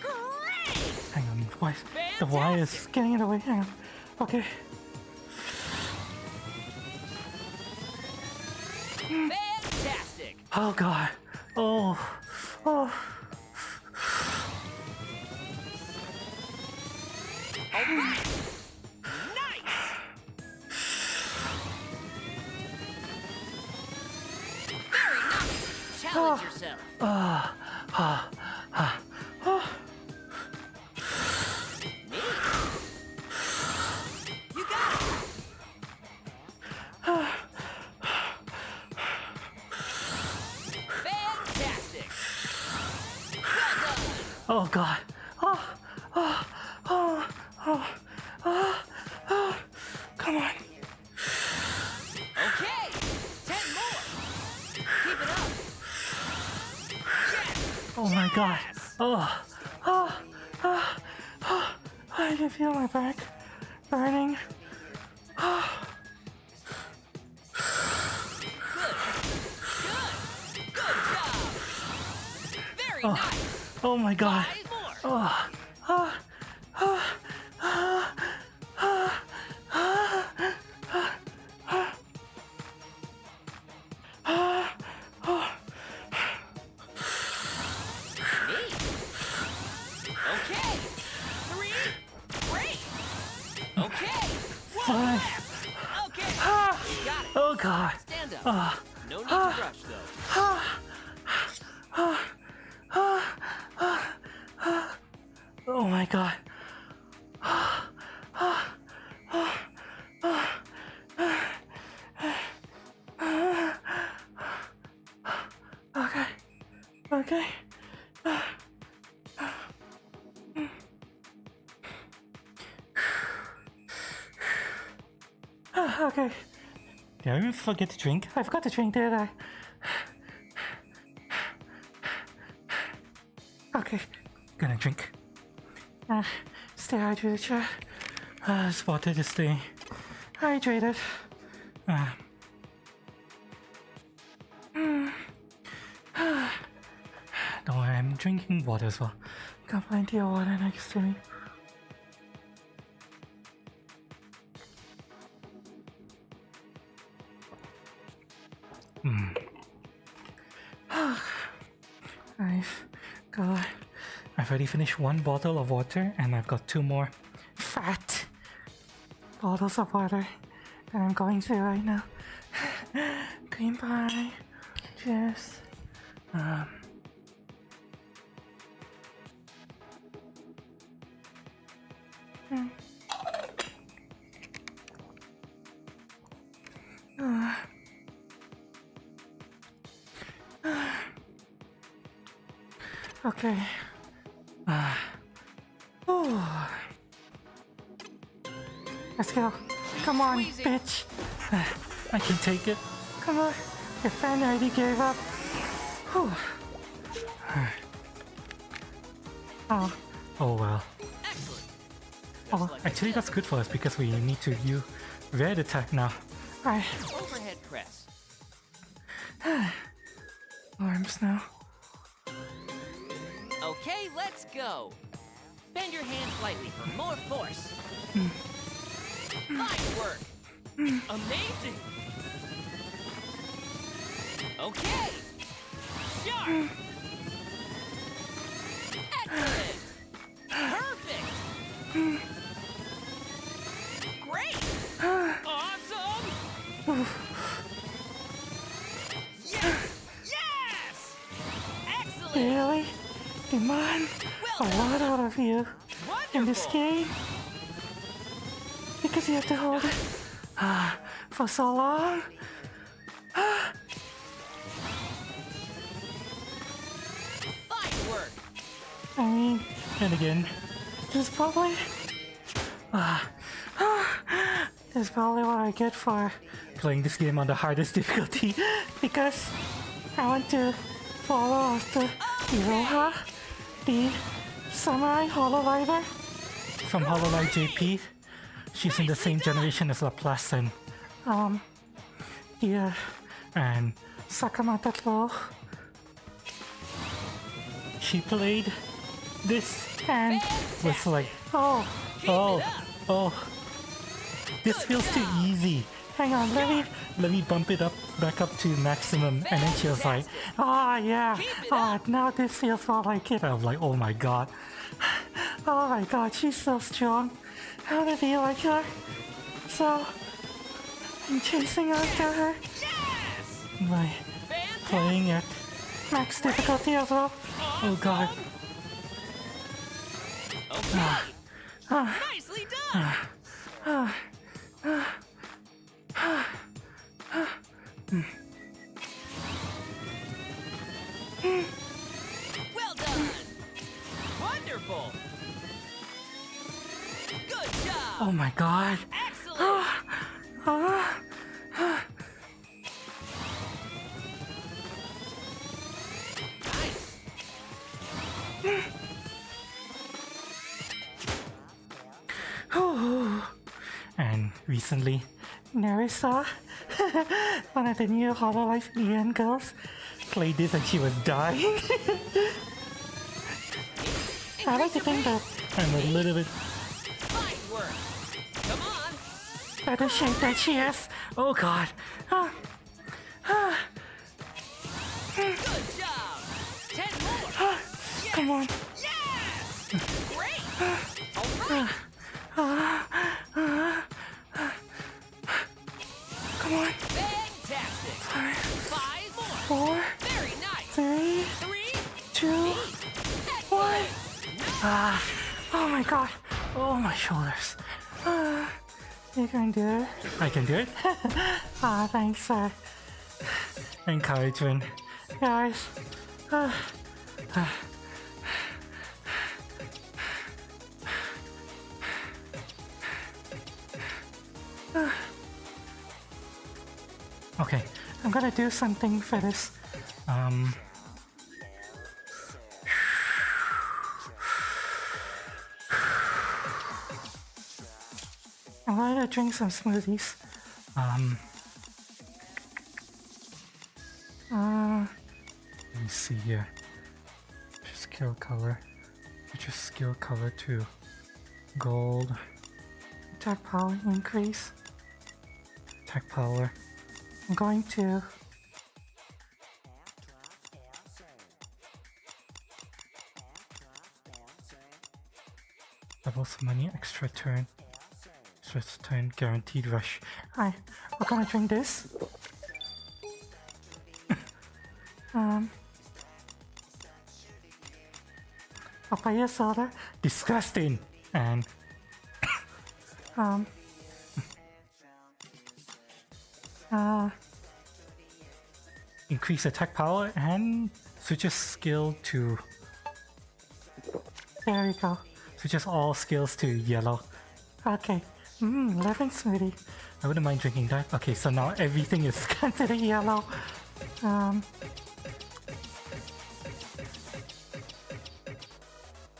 Speaker 6: Great!
Speaker 5: Hang on, the wire is getting in the way. Hang on. Okay.
Speaker 6: Fantastic!
Speaker 5: Oh god. Oh.
Speaker 6: Alright! Nice! Very nice! Challenge yourself! You got it! Fantastic! Well done!
Speaker 5: Oh god. Come on.
Speaker 6: Okay! 10 more! Keep it up! Yes!
Speaker 5: Oh my god. I can feel my back burning.
Speaker 6: Good! Good job! Very nice!
Speaker 5: Oh my god.
Speaker 6: 5 more! Okay! 3! Great! Okay!
Speaker 5: Five.
Speaker 6: Okay! You got it!
Speaker 5: Oh god.
Speaker 6: Stand up! No need to rush, though.
Speaker 5: Oh my god. Okay. Okay. Did I even forget to drink? I forgot to drink, did I? Okay, gonna drink. Stay hydrated, chat. Spotted to stay hydrated. Don't worry, I'm drinking water as well. Got plenty of water next to me. I've already finished 1 bottle of water and I've got 2 more fat bottles of water that I'm going through right now. Green pie, cheers. Okay. Let's go. Come on,
Speaker 6: Squeeze it.
Speaker 5: bitch. I can take it. Come on. Your fan already gave up. Whew. Oh well.
Speaker 6: Excellent!
Speaker 5: Oh, actually that's good for us because we need to use red attack now. Alright,
Speaker 6: Overhead press.
Speaker 5: arms now.
Speaker 6: Okay, let's go. Bend your hand slightly for more force. Nice work. Amazing. Okay. Sharp. Excellent. Perfect. Great. Awesome. Yes. Yes. Excellent.
Speaker 5: Really? Demand a lot out of you in this
Speaker 6: Wonderful.
Speaker 5: game. Because you have to hold it for so long.
Speaker 6: Fine work.
Speaker 5: I mean, and again, this is probably That's probably what I get for playing this game on the hardest difficulty because I want to follow after Iroha, the samurai hololiver from Hololive JP. She's in the same generation as Laplace and and Sakamata Klo. She played this and was like, oh, this feels too easy. Hang on, let me bump it back up to maximum. And then she was like, yeah, now this feels more like it. I'm like, oh my god, she's so strong. How did he like her? So I'm chasing after her. By playing at max difficulty as well. Oh god.
Speaker 6: Nicely done. Well done. Wonderful. Good job.
Speaker 5: Oh my god.
Speaker 6: Excellent.
Speaker 5: And recently, Narisa, one of the new Hololive EN girls, played this and she was dying. I like to think that I'm a little bit
Speaker 6: Fine work. Come on.
Speaker 5: better shape than she is. Oh god.
Speaker 6: Good job. 10 more.
Speaker 5: Come on.
Speaker 6: Yes. Great. All right.
Speaker 5: Come on.
Speaker 6: Fantastic. 5 more.
Speaker 5: 4,
Speaker 6: Very nice.
Speaker 5: 3,
Speaker 6: 3.
Speaker 5: 2, 1. Oh my god. Oh, my shoulders. You can do it. I can do it. Thanks for encouragement, guys. Okay, I'm gonna do something for this. I'm gonna drink some smoothies. Let me see here. Skill color. Just skill color to gold. Attack power increase. Attack power. I'm going to double some money, extra turn, guaranteed rush. Hi, we're gonna drink this. Papaya soda, disgusting, and increase attack power and switches skill to. There we go. Switches all skills to yellow. Okay. Lemon smoothie. I wouldn't mind drinking that. Okay, so now everything is considered yellow.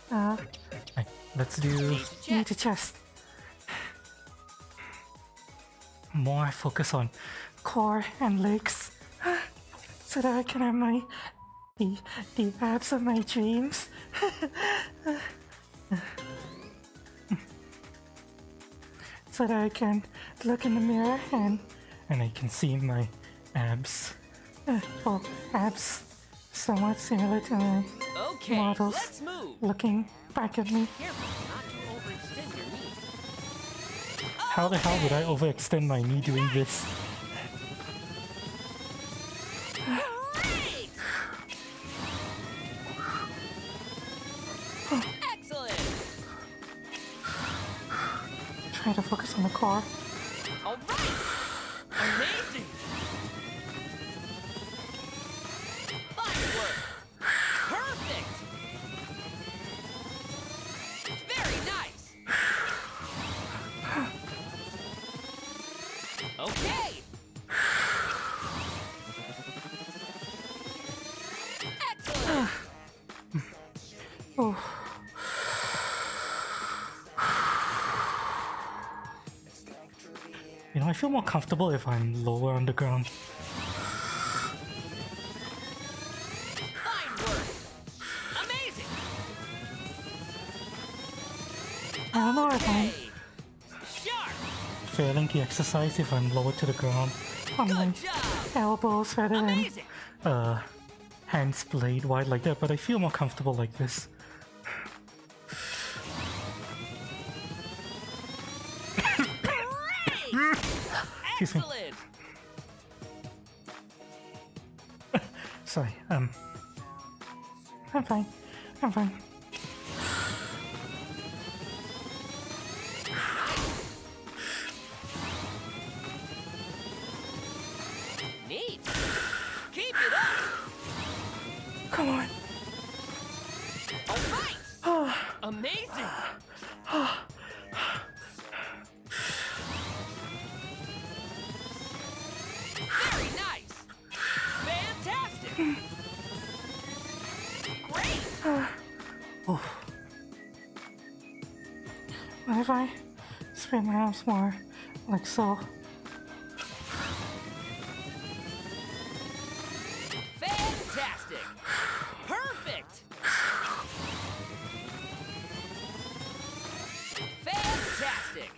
Speaker 5: Right, let's do need to chest. More focus on core and legs, so that I can have my the abs of my dreams. So that I can look in the mirror and I can see my abs. Well, abs somewhat similar to my
Speaker 6: Okay,
Speaker 5: models
Speaker 6: let's move.
Speaker 5: looking back at me.
Speaker 6: Careful not to overextend your knees.
Speaker 5: How the hell would I overextend my knee doing this?
Speaker 6: Great! Excellent!
Speaker 5: Try to focus on the core.
Speaker 6: All right! Amazing! Fine work! Perfect! Very nice!
Speaker 5: You know, I feel more comfortable if I'm lower on the ground.
Speaker 6: Fine work. Amazing.
Speaker 5: I don't know if I'm
Speaker 6: Okay. Sharp.
Speaker 5: failing the exercise if I'm lower to the ground on my
Speaker 6: Good job.
Speaker 5: elbows rather than
Speaker 6: Amazing.
Speaker 5: hands blade wide like that, but I feel more comfortable like this.
Speaker 6: Great.
Speaker 5: Excuse me.
Speaker 6: Excellent.
Speaker 5: Sorry, I'm fine. I'm fine.
Speaker 6: Neat. Keep it up.
Speaker 5: Come on.
Speaker 6: All right. Amazing. Very nice. Fantastic. Great.
Speaker 5: What if I spin my arms more like so?
Speaker 6: Fantastic. Perfect. Fantastic.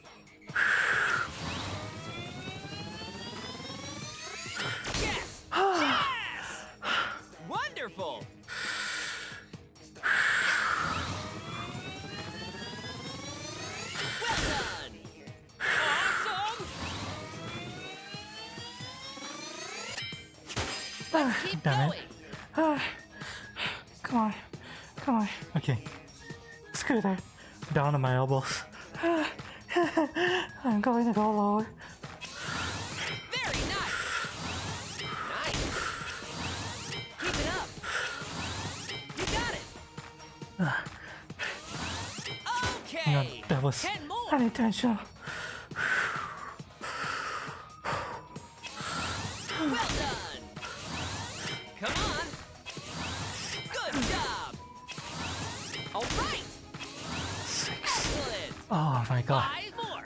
Speaker 6: Yes. Yes. Wonderful. Well done. Awesome. Keep
Speaker 5: Damn
Speaker 6: going.
Speaker 5: it. Come on. Come on. Okay. Screw that. Down on my elbows. I'm going to go lower.
Speaker 6: Very nice. Nice. Keep it up. You got it.
Speaker 5: Hang on,
Speaker 6: Okay.
Speaker 5: that was
Speaker 6: 10 more.
Speaker 5: unintentional.
Speaker 6: Well done. Come on. Good job. All right. Excellent.
Speaker 5: Oh my god.
Speaker 6: 5 more.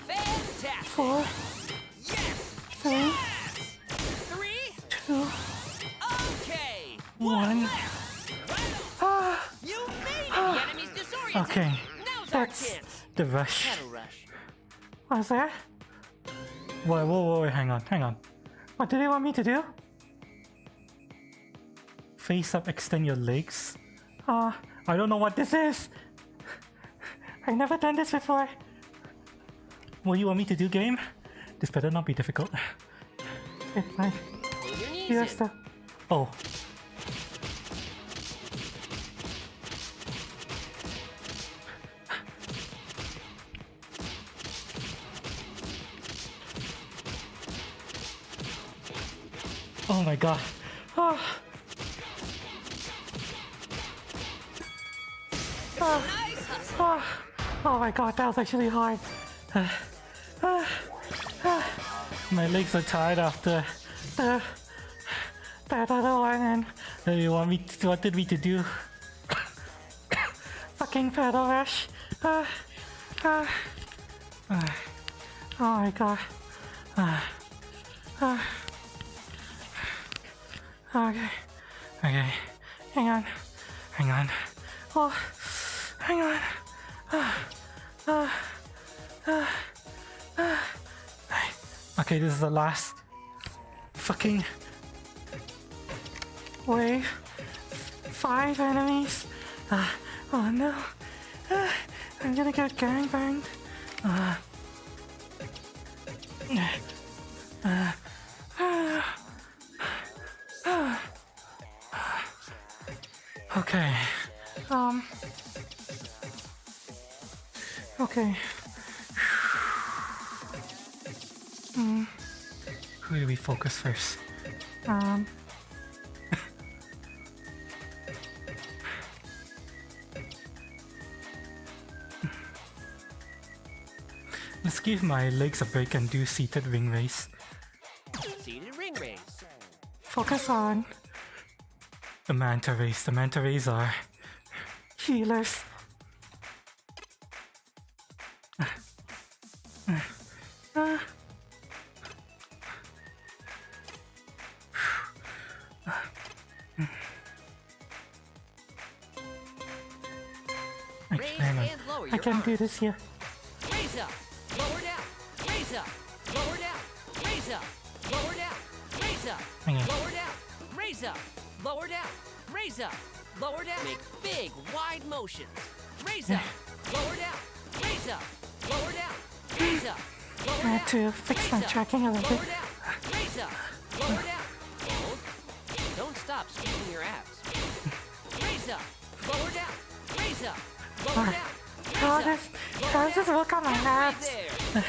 Speaker 6: Fantastic.
Speaker 5: 4,
Speaker 6: Yes.
Speaker 5: 3,
Speaker 6: Yes. 3.
Speaker 5: 2,
Speaker 6: Okay.
Speaker 5: 1.
Speaker 6: left. Right on. You made it. The enemy's disoriented.
Speaker 5: Okay.
Speaker 6: Now's our
Speaker 5: That's
Speaker 6: chance.
Speaker 5: the rush.
Speaker 6: Cattle rush.
Speaker 5: What's that? Wait, hang on. What do they want me to do? Face up, extend your legs. I don't know what this is. I've never done this before. What do you want me to do, game? This better not be difficult. Okay, fine.
Speaker 6: Pull your knees
Speaker 5: Here's
Speaker 6: in.
Speaker 5: the... Oh. Oh my god. Oh.
Speaker 6: Nice hustle.
Speaker 5: Oh my god, that was actually hard. My legs are tired after that other one, and you wanted me to do fucking pedal rush. Oh my god. Okay. Hang on. Oh, hang on. Okay, this is the last fucking wave. 5 enemies. Oh no. I'm gonna get gangbanged. Okay. Okay. Who do we focus first? Let's give my legs a break and do seated ring race. focus on the manta rays. The manta rays are healers.
Speaker 6: Raise and lower
Speaker 5: I
Speaker 6: your
Speaker 5: can do
Speaker 6: arms.
Speaker 5: this here.
Speaker 6: Raise up, lower down, raise up, lower down, raise up, lower down, raise up,
Speaker 5: Hang on.
Speaker 6: lower down, raise up, lower down, raise up, lower down. Make big, wide motions. Raise up, lower down, raise up, lower down, raise up, lower
Speaker 5: I
Speaker 6: down.
Speaker 5: had to fix
Speaker 6: raise
Speaker 5: my
Speaker 6: up,
Speaker 5: tracking a little
Speaker 6: lower
Speaker 5: bit.
Speaker 6: down, raise up, lower down. Hold. Don't stop squeezing your abs. Raise up, lower down, raise up, lower down.
Speaker 5: How does this work on my
Speaker 6: Right
Speaker 5: abs?
Speaker 6: there.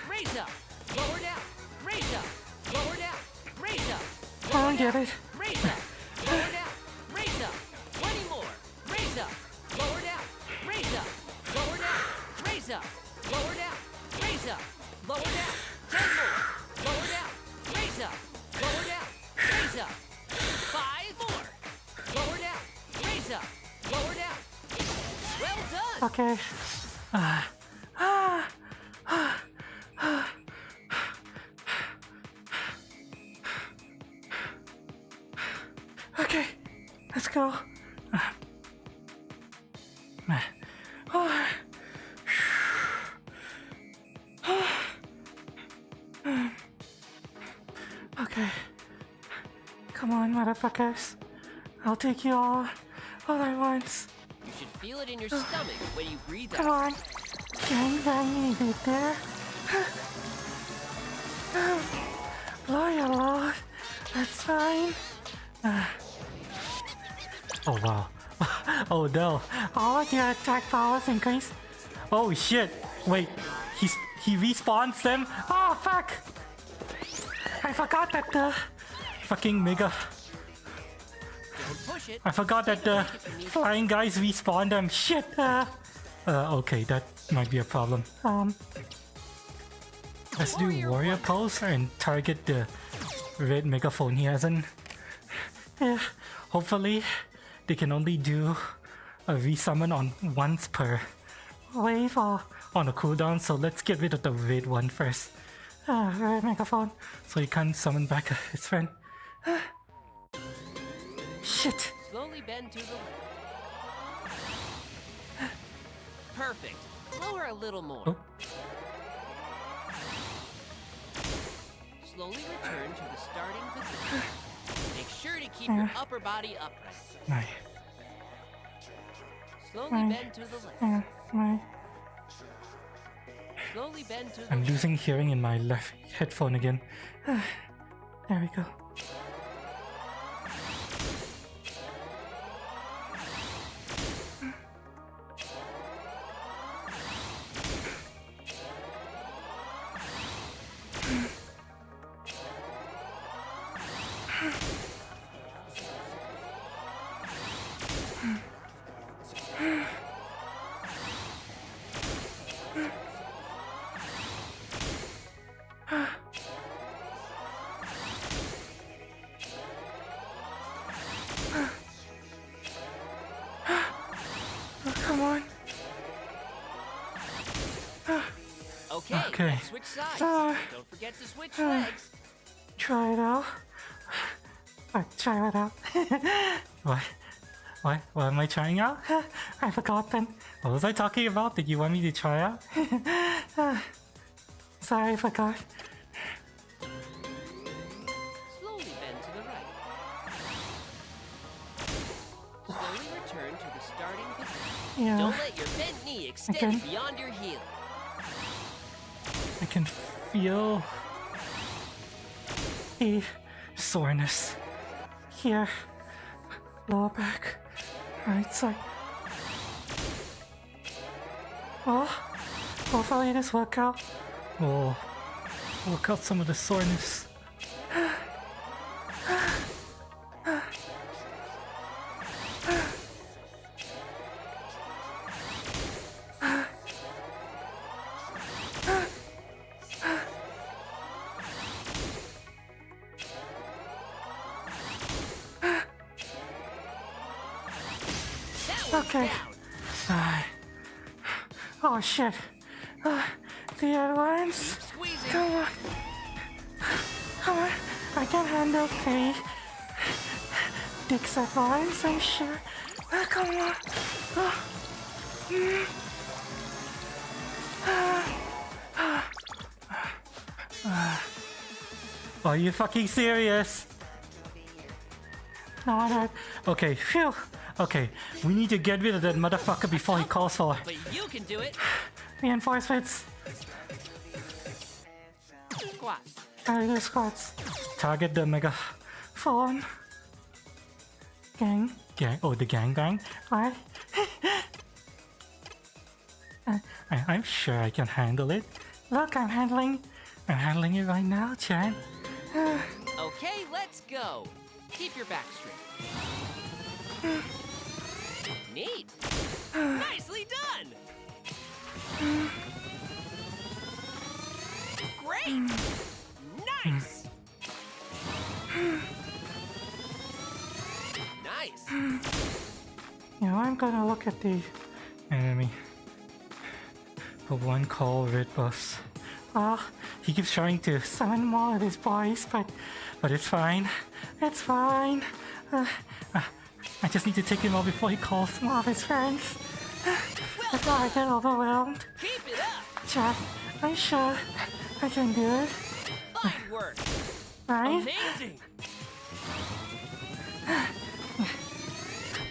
Speaker 6: Raise up, lower down, raise up, lower down, raise up,
Speaker 5: I don't get it.
Speaker 6: raise up, lower down, raise up. 20 more. Raise up, lower down, raise up, lower down, raise up, lower down, raise up, lower down. 10 more. Lower down, raise up, lower down, raise up. 5 more. Lower down, raise up, lower down. Well done.
Speaker 5: Okay. Okay, let's go. Okay. Come on, motherfuckers. I'll take you all at once.
Speaker 6: You should feel it in your stomach when you breathe
Speaker 5: Come
Speaker 6: out.
Speaker 5: on. Gang bang me there. Blow your load. That's fine. Oh wow. Oh no. All of your attack powers increase. Oh shit. Wait. He respawns them? Oh fuck. I forgot that the fucking mega.
Speaker 6: Don't push it.
Speaker 5: I forgot that the flying guys respawn them. Shit. Okay, that might be a problem. Let's do warrior pose and target the red megaphone he has in. Yeah, hopefully they can only do a resummon on once per wave or on a cooldown. So let's get rid of the red one first. Red megaphone, so he can't summon back his friend. Shit.
Speaker 6: Slowly bend to the left. Perfect. Lower a little more.
Speaker 5: Oh.
Speaker 6: Slowly return to the starting position. Make sure to keep your upper body upright.
Speaker 5: My,
Speaker 6: Slowly bend to the left.
Speaker 5: my.
Speaker 6: Slowly bend to the
Speaker 5: I'm
Speaker 6: left.
Speaker 5: losing hearing in my left headphone again. There we go. Come on.
Speaker 6: Okay,
Speaker 5: Okay.
Speaker 6: let's switch sides.
Speaker 5: Ah.
Speaker 6: Don't forget to switch legs.
Speaker 5: Try it out. Try it out. What? What am I trying out? I forgot then. What was I talking about that you want me to try out? Sorry, I forgot.
Speaker 6: Slowly bend to the right. Slowly return to the starting position.
Speaker 5: Yeah,
Speaker 6: Don't let your bent knee extend
Speaker 5: Okay.
Speaker 6: beyond your heel.
Speaker 5: I can feel a soreness here. Lower back, right side. Oh, hopefully this work out. Oh, work out some of the soreness. Okay. Oh shit. The other ones.
Speaker 6: Keep squeezing.
Speaker 5: Come on. Come on. I can handle 3 dicks at once, I'm sure. Come on. Are you fucking serious? No, I'm not. Okay, phew. Okay, we need to get rid of that motherfucker before he calls for
Speaker 6: But you can do it.
Speaker 5: reinforcements.
Speaker 6: Squats.
Speaker 5: Target squats. Target the megaphone. Gang. Oh, the gangbang. Right? I'm sure I can handle it. Look, I'm handling it right now, Chad.
Speaker 6: Okay, let's go. Keep your back straight. Neat. Nicely done. Great. Nice. Nice.
Speaker 5: Now I'm gonna look at the enemy. For one call, Red Bus. Well, he keeps trying to summon more of his boys, but it's fine. It's fine. I just need to take him out before he calls more of his friends. Before I get overwhelmed.
Speaker 6: Keep it up.
Speaker 5: Chad, I'm sure I can do it,
Speaker 6: Fine work.
Speaker 5: right?
Speaker 6: Amazing.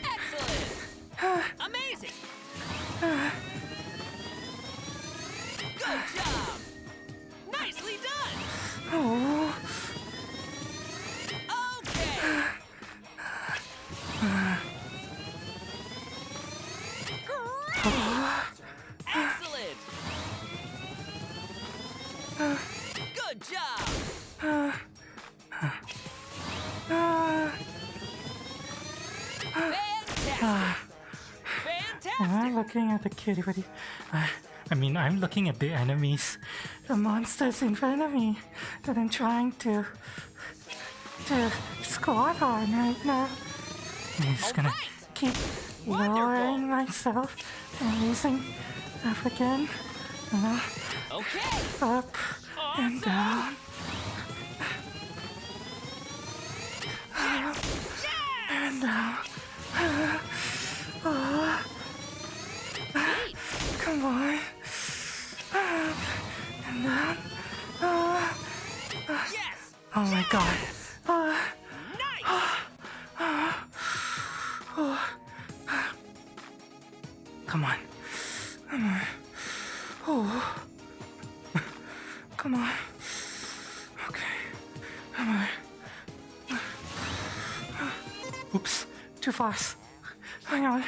Speaker 6: Excellent. Amazing. Good job. Nicely done.
Speaker 5: Oh,
Speaker 6: Okay. Great. Excellent. Good job. Fantastic. Fantastic.
Speaker 5: I'm looking at the kitty, buddy. I'm looking at the enemies, the monsters in front of me that I'm trying to squat on right now. I'm just gonna
Speaker 6: Alright.
Speaker 5: keep
Speaker 6: Wonderful.
Speaker 5: lowering myself and using up again,
Speaker 6: Okay.
Speaker 5: up and down. And down.
Speaker 6: Neat.
Speaker 5: Come on. Up and down.
Speaker 6: Yes.
Speaker 5: Oh my god.
Speaker 6: Nice.
Speaker 5: Come on. Come on. Oh. Come on. Okay. Come on. Oops. Too fast. Hang on.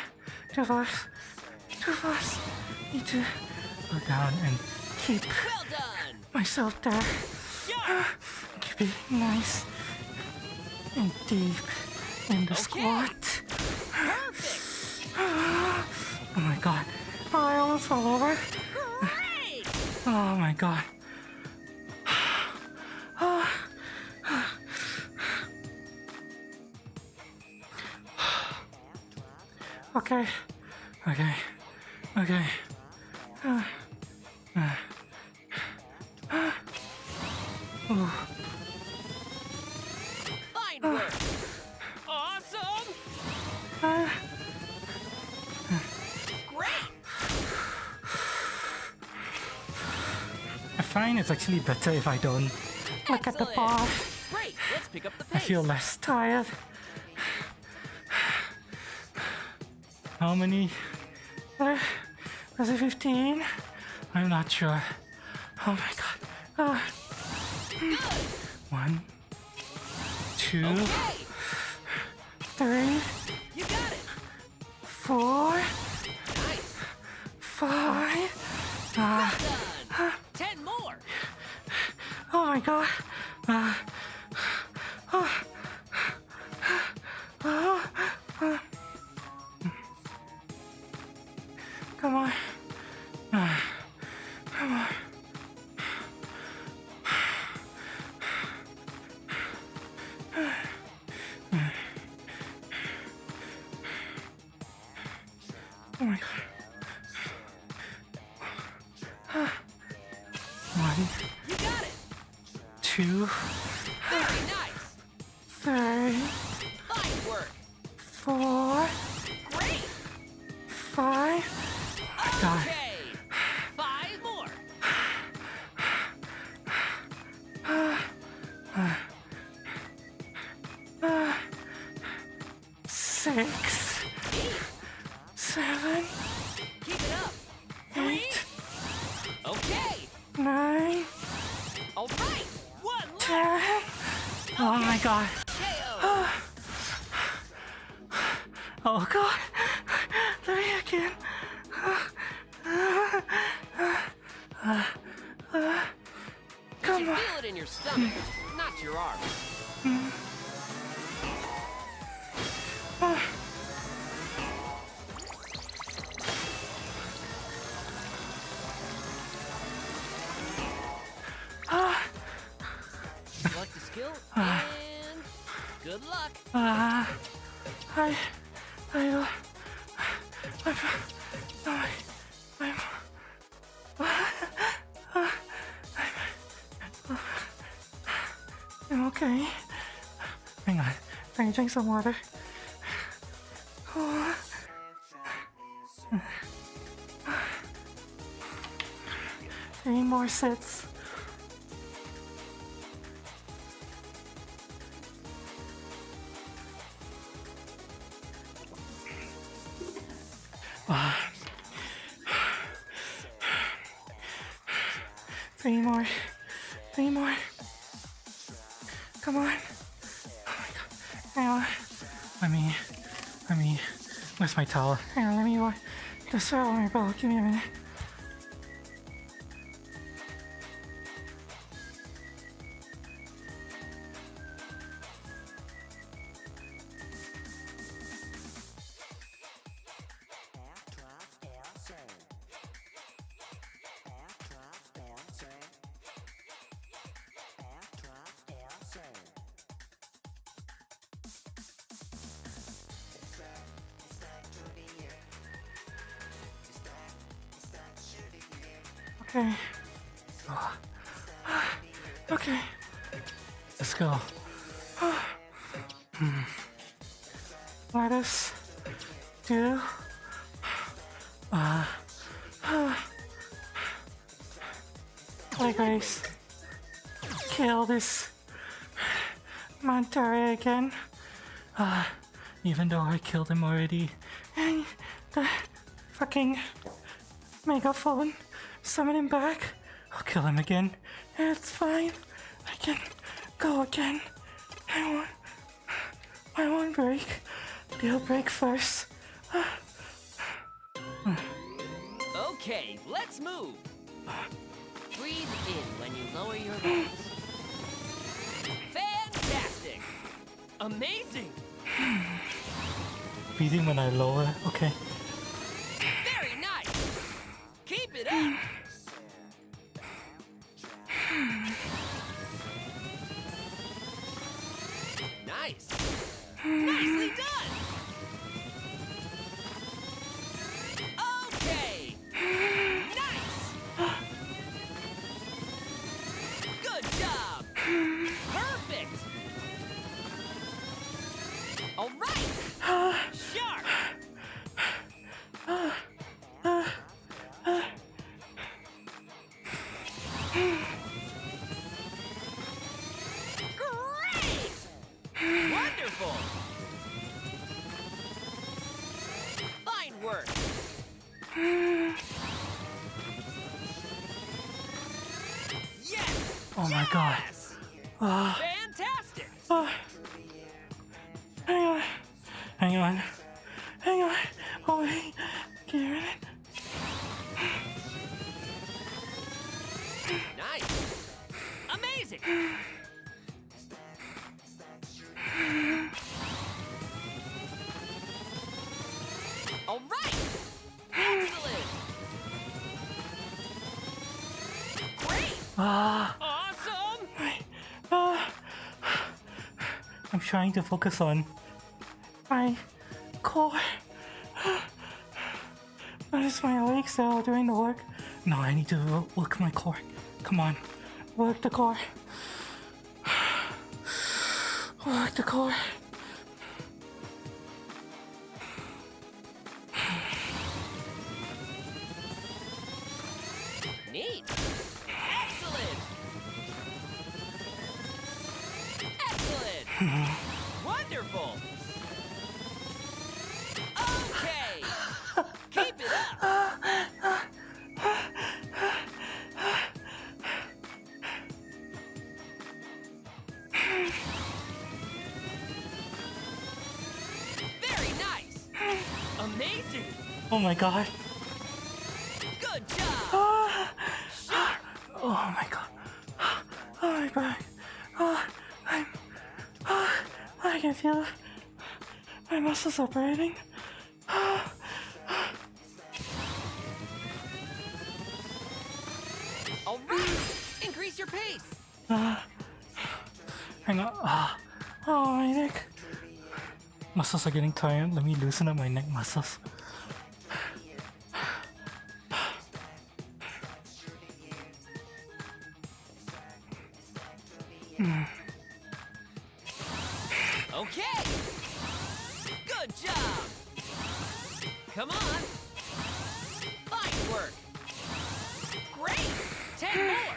Speaker 5: Too fast. Too fast. Need to go down and keep
Speaker 6: Well done.
Speaker 5: myself there.
Speaker 6: Yeah.
Speaker 5: Keep it nice and deep in the
Speaker 6: Okay.
Speaker 5: squat.
Speaker 6: Perfect.
Speaker 5: Oh my god. Oh, I almost fell over.
Speaker 6: Great.
Speaker 5: Oh my god. Okay. Okay. Okay.
Speaker 6: Fine work. Awesome. Great.
Speaker 5: I find it's actually better if I don't look at the
Speaker 6: Excellent.
Speaker 5: bar.
Speaker 6: Great. Let's pick up the
Speaker 5: I
Speaker 6: pace.
Speaker 5: feel less tired. How many? Was it 15? I'm not sure. Oh my god.
Speaker 6: Good.
Speaker 5: 1, 2,
Speaker 6: Okay.
Speaker 5: 3,
Speaker 6: You got it.
Speaker 5: 4,
Speaker 6: Nice.
Speaker 5: 5.
Speaker 6: Well done. 10 more.
Speaker 5: Oh my god. Come on. Come on. 2,
Speaker 6: Very nice.
Speaker 5: 3,
Speaker 6: Fine work.
Speaker 5: 4,
Speaker 6: Great.
Speaker 5: 5. I got it.
Speaker 6: Okay. 5 more.
Speaker 5: 6, 7,
Speaker 6: Keep it up.
Speaker 5: 8,
Speaker 6: Okay.
Speaker 5: 9,
Speaker 6: All right. 1 left.
Speaker 5: 10. Oh my god.
Speaker 6: KO.
Speaker 5: Oh god. Let me again. Come
Speaker 6: You
Speaker 5: on.
Speaker 6: feel it in your stomach, not your arm. Select a skill and good luck.
Speaker 5: I I'm, I'm, I'm okay. Hang on. Let me drink some water. Oh. 3 more sets. Three more. 3 more. Come on. Oh my god. Hang on. Let me, where's my towel? Hang on, let me, just throw it on my belt. Give me a minute. Okay. Okay. Let's go. Let us do leg race. Kill this Montare again. Even though I killed him already. And the fucking megaphone summon him back. I'll kill him again. It's fine. I can go again. I won't break. They'll break first.
Speaker 6: Okay, let's move. Breathe in when you lower your lungs. Fantastic. Amazing.
Speaker 5: Breathing when I lower. Okay.
Speaker 6: Very nice. Keep it up. Nice. Nicely done. Okay. Nice. Good job. Perfect. All right. Sharp. Great. Wonderful. Fine work. Yes.
Speaker 5: Oh my god.
Speaker 6: Yes.
Speaker 5: Ah.
Speaker 6: Fantastic.
Speaker 5: Hang on. Hang on. Hang on. Oh wait. Give me a minute.
Speaker 6: Nice. Amazing. All right. Excellent. Great. Awesome.
Speaker 5: I'm trying to focus on my core. But it's my legs that are doing the work. No, I need to work my core. Come on. Work the core. Work the core.
Speaker 6: Neat. Excellent. Excellent. Wonderful. Okay. Keep it up. Very nice. Amazing.
Speaker 5: Oh my god.
Speaker 6: Good job. Sharp.
Speaker 5: Oh my god. Oh my back. Oh, I can feel it. My muscles are burning.
Speaker 6: All right. Increase your pace.
Speaker 5: Hang on. Oh, my neck. Muscles are getting tired. Let me loosen up my neck muscles.
Speaker 6: Okay. Good job. Come on. Fine work. Great. 10 more.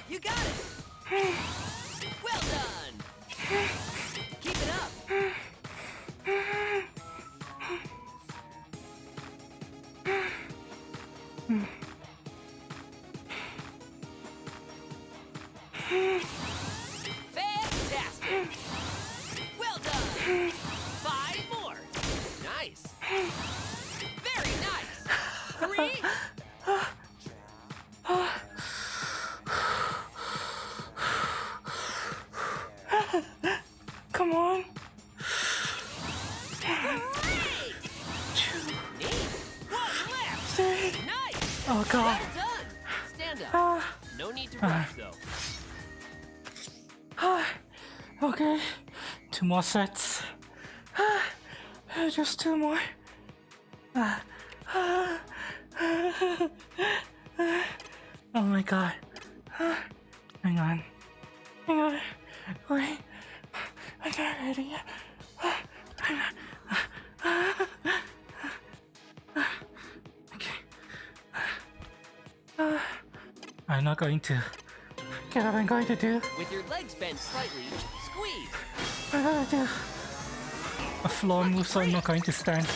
Speaker 6: You got it. Well done. Keep it up. Fantastic. Well done. 5 more. Nice. Very nice. 3.
Speaker 5: Come on.
Speaker 6: Great. Neat. 1 left.
Speaker 5: 3.
Speaker 6: Nice.
Speaker 5: Oh god.
Speaker 6: Well done. Stand up. No need to rush though.
Speaker 5: Okay. 2 more sets. Just 2 more. Oh my god. Hang on. Hang on. Wait. I'm not ready yet. Okay. I'm not going to. Get what I'm going to do.
Speaker 6: With your legs bent slightly, squeeze.
Speaker 5: I'm gonna do a floor move, so I'm not going to stand.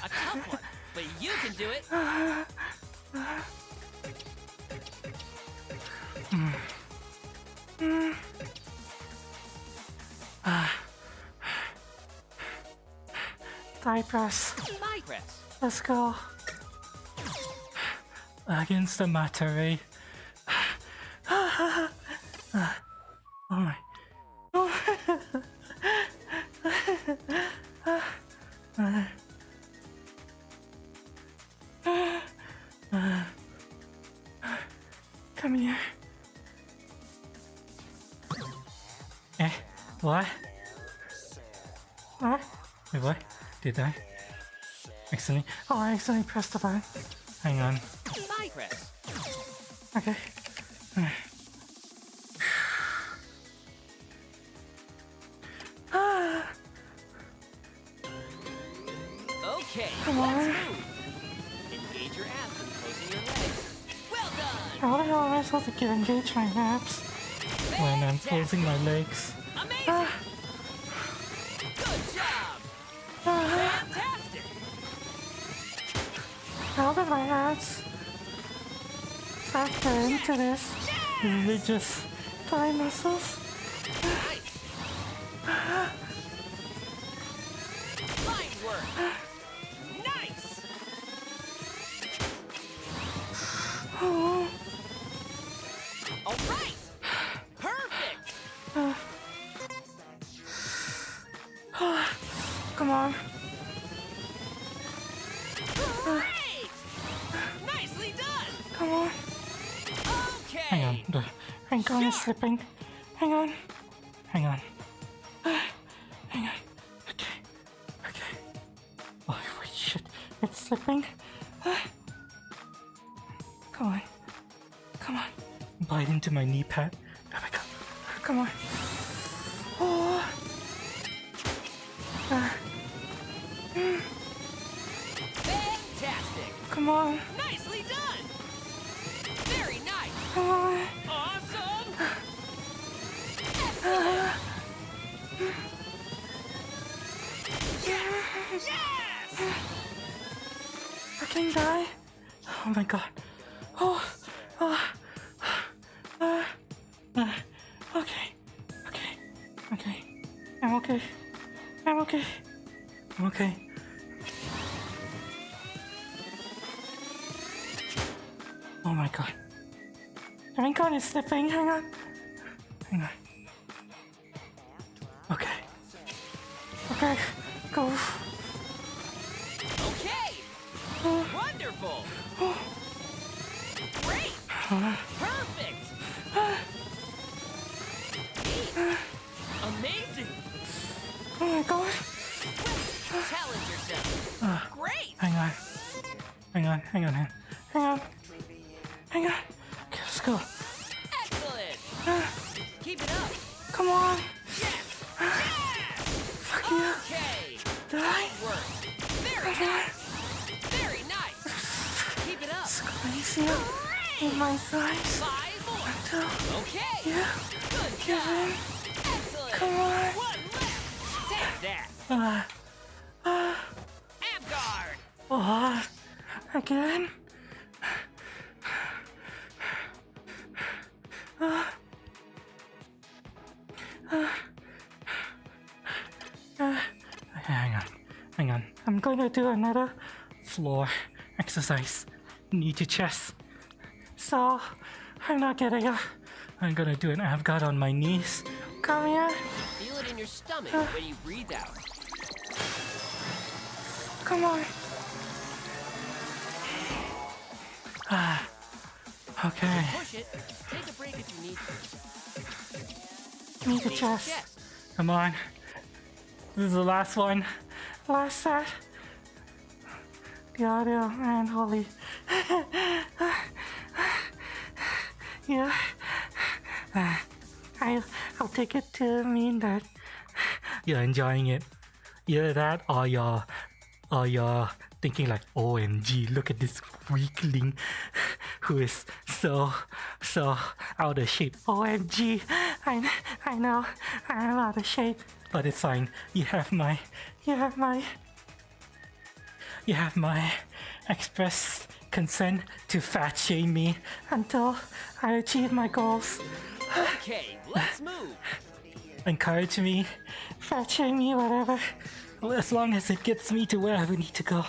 Speaker 6: A tough one, but you can do it.
Speaker 5: Thigh press.
Speaker 6: Thigh press.
Speaker 5: Let's go. Against the Matare. Oh my. Come here. What? What? Wait, what? Did I? Accidentally? Oh, I accidentally pressed the button. Hang on.
Speaker 6: Thigh press.
Speaker 5: Okay.
Speaker 6: Okay,
Speaker 5: Come on.
Speaker 6: let's move. Engage your abs and closing your legs. Well done.
Speaker 5: How the hell am I supposed to engage my abs when I'm closing my legs?
Speaker 6: Amazing. Good job. Fantastic.
Speaker 5: How do my abs factor into this religious thigh muscles?
Speaker 6: Nice. Fine work. Nice.
Speaker 5: Oh,
Speaker 6: All right. Perfect.
Speaker 5: come on.
Speaker 6: Great. Nicely done.
Speaker 5: Come on.
Speaker 6: Okay.
Speaker 5: Hang on. The ankle is slipping. Hang on. Hang on. Hang on. Okay. Okay. Oh, shit. It's slipping. Come on. Come on. Bite into my knee pad. Oh my god. Come on. Oh.
Speaker 6: Fantastic!
Speaker 5: Come on.
Speaker 6: Nicely done! Very nice!
Speaker 5: Come on.
Speaker 6: Awesome! Yes!
Speaker 5: I can die. Oh my god. Oh. Okay. Okay. Okay. I'm okay. I'm okay. I'm okay. Oh my god. Oh my god, it's slipping. Hang on. Hang on. Okay. Okay. Go.
Speaker 6: Okay! Wonderful! Great! Perfect! Neat. Amazing!
Speaker 5: Oh my god.
Speaker 6: Challenge yourself! Great!
Speaker 5: Hang on. Hang on. Hang on. Hang on. Hang on. Okay, let's go.
Speaker 6: Excellent! Keep it up!
Speaker 5: Come on.
Speaker 6: Yes!
Speaker 5: Fuck you.
Speaker 6: Okay!
Speaker 5: Die.
Speaker 6: Nice work! Very
Speaker 5: Come on.
Speaker 6: nice! Very nice! Keep it up!
Speaker 5: Squeeze you in my thighs.
Speaker 6: 5 more!
Speaker 5: Until
Speaker 6: Okay!
Speaker 5: you
Speaker 6: Good
Speaker 5: give
Speaker 6: job!
Speaker 5: in.
Speaker 6: Excellent!
Speaker 5: Come on.
Speaker 6: 1 left! Take that! Amp guard!
Speaker 5: Oh, again. Hang on. Hang on. I'm going to do another floor exercise. Knee to chest. So, I'm not getting up. I'm gonna do an Avgard on my knees. Come here.
Speaker 6: Feel it in your stomach when you breathe out.
Speaker 5: Come on. Okay.
Speaker 6: Push it. Take a break if you need to.
Speaker 5: Knee to
Speaker 6: Knee to
Speaker 5: chest.
Speaker 6: chest.
Speaker 5: Come on. This is the last one. Last set. The audio and holy. Yeah. I'll take it to mean that you're enjoying it. Either that or you're thinking like, OMG, look at this weakling who is so out of shape. OMG, I know I'm out of shape, but it's fine. You have my express consent to fat shame me until I achieve my goals.
Speaker 6: Okay, let's move.
Speaker 5: Encourage me, fat shame me, whatever. As long as it gets me to where we need to go.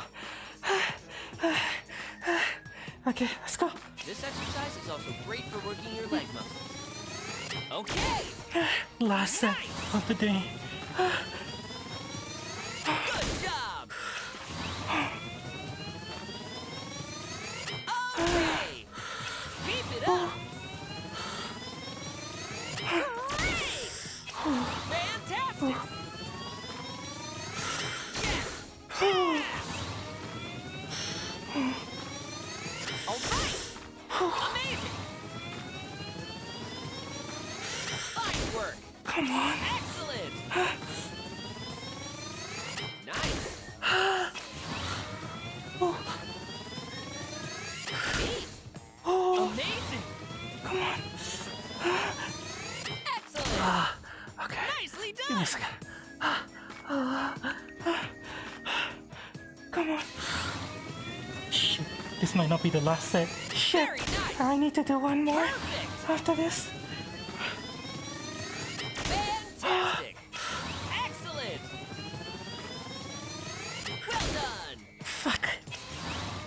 Speaker 5: Okay, let's go.
Speaker 6: This exercise is also great for working your leg muscles. Okay,
Speaker 5: Last set of the day.
Speaker 6: good job. Okay, keep it up. Great. Fantastic. All right. Amazing. Fine work.
Speaker 5: Come on.
Speaker 6: Excellent. Nice. Neat. Amazing.
Speaker 5: Come on.
Speaker 6: Excellent.
Speaker 5: Okay.
Speaker 6: Nicely
Speaker 5: Give me a
Speaker 6: done.
Speaker 5: second. Come on. Shit. This might not be the last set. Shit.
Speaker 6: Very nice.
Speaker 5: I need to do one more
Speaker 6: Perfect.
Speaker 5: after this.
Speaker 6: Fantastic. Excellent. Well done.
Speaker 5: Fuck.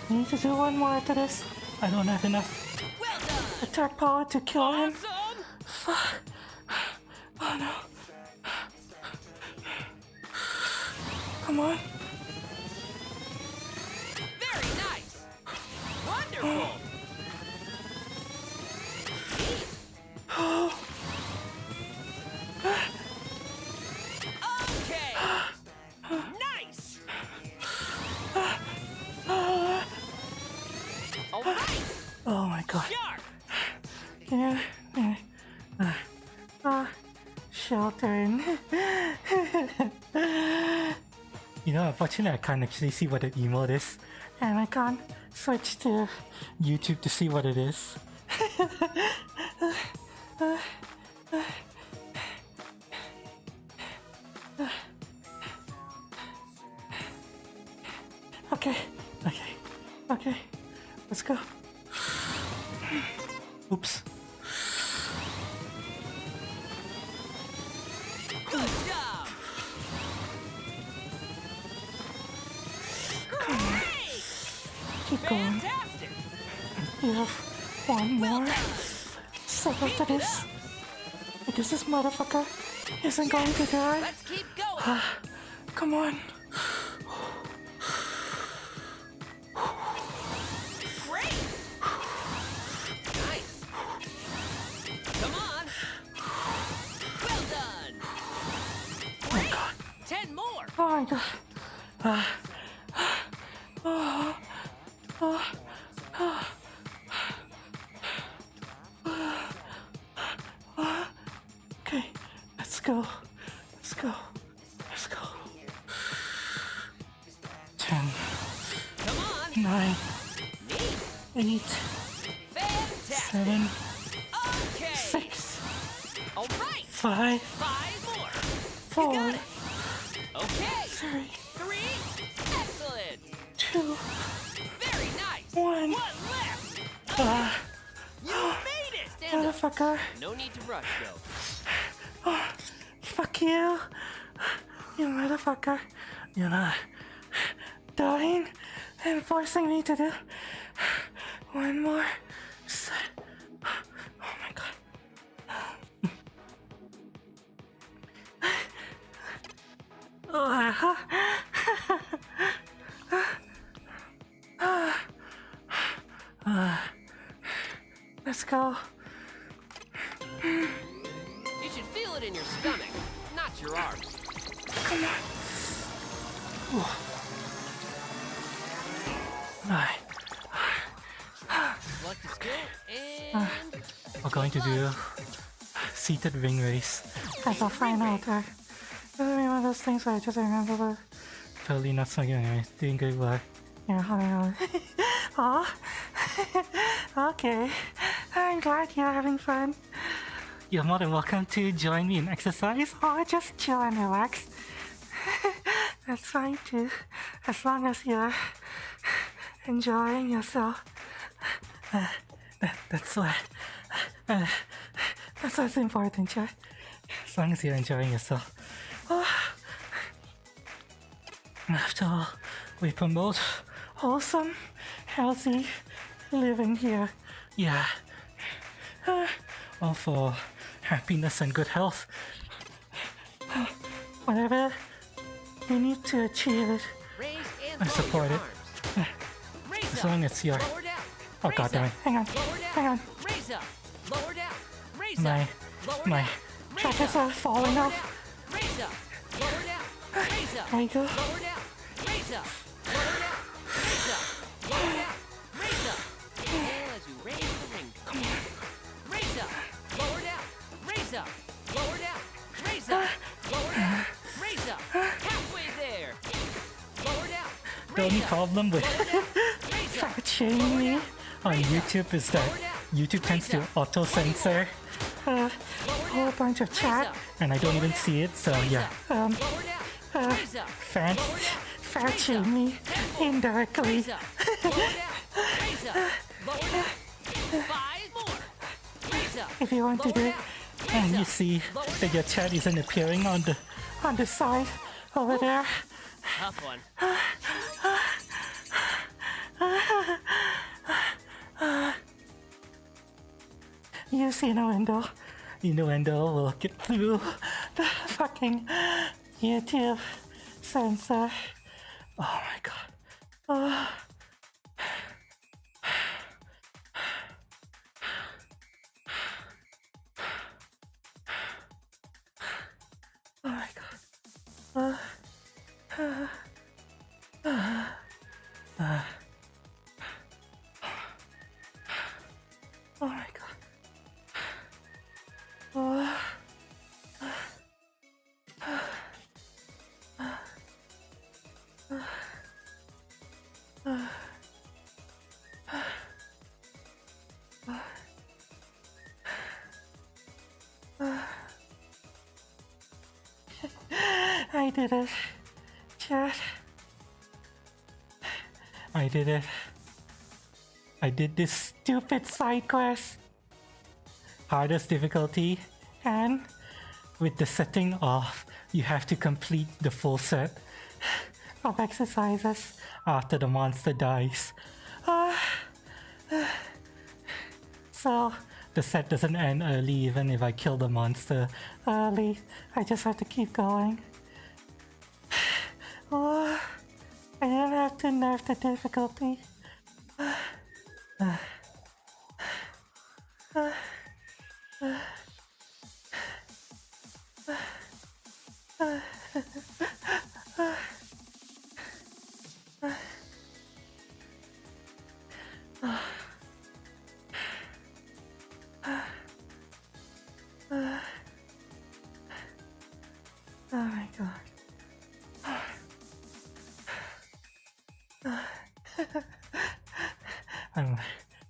Speaker 5: I need to do one more after this. I don't have enough
Speaker 6: Well done.
Speaker 5: attack power to kill him.
Speaker 6: Awesome.
Speaker 5: Fuck. Oh no. Come on.
Speaker 6: Very nice. Wonderful. Neat. Okay. Nice.
Speaker 5: You know, unfortunately, I can't actually see what an emote is, and I can't switch to YouTube to see what it is. Okay, let's go. Oops.
Speaker 6: Good job. Great.
Speaker 5: Keep going.
Speaker 6: Fantastic.
Speaker 5: You have one
Speaker 6: Well
Speaker 5: more
Speaker 6: done.
Speaker 5: second to
Speaker 6: Keep it
Speaker 5: this.
Speaker 6: up.
Speaker 5: Because this motherfucker isn't going to die.
Speaker 6: Let's keep going.
Speaker 5: Come on.
Speaker 6: Great. Nice. Come on. Well done. Great. 10 more.
Speaker 5: Oh my god. Okay, let's go. Let's go. Let's go. 10,
Speaker 6: Come on.
Speaker 5: 9,
Speaker 6: Neat.
Speaker 5: 8,
Speaker 6: Fantastic.
Speaker 5: 7,
Speaker 6: Okay.
Speaker 5: 6,
Speaker 6: All right.
Speaker 5: 5,
Speaker 6: 5 more.
Speaker 5: 4,
Speaker 6: Got it. Okay.
Speaker 5: 3,
Speaker 6: 3. Excellent.
Speaker 5: 2,
Speaker 6: Very nice.
Speaker 5: 1.
Speaker 6: One left. You made it. Stand up.
Speaker 5: Motherfucker.
Speaker 6: No need to rush, though.
Speaker 5: Fuck you. You motherfucker. You're not dying and forcing me to do one more set. Oh my god. Let's go.
Speaker 6: You should feel it in your stomach, not your arms.
Speaker 5: Alright,
Speaker 6: Select a skill and
Speaker 5: we're going to do seated ring race. As a final there. This is one of those things where I just remember but totally not so good anyway. Doing good work. Yeah, hi. Oh, okay. I'm glad you're having fun. You're more than welcome to join me in exercise or just chill and relax. That's fine too, as long as you're enjoying yourself. That's what's important, Chad. As long as you're enjoying yourself. After all, we promote wholesome, healthy living here. Yeah. All for happiness and good health. Whatever you need to achieve it.
Speaker 6: raise and
Speaker 5: I
Speaker 6: lower
Speaker 5: support
Speaker 6: your
Speaker 5: it.
Speaker 6: arms. Raise
Speaker 5: As
Speaker 6: up,
Speaker 5: long as you're...
Speaker 6: lower down.
Speaker 5: Oh
Speaker 6: Raise
Speaker 5: god damn it.
Speaker 6: up,
Speaker 5: Hang on.
Speaker 6: lower down.
Speaker 5: Hang on.
Speaker 6: Raise up, lower down. Raise
Speaker 5: My...
Speaker 6: up, lower
Speaker 5: My...
Speaker 6: down. Raise
Speaker 5: Trackers
Speaker 6: up,
Speaker 5: are falling
Speaker 6: lower
Speaker 5: off.
Speaker 6: down. Raise up, lower down. Raise up,
Speaker 5: There you go.
Speaker 6: lower down. Raise up, lower down. Raise up, lower down. Raise up. Inhale as you raise the ring. Come on. Raise up, lower down. Raise up, lower down. Raise up, lower down. Raise up. Halfway there. Lower down.
Speaker 5: The only
Speaker 6: Raise up,
Speaker 5: problem with
Speaker 6: lower down. Raise up.
Speaker 5: watching me on YouTube is that YouTube tends to auto-censor a whole bunch of chat and I don't even see it, so yeah.
Speaker 6: Lower down. Raise up.
Speaker 5: Fat shame me indirectly.
Speaker 6: Raise up. Lower down. Raise up. Lower down. 5 more. Raise up.
Speaker 5: If you want to do it, and you see
Speaker 6: Lower
Speaker 5: that your chat isn't appearing on the side over there.
Speaker 6: Tough one.
Speaker 5: You see innuendo. Innuendo will get through the fucking YouTube censor. Oh my god. Oh. Oh my god. Oh my god. Oh. I did it. Chat. I did it. I did this stupid side quest. Hardest difficulty, and with the setting off, you have to complete the full set of exercises after the monster dies. So the set doesn't end early even if I kill the monster early. I just have to keep going. Oh, I didn't have to nerf the difficulty. Oh my god.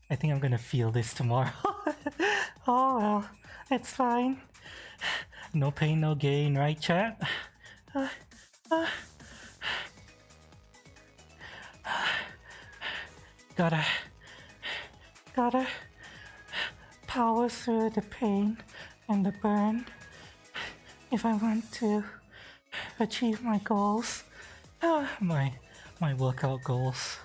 Speaker 5: I think I'm gonna feel this tomorrow. Oh well, it's fine. No pain, no gain, right, chat? Gotta power through the pain and the burn if I want to achieve my goals, my workout goals.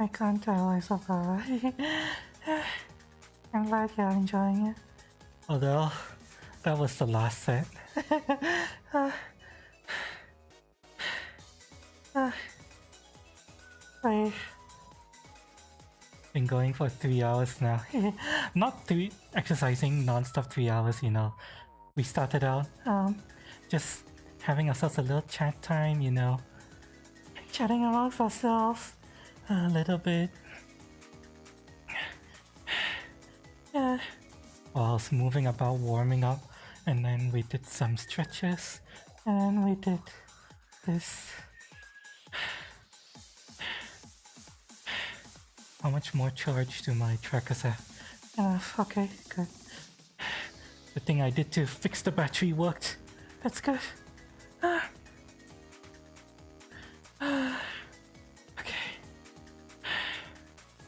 Speaker 5: I can't tell I survived. I'm glad you're enjoying it. Although, that was the last set. I've been going for 3 hours now. Not exercising non-stop 3 hours, you know. We started out just having ourselves a little chat time, you know. Chatting amongst ourselves a little bit. While I was moving about, warming up, and then we did some stretches, and we did this. How much more charge do my trackers have? Enough, okay, good. The thing I did to fix the battery worked. That's good.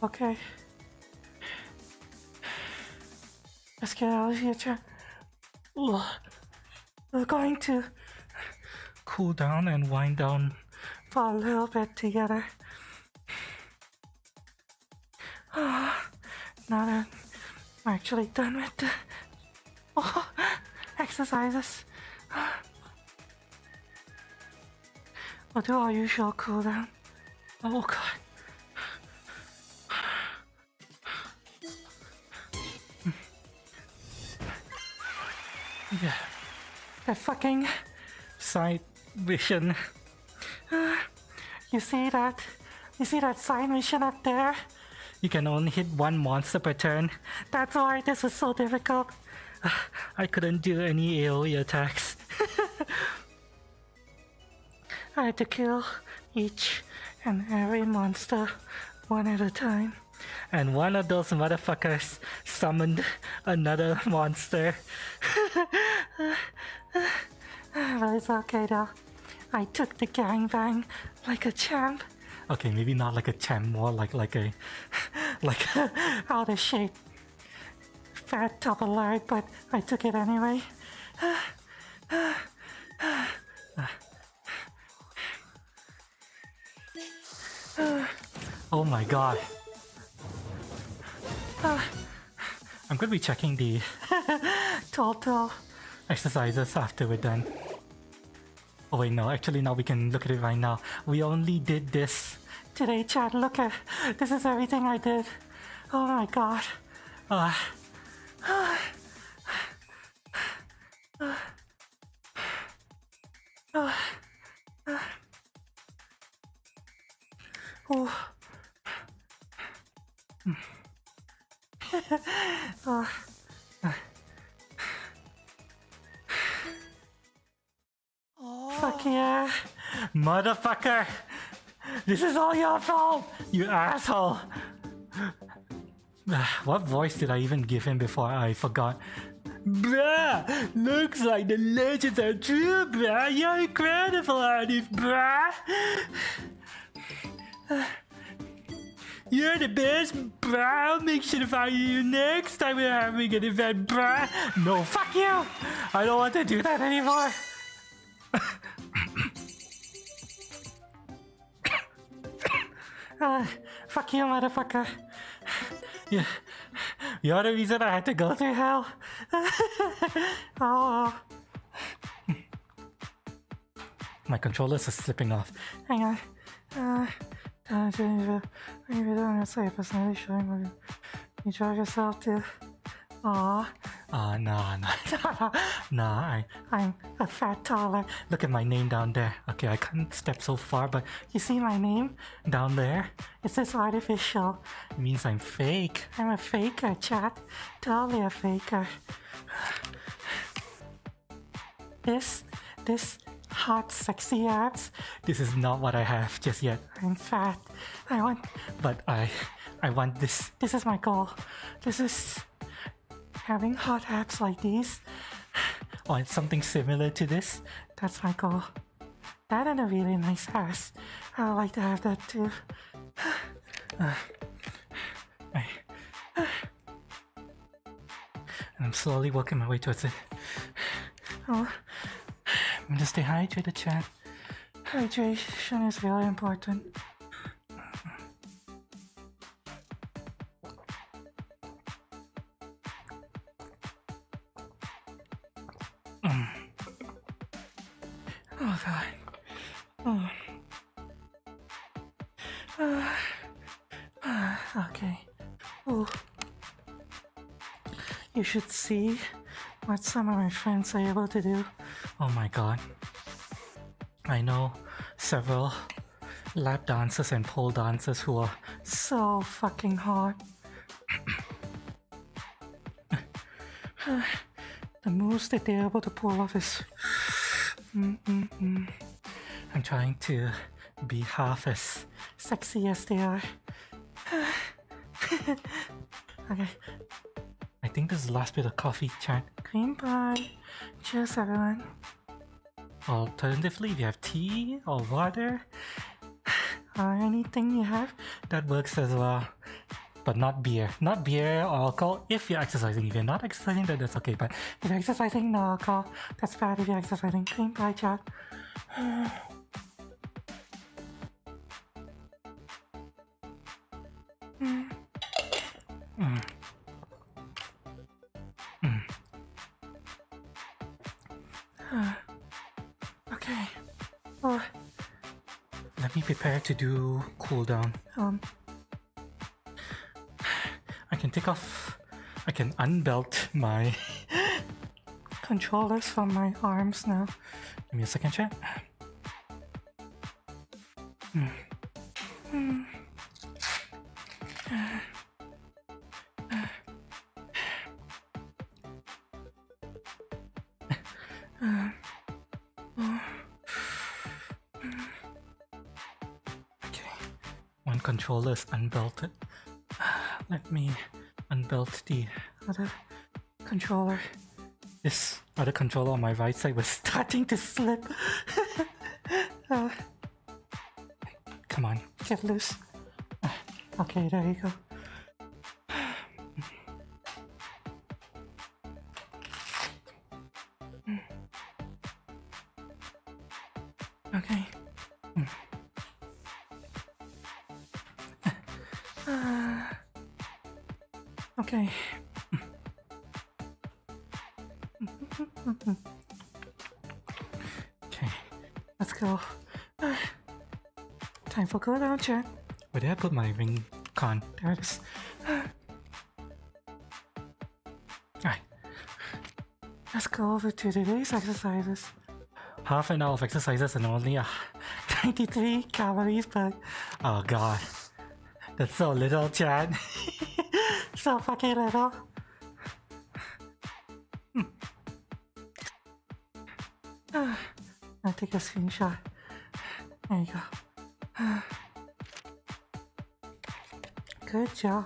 Speaker 5: Okay. Let's get out of here, chat. We're going to cool down and wind down for a little bit together. Now that we're actually done with the exercises, we'll do our usual cool down. Oh god. Yeah, that fucking side vision. You see that? You see that side mission up there? You can only hit one monster per turn. That's why this was so difficult. I couldn't do any AoE attacks. I had to kill each and every monster one at a time. And one of those motherfuckers summoned another monster. But it's okay though. I took the gangbang like a champ. Okay, maybe not like a champ, more like a out of shape fat top alert, but I took it anyway. Oh my god. I'm gonna be checking the total exercises after we're done. Oh wait, no, actually now we can look at it right now. We only did this today, chat. Look at this is everything I did. Oh my god. Fuck yeah. Motherfucker! This is all your fault, you asshole! What voice did I even give him before I forgot? Bruh, looks like the legends are true, bruh. You're incredible, Arif, bruh. You're the best, bruh. I'll make sure to find you next time we're having an event, bruh. No, fuck you. I don't want to do that anymore. Fuck you, motherfucker. Yeah. You're the reason I had to go through hell. Oh. My controllers are slipping off. Hang on. Maybe don't say personally showing what you drive yourself to. Nah, I'm a fat taller. Look at my name down there. Okay, I can't step so far, but you see my name down there? It says artificial. It means I'm fake. I'm a faker, chat. Totally a faker. This hot, sexy abs. This is not what I have just yet. I'm fat. I want this. This is my goal. This is having hot abs like these, or something similar to this. That's my goal. That and a really nice ass. I would like to have that too. And I'm slowly working my way towards it. Oh, I'm gonna stay hydrated, chat. Hydration is really important. Oh god. Okay. Oh. You should see what some of my friends are able to do. Oh my god. I know several lap dancers and pole dancers who are so fucking hot. The moves that they're able to pull off is... I'm trying to be half as sexy as they are. Okay. I think this is the last bit of coffee, chat. Cream pie. Cheers, everyone. Alternatively, if you have tea or water or anything you have, that works as well. But not beer. Not beer or alcohol if you're exercising. If you're not exercising, then that's okay. But if you're exercising, no alcohol. That's bad if you're exercising. Cream pie, chat. Okay. Oh, let me prepare to do cooldown. I can unbelt my controllers from my arms now. Give me a second, chat. Okay, one controller is unbelted. Let me unbelt the other controller. This other controller on my right side was starting to slip. Come on, get loose. Okay, there you go. Okay. Okay. Okay, let's go. Time for cooldown, chat. Where did I put my ring con? There it is. Alright. Let's go over to today's exercises. Half an hour of exercises and only 93 calories, but oh god. That's so little, chat. So fucking little. I'll take a screenshot. There you go. good job.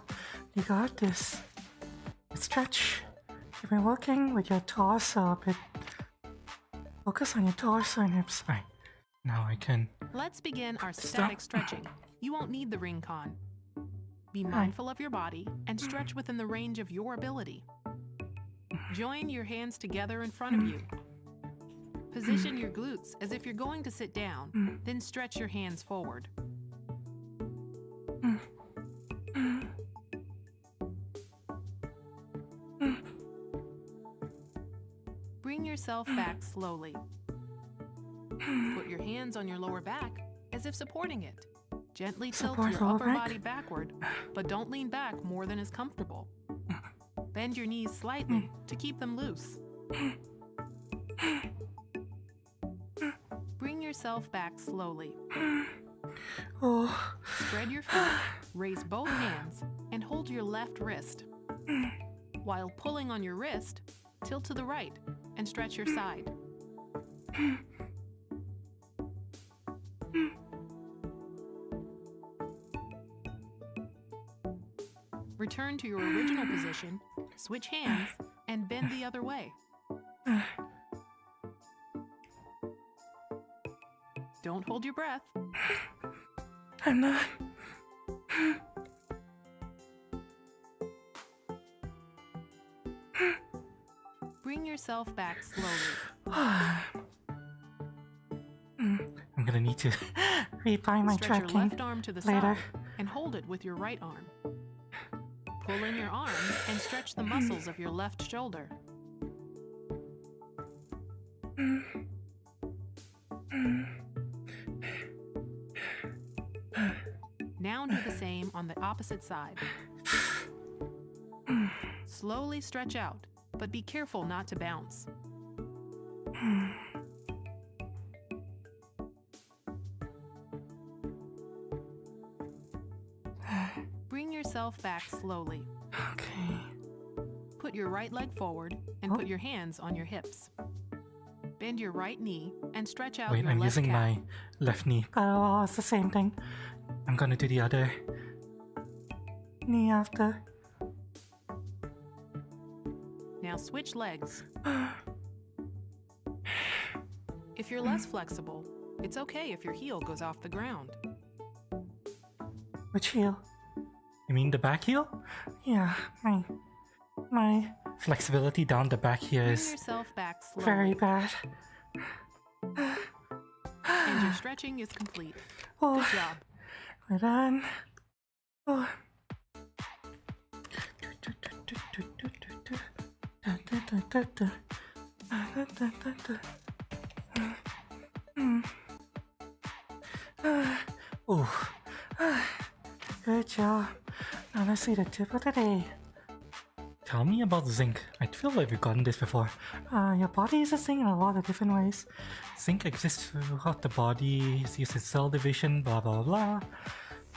Speaker 5: You got this. Stretch. You've been working with your torso a bit. Focus on your torso and hips. Right. Now I can.
Speaker 7: Let's begin our static stretching. You won't need the ring con. Be mindful of your body and stretch within the range of your ability. Join your hands together in front of you. Position your glutes as if you're going to sit down, then stretch your hands forward. Bring yourself back slowly. Put your hands on your lower back as if supporting it. Gently tilt
Speaker 5: Support
Speaker 7: your
Speaker 5: lower
Speaker 7: upper
Speaker 5: back.
Speaker 7: body backward, but don't lean back more than is comfortable. Bend your knees slightly to keep them loose. Bring yourself back slowly.
Speaker 5: Oh.
Speaker 7: Spread your feet, raise both hands, and hold your left wrist. While pulling on your wrist, tilt to the right and stretch your side. Return to your original position, switch hands, and bend the other way. Don't hold your breath.
Speaker 5: I'm not.
Speaker 7: Bring yourself back slowly.
Speaker 5: I'm gonna need to rebind my
Speaker 7: Stretch your
Speaker 5: tracking
Speaker 7: left arm to the
Speaker 5: later.
Speaker 7: side and hold it with your right arm. Pull in your arm and stretch the muscles of your left shoulder. Now do the same on the opposite side. Slowly stretch out, but be careful not to bounce. Bring yourself back slowly.
Speaker 5: Okay.
Speaker 7: Put your right leg forward and put your hands on your hips. Bend your right knee and stretch out
Speaker 5: Wait,
Speaker 7: your
Speaker 5: I'm
Speaker 7: left
Speaker 5: using
Speaker 7: calf.
Speaker 5: my left knee. Oh, it's the same thing. I'm gonna do the other knee after.
Speaker 7: Now switch legs. If you're less flexible, it's okay if your heel goes off the ground.
Speaker 5: Which heel? You mean the back heel? Yeah, my flexibility down the back here
Speaker 7: Bring
Speaker 5: is
Speaker 7: yourself back slowly.
Speaker 5: very bad.
Speaker 7: And your stretching is complete.
Speaker 5: Oh,
Speaker 7: Good job.
Speaker 5: we're done. Oh. Oh, good job. Now let's see the tip of the day. Tell me about zinc. I feel like we've gotten this before. Your body uses zinc in a lot of different ways. Zinc exists throughout the body, it's used in cell division, blah blah blah.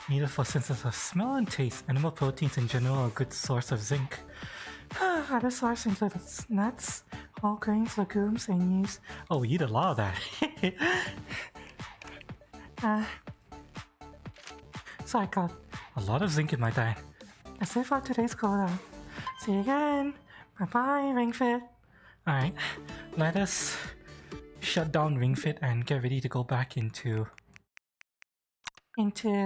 Speaker 5: Needed for synthesis of smell and taste. Animal proteins in general are a good source of zinc. Other sources include nuts, whole grains, legumes, and yeast. Oh, we eat a lot of that. So I got a lot of zinc in my diet. That's it for today's quota. See you again. Bye bye, Ring Fit. Alright, let us shut down Ring Fit and get ready to go back into VR.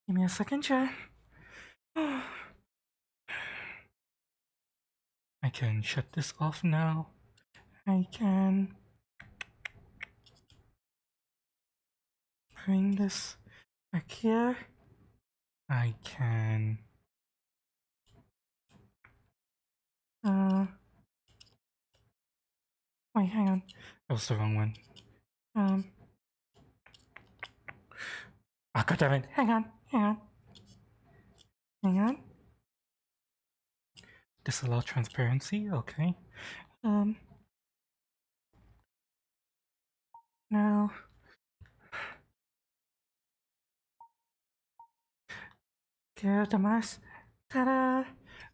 Speaker 5: Give me a second, chat. I can shut this off now. I can bring this back here. I can wait, hang on. That was the wrong one. God damn it. Hang on. Disallow transparency, okay. Now get the mask. Ta-da!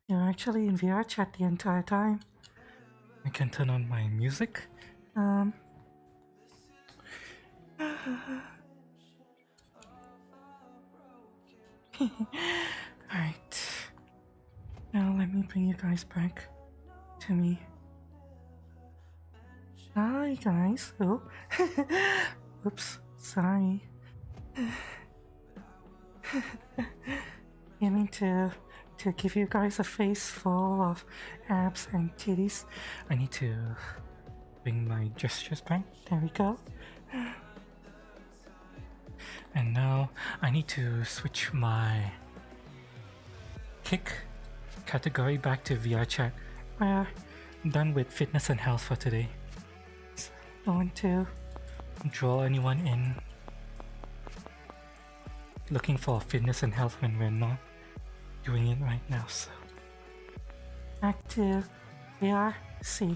Speaker 5: You're actually in VR chat the entire time. I can turn on my music. Alright. Now let me bring you guys back to me. Hi guys. Oh. Oops. Sorry. Aiming to give you guys a face full of abs and titties. I need to bring my gestures back. There we go. And now I need to switch my kick category back to VR chat. We're done with fitness and health for today. So I don't want to draw anyone in looking for fitness and health when we're not doing it right now. So back to VRC.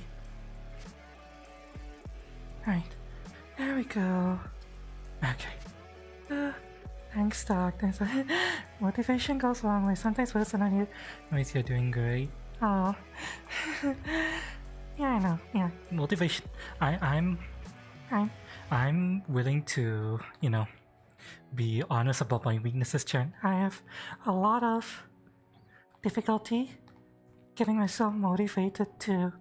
Speaker 5: Right, there we go. Okay. Thanks, Doc. Thanks. Motivation goes a long way. Sometimes worse than I need. Anyways, you're doing great. Oh. Yeah, I know. Yeah, motivation. I'm willing to, be honest about my weaknesses, Chan. I have a lot of difficulty getting myself motivated to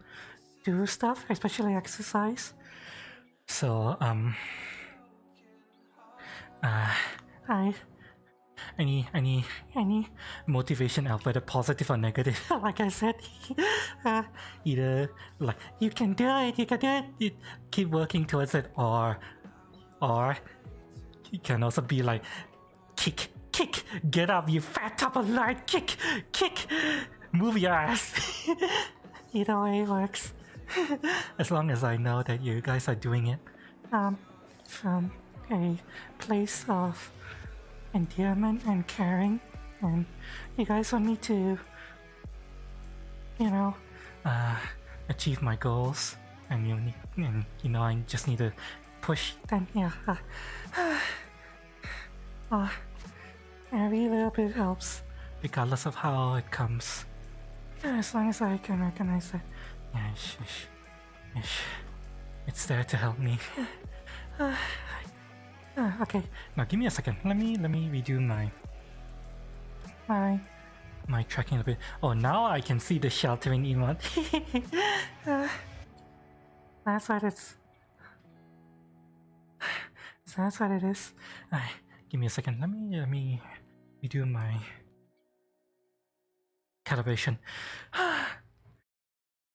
Speaker 5: do stuff, especially exercise. So, any motivation out, whether positive or negative, like I said, either like you can do it, keep working towards it, or it can also be like kick, get up, you fat top of line, kick, move your ass. Either way works. As long as I know that you guys are doing it from a place of endearment and caring, and you guys want me to, achieve my goals, and I just need to push. Then yeah, every little bit helps, regardless of how it comes. As long as I can recognize that, yeah, it's there to help me. Okay, now give me a second. Let me redo my tracking a bit. Oh, now I can see the sheltering emote. That's what it's. That's what it is. Give me a second. Let me redo my calibration.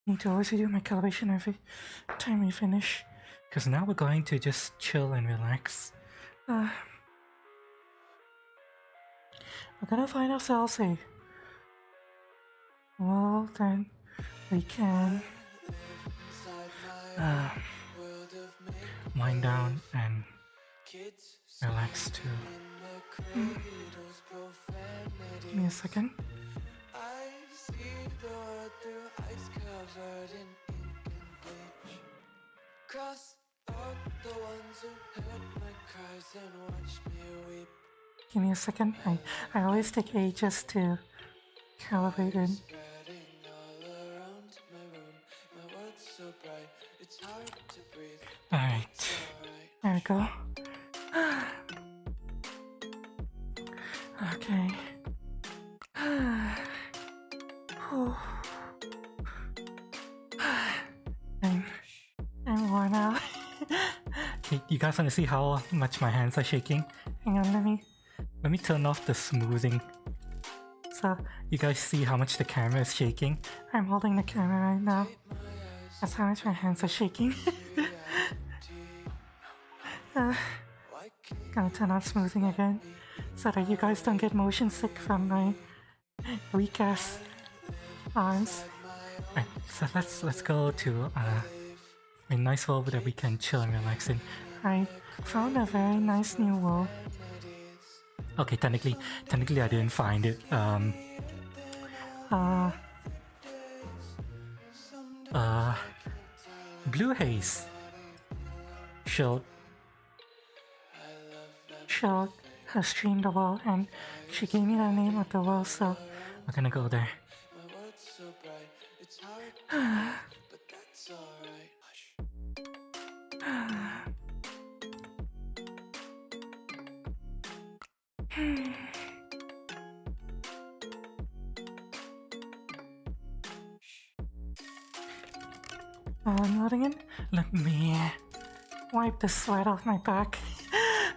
Speaker 5: Need to always redo my calibration every time we finish, because now we're going to just chill and relax. We're gonna find ourselves a well, then we can wind down and relax too. Give me a second. Give me a second. I always take ages to calibrate it. Alright. There we go. Okay. I'm worn out. Okay, you guys want to see how much my hands are shaking? Hang on, let me turn off the smoothing, so you guys see how much the camera is shaking. I'm holding the camera right now. That's how much my hands are shaking. Gonna turn on smoothing again, so that you guys don't get motion sick from my weak ass arms. Right, so let's go to a nice world that we can chill and relax in. I found a very nice new world. Okay, technically I didn't find it. Blue Haze showed her stream the world, and she gave me the name of the world, so we're gonna go there. I'm loading in. Let me wipe the sweat off my back.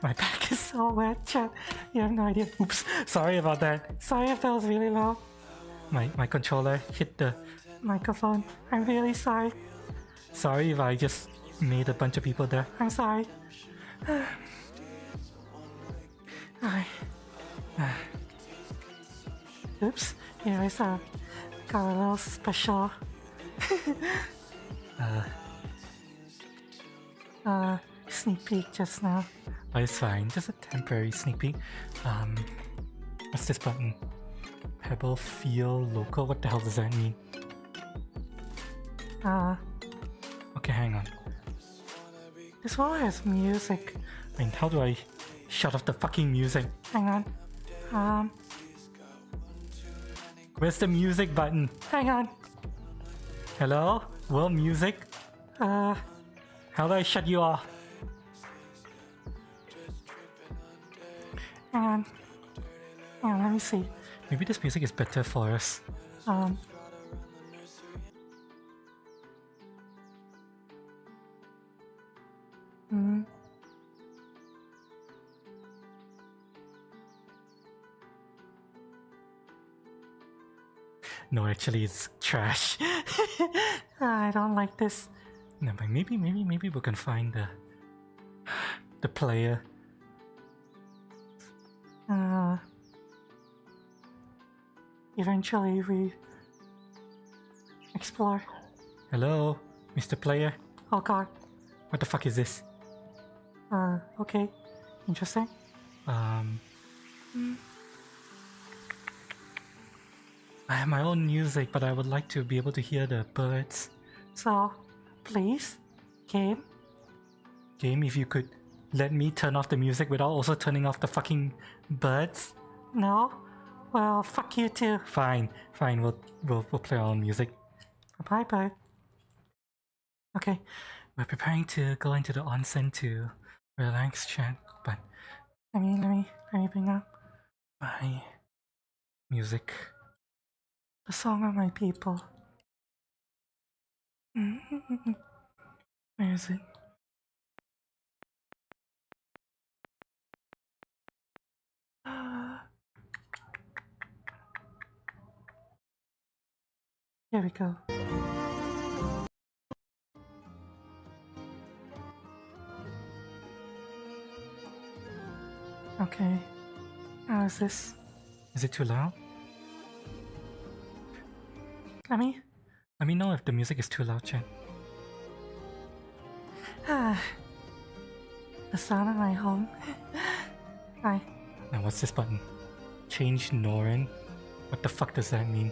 Speaker 5: My back is so wet, chat. You have no idea. Oops, sorry about that. Sorry if that was really loud. My controller hit the microphone. I'm really sorry. Sorry if I just made a bunch of people there. I'm sorry. Alright. Oops, here is got a little special sneak peek just now. Oh, it's fine, just a temporary sneak peek. What's this button? Pebble Feel Local? What the hell does that mean? Okay, hang on. This one has music. I mean, how do I shut off the fucking music? Hang on. Where's the music button? Hang on. Hello? World music? How do I shut you off? Hang on, let me see. Maybe this music is better for us. No, actually, it's trash. I don't like this. No, but maybe we can find the player. Eventually, we explore. Hello, Mr. Player. Oh God, what the fuck is this? Okay, interesting. I have my own music, but I would like to be able to hear the birds. So, please, game, if you could let me turn off the music without also turning off the fucking birds. No? Well, fuck you too. Fine. We'll play our own music. Bye, bird. Okay, we're preparing to go into the onsen to relax, chat. But let me bring up my music. The song of my people. Where is it? Here we go. Okay. How is this? Is it too loud? Let me know if the music is too loud, chat. The sound of my home. Hi. Now what's this button? Change Norin? What the fuck does that mean?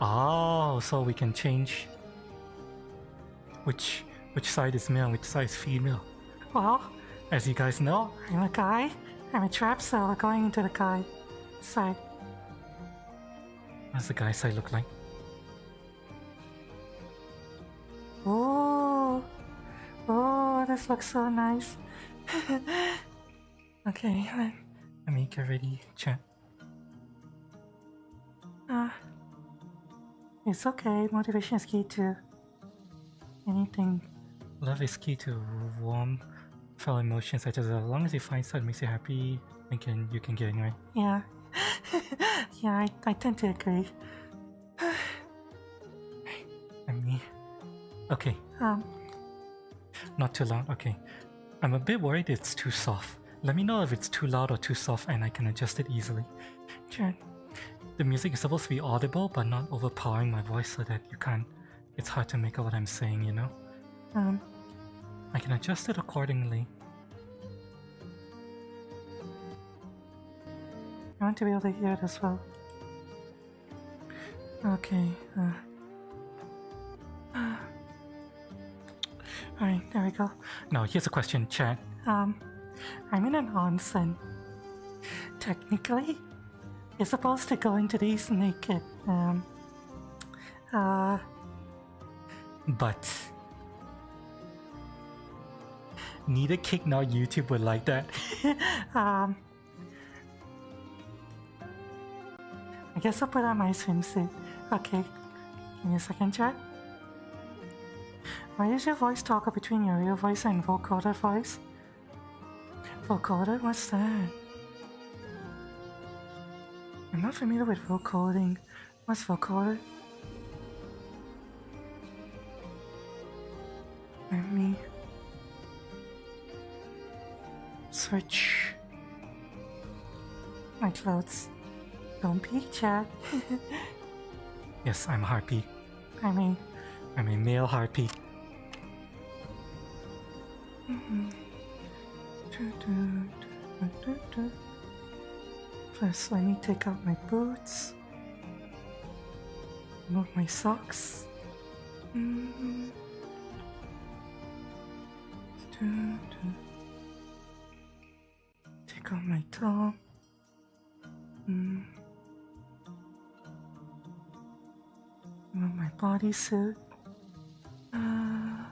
Speaker 5: Oh, so we can change which side is male, which side is female. Well, as you guys know, I'm a guy. I'm a trap, so we're going into the guy side. What does the guy side look like? Oh, this looks so nice. Okay, let me get ready, chat. It's okay, motivation is key to anything. Love is key to warm fellow emotions, such as long as you find something that makes you happy, you can get anywhere. Yeah. Yeah, I tend to agree. Okay. Not too loud, okay. I'm a bit worried it's too soft. Let me know if it's too loud or too soft and I can adjust it easily. Chat. The music is supposed to be audible but not overpowering my voice so that it's hard to make out what I'm saying, you know? I can adjust it accordingly. I want to be able to hear it as well. Okay, alright, there we go. Now here's a question, chat. I'm in an onsen. Technically, you're supposed to go into these naked. But neither Kick nor YouTube would like that. I guess I'll put on my swimsuit. Okay. Give me a second, chat. Why does your voice toggle between your real voice and vocoder voice? Vocoder? What's that? I'm not familiar with vocoding. What's vocoder? Let me switch my clothes. Don't peek, chat. Yes, I'm a harpy. I'm a male harpy. First, let me take out my boots. Remove my socks. Take out my top. Remove my bodysuit. And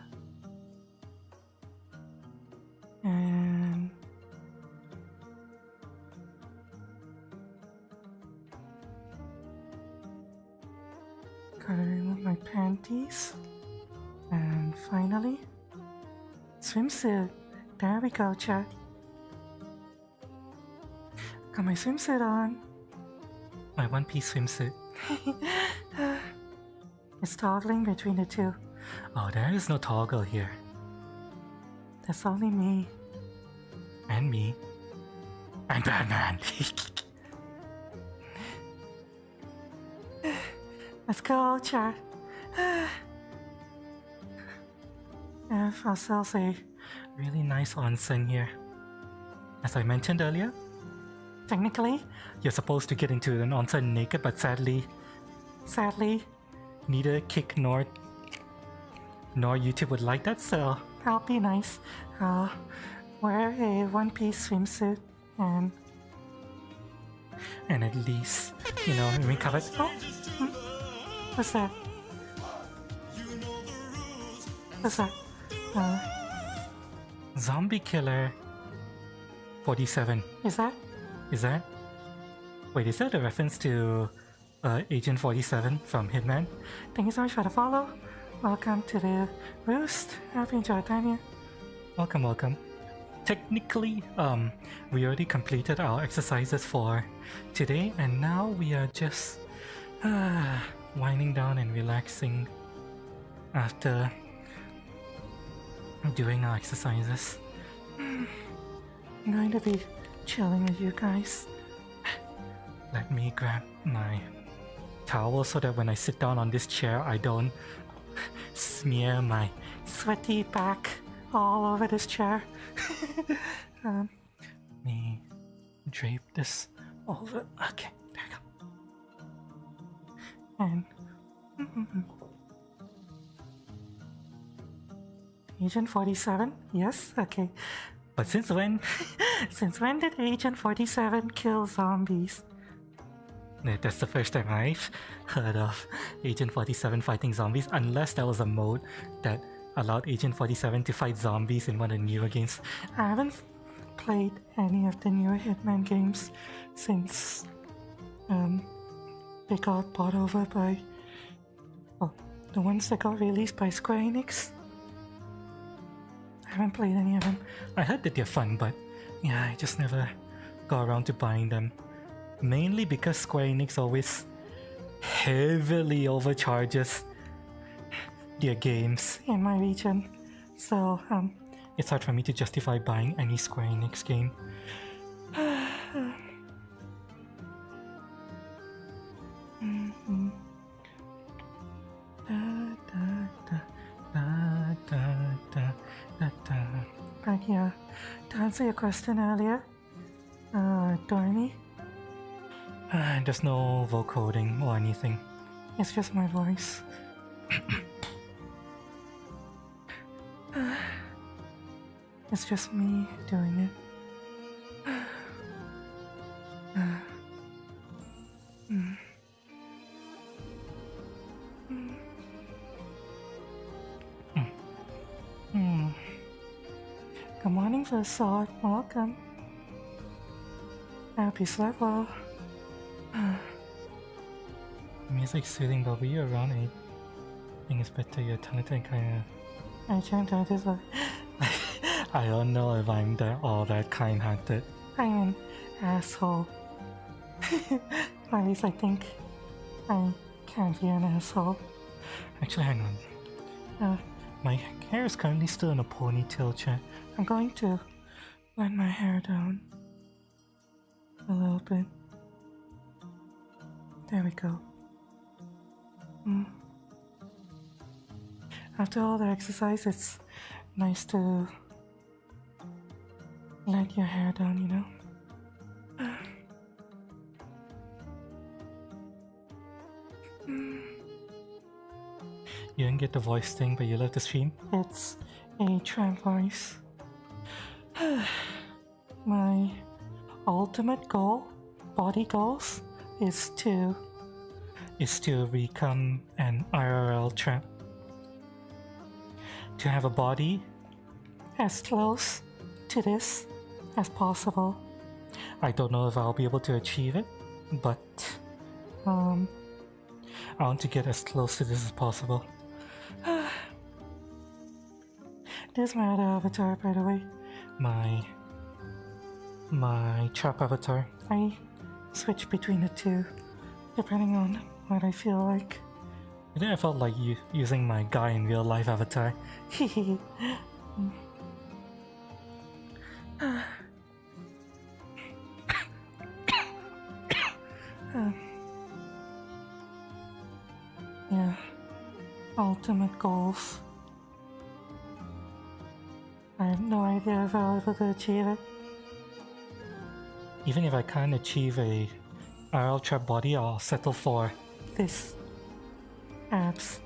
Speaker 5: gotta remove my panties. And finally, swimsuit. There we go, chat. Got my swimsuit on. My one-piece swimsuit. It's toggling between the two. Oh, there is no toggle here. There's only me. And me. And Batman. Let's go, chat. Have ourselves a really nice onsen here. As I mentioned earlier, technically, you're supposed to get into an onsen naked, but sadly, neither Kick nor YouTube would like that, so I'll be nice. I'll wear a one-piece swimsuit and at least, you know, remain covered. Oh, what's that? What's that? Zombie Killer 47. Is that? Wait, is that a reference to Agent 47 from Hitman? Thank you so much for the follow. Welcome to the Roost. Hope you enjoyed time here. Welcome. Technically, we already completed our exercises for today, and now we are just winding down and relaxing after doing our exercises. I'm going to be chilling with you guys. Let me grab my towel so that when I sit down on this chair, I don't smear my sweaty back all over this chair. Let me drape this over. Okay, there we go. And Agent 47? Yes? Okay. But since when? Since when did Agent 47 kill zombies? That's the first time I've heard of Agent 47 fighting zombies, unless there was a mode that allowed Agent 47 to fight zombies in one of the newer games. I haven't played any of the newer Hitman games since they got bought over by, well, the ones that got released by Square Enix. I haven't played any of them. I heard that they're fun, but yeah, I just never got around to buying them. Mainly because Square Enix always heavily overcharges their games in my region. So, it's hard for me to justify buying any Square Enix game. But yeah, to answer your question earlier, Dormy, there's no vocoding or anything. It's just my voice. It's just me doing it. Good morning, Versod. Welcome. I hope you slept well. Music's soothing, but when you're around it, I think it's better you're talented and kinda... I can't do this. I don't know if I'm all that kind-hearted. I'm an asshole. At least I think I can't be an asshole. Actually, hang on. My hair is currently still in a ponytail, chat. I'm going to let my hair down a little bit. There we go. After all the exercise, it's nice to let your hair down, you know? You didn't get the voice thing, but you love the stream? It's a tramp voice. My ultimate goal, body goals, is to become an IRL tramp. To have a body as close to this as possible. I don't know if I'll be able to achieve it, but I want to get as close to this as possible. There's my other avatar, by the way. My trap avatar. I switch between the two depending on what I feel like. I think I felt like using my guy in real life avatar. Yeah. Ultimate goals. I have no idea if I'll be able to achieve it. Even if I can't achieve a IRL trap body, I'll settle for this. Abs.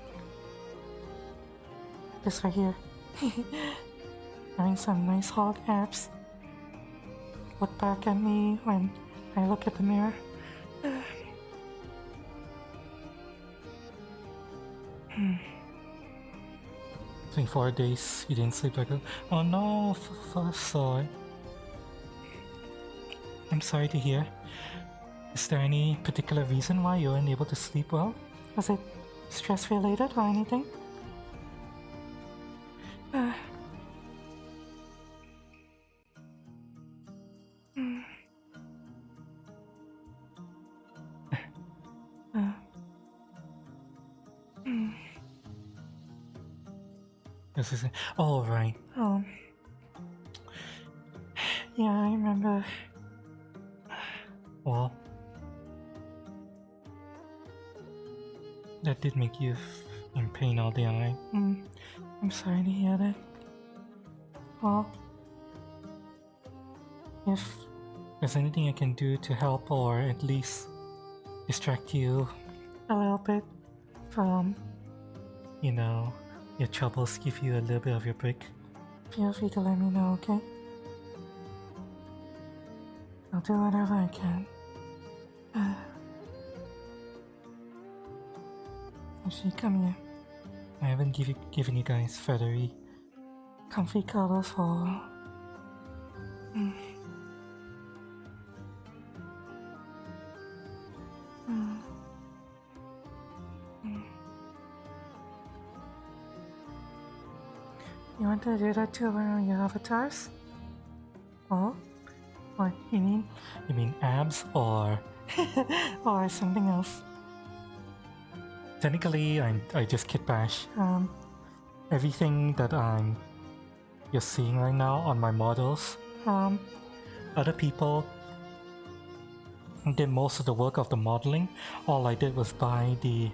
Speaker 5: This right here. Having some nice hog abs. Look back at me when I look at the mirror. It's been 4 days, you didn't sleep like that. Oh no, sorry. I'm sorry to hear. Is there any particular reason why you weren't able to sleep well? Was it stress related or anything? This is it. Oh, right. Yeah, I remember. Well, that did make you in pain all day, right? I'm sorry to hear that. Well, if there's anything I can do to help or at least distract you a little bit from, you know, your troubles, give you a little bit of your break, feel free to let me know, okay? I'll do whatever I can. Actually, come here. I haven't given you guys feathery, comfy cuddles for a while. You want to do that to one of your avatars? Oh? What, you mean abs or or something else? Technically, I just kit bash. Everything that you're seeing right now on my models, other people did most of the work of the modeling. All I did was buy the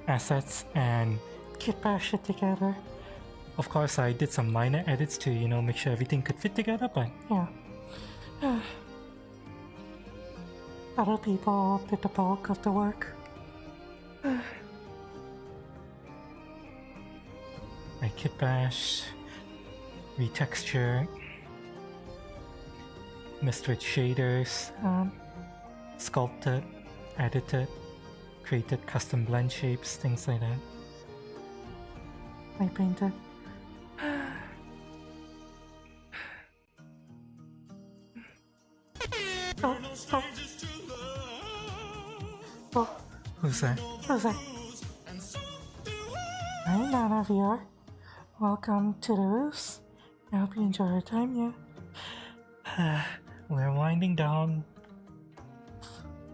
Speaker 5: assets and kit bash it together. Of course, I did some minor edits to, you know, make sure everything could fit together, but yeah. Other people did the bulk of the work. I kit bash, retexture, messed with shaders, sculpted, edited, created custom blend shapes, things like that. I painted. Who's that? Who's that? Hi, Nana VR. Welcome to the roofs. I hope you enjoy your time here. We're winding down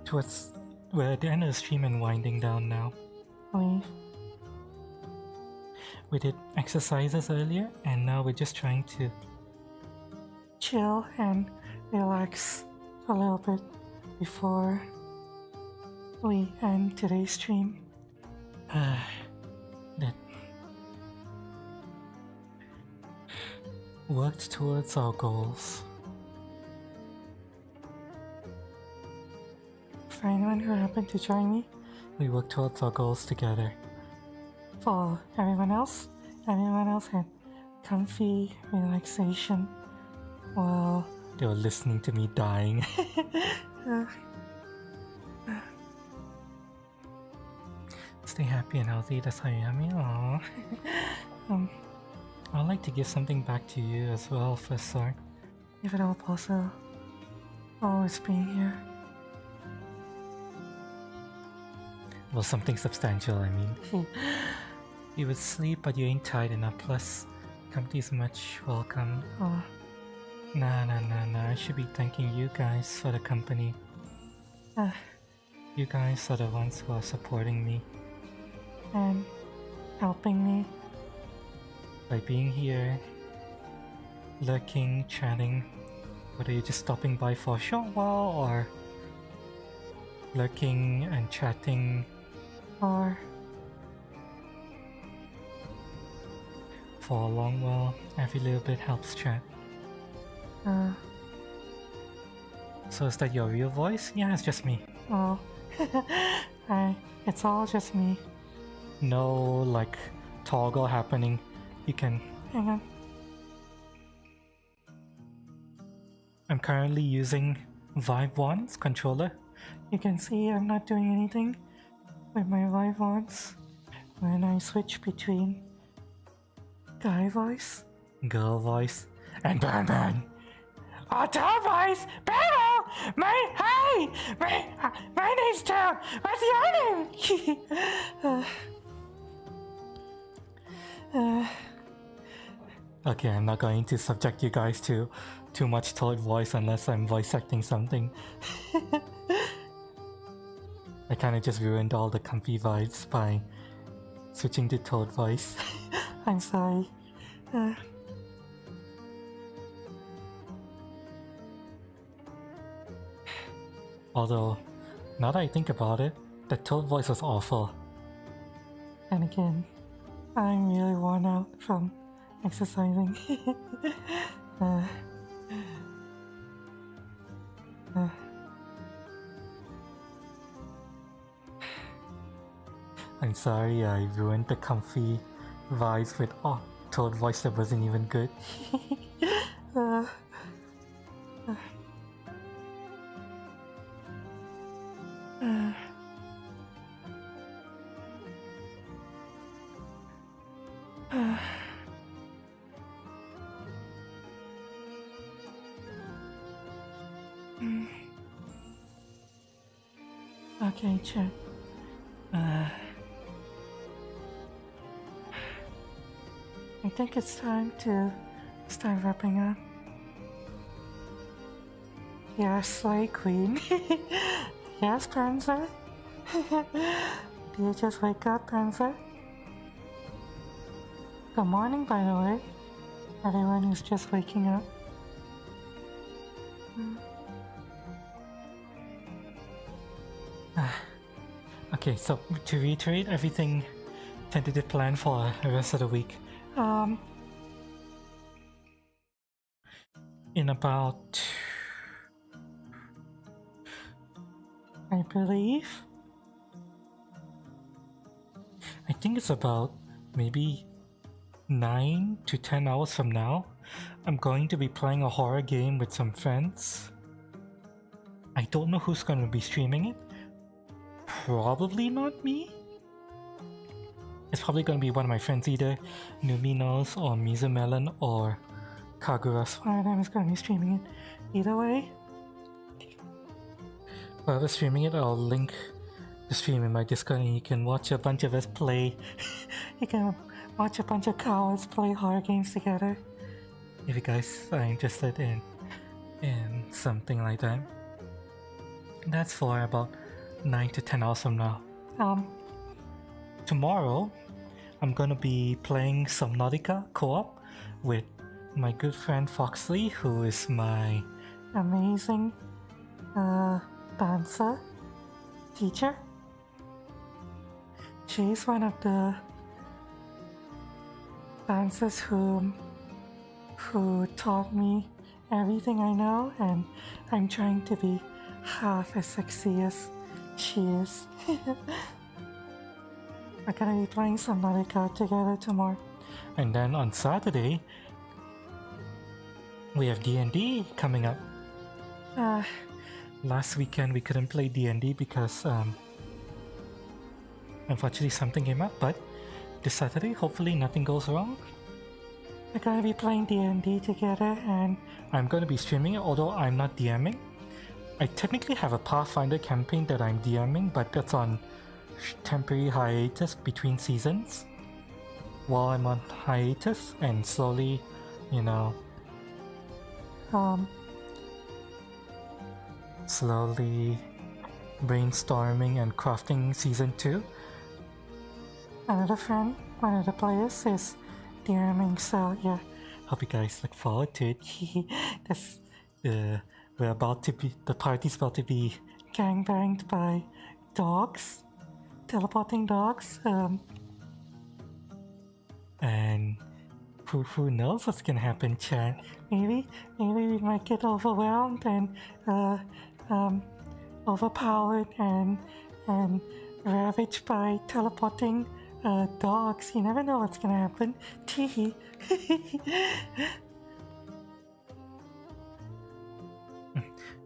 Speaker 5: towards we're at the end of the stream and winding down now. We did exercises earlier and now we're just trying to chill and relax a little bit before we end today's stream. That worked towards our goals. For anyone who happened to join me, we worked towards our goals together. For everyone else had comfy relaxation while they were listening to me dying. Stay happy and healthy, that's how you have me. Aww. I'd like to give something back to you as well, Professor. If at all possible, always being here. Well, something substantial, I mean. You would sleep, but you ain't tired enough, plus company's much welcome. Oh. Nah, I should be thanking you guys for the company. You guys are the ones who are supporting me and helping me by being here, lurking, chatting, whether you're just stopping by for a short while or lurking and chatting or for a long while. Every little bit helps, chat. So is that your real voice? Yeah, it's just me. Oh, it's all just me. No, like, toggle happening. You can... Hang on. I'm currently using Vive Wands controller. You can see I'm not doing anything with my Vive Wands when I switch between guy voice, girl voice, and Burn. Oh, Town voice! Battle! My name's Town! What's your name? Okay, I'm not going to subject you guys to too much Toad voice unless I'm voice acting something. I kinda just ruined all the comfy vibes by switching to Toad voice. I'm sorry. Although, now that I think about it, the Toad voice was awful. And again, I'm really worn out from exercising. I'm sorry I ruined the comfy vibes with Toad voice that wasn't even good. Okay, chat. I think it's time to start wrapping up. Yes, Slay Queen. Yes, Panzer? Do you just wake up, Panzer? Good morning, by the way. Everyone who's just waking up. Okay, so to reiterate, everything tentative plan for the rest of the week. In about, I believe, I think it's about maybe 9 to 10 hours from now, I'm going to be playing a horror game with some friends. I don't know who's going to be streaming it. Probably not me. It's probably going to be one of my friends, either Numinos or Mizumelon or Kagura. One of them is going to be streaming it. Either way, whoever's streaming it, I'll link the stream in my Discord and you can watch a bunch of us play. You can watch a bunch of cowards play horror games together. If you guys are interested in something like that. That's for about 9 to 10 hours from now. Tomorrow, I'm gonna be playing Subnautica co-op with my good friend Foxley, who is my amazing dancer teacher. She's one of the dancers who taught me everything I know, and I'm trying to be half as sexy as she is. We're gonna be playing Subnautica together tomorrow. And then on Saturday, we have D&D coming up. Last weekend we couldn't play D&D because unfortunately something came up, but this Saturday hopefully nothing goes wrong. We're gonna be playing D&D together and I'm gonna be streaming it, although I'm not DMing. I technically have a Pathfinder campaign that I'm DMing, but that's on temporary hiatus between seasons. While I'm on hiatus and slowly, slowly brainstorming and crafting season 2. Another friend, one of the players, is DMing, so yeah, hope you guys look forward to it. That's the party's about to be gangbanged by dogs, teleporting dogs, and who knows what's gonna happen, chat? Maybe we might get overwhelmed and overpowered and ravaged by teleporting dogs. You never know what's gonna happen. Teehee.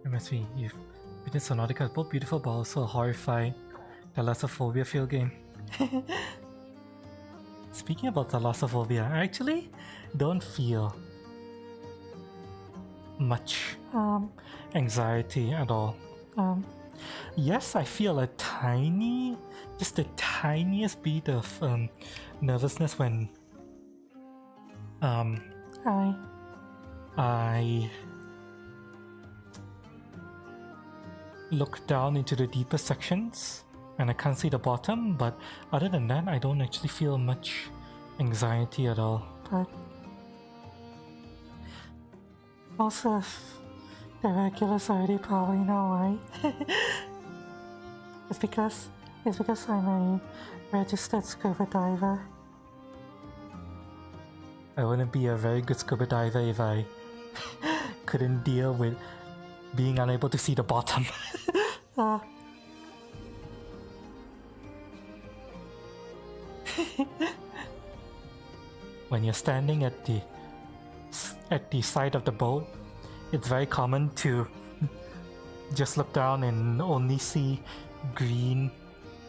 Speaker 5: Reminds me, you've been in Subnautica, both beautiful but also horrifying. Thalassophobia field game. Speaking about thalassophobia, I actually don't feel much anxiety at all. Yes, I feel just the tiniest bit of nervousness when I look down into the deeper sections and I can't see the bottom, but other than that I don't actually feel much anxiety at all. But most of the regulars already probably know why. It's because I'm a registered scuba diver. I wouldn't be a very good scuba diver if I couldn't deal with being unable to see the bottom. When you're standing at the side of the boat, it's very common to just look down and only see green,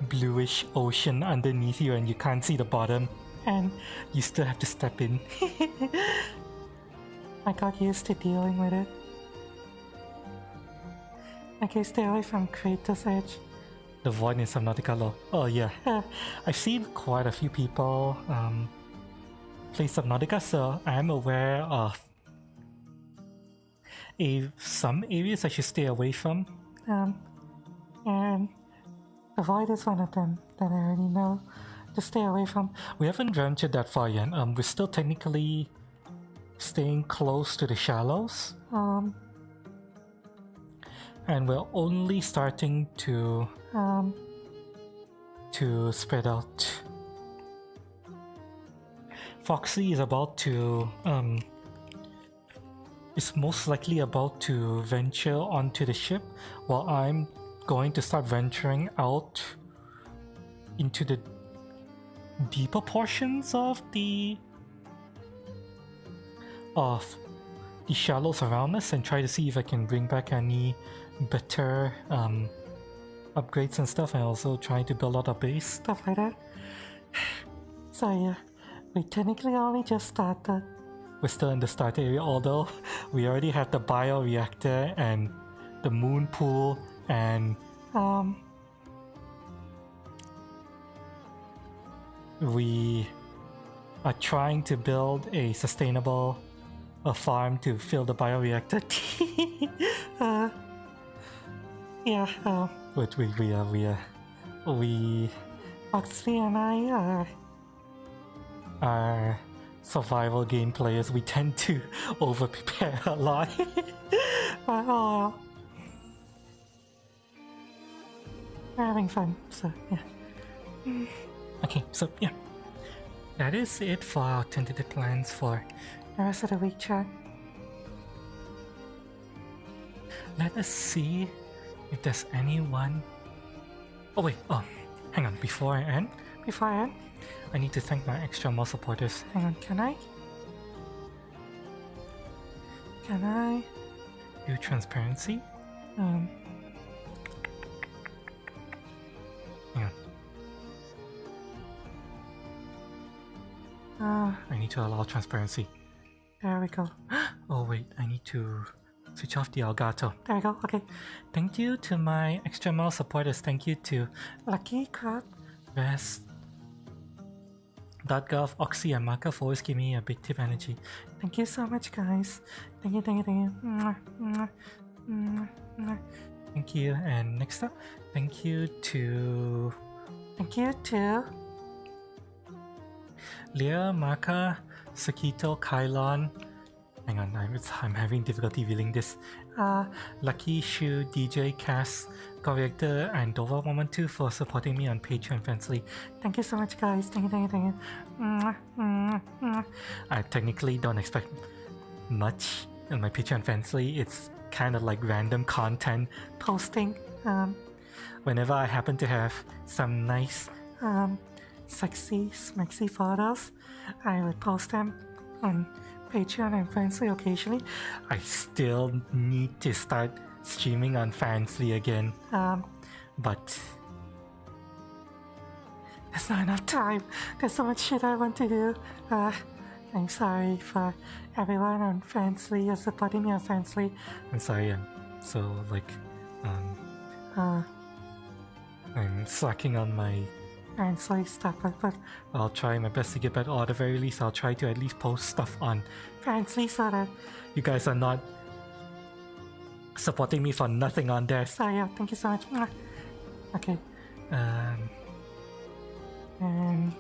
Speaker 5: bluish ocean underneath you and you can't see the bottom, and you still have to step in. I got used to dealing with it. Okay, stay away from Crater's Edge. The void in Subnautica lore. Oh yeah, I've seen quite a few people play Subnautica, so I am aware of some areas I should stay away from. And the void is one of them that I already know to stay away from. We haven't ventured that far yet. We're still technically staying close to the shallows. And we're only starting to spread out. Foxy is about to is most likely about to venture onto the ship, while I'm going to start venturing out into the deeper portions of the shallows around us and try to see if I can bring back any better upgrades and stuff, and also trying to build out a base, stuff like that. So yeah, we technically only just started. We're still in the start area, although we already have the bioreactor and the moon pool and we are trying to build a sustainable farm to fill the bioreactor. But Oxley and I are survival game players. We tend to over prepare a lot. But oh, we're having fun, so yeah. Okay, so yeah, that is it for our tentative plans for the rest of the week, chat. Let us see if there's anyone. Oh wait, hang on, before I end, I need to thank my extra more supporters. Hang on, can I do transparency? Hang on. I need to allow transparency. There we go. Oh wait, I need to switch off the Elgato. There we go, okay. Thank you to my extra mile supporters. Thank you to Lucky Crab, Vest, .gov, Oxy, and Maka for always giving me a big tip energy. Thank you so much, guys. Thank you. Thank you. And next up, thank you to Leah, Maka, Sakito, Kylon. Hang on, I'm having difficulty reading this. Lucky, Shu, DJ, Cass, Corrector, and Dova112 for supporting me on Patreon Fansly. Thank you so much, guys. Thank you. I technically don't expect much on my Patreon Fansly. It's kind of like random content posting. Whenever I happen to have some nice, sexy, smexy photos, I would post them on Patreon and Fansly occasionally. I still need to start streaming on Fansly again, but there's not enough time. There's so much shit I want to do. I'm sorry for everyone on Fansly or supporting me on Fansly. I'm sorry, I'm so I'm slacking on my Fansly stuff, but I'll try my best to get better, or at the very least I'll try to at least post stuff on Fansly so that you guys are not supporting me for nothing on there. So yeah, thank you so much. Okay. And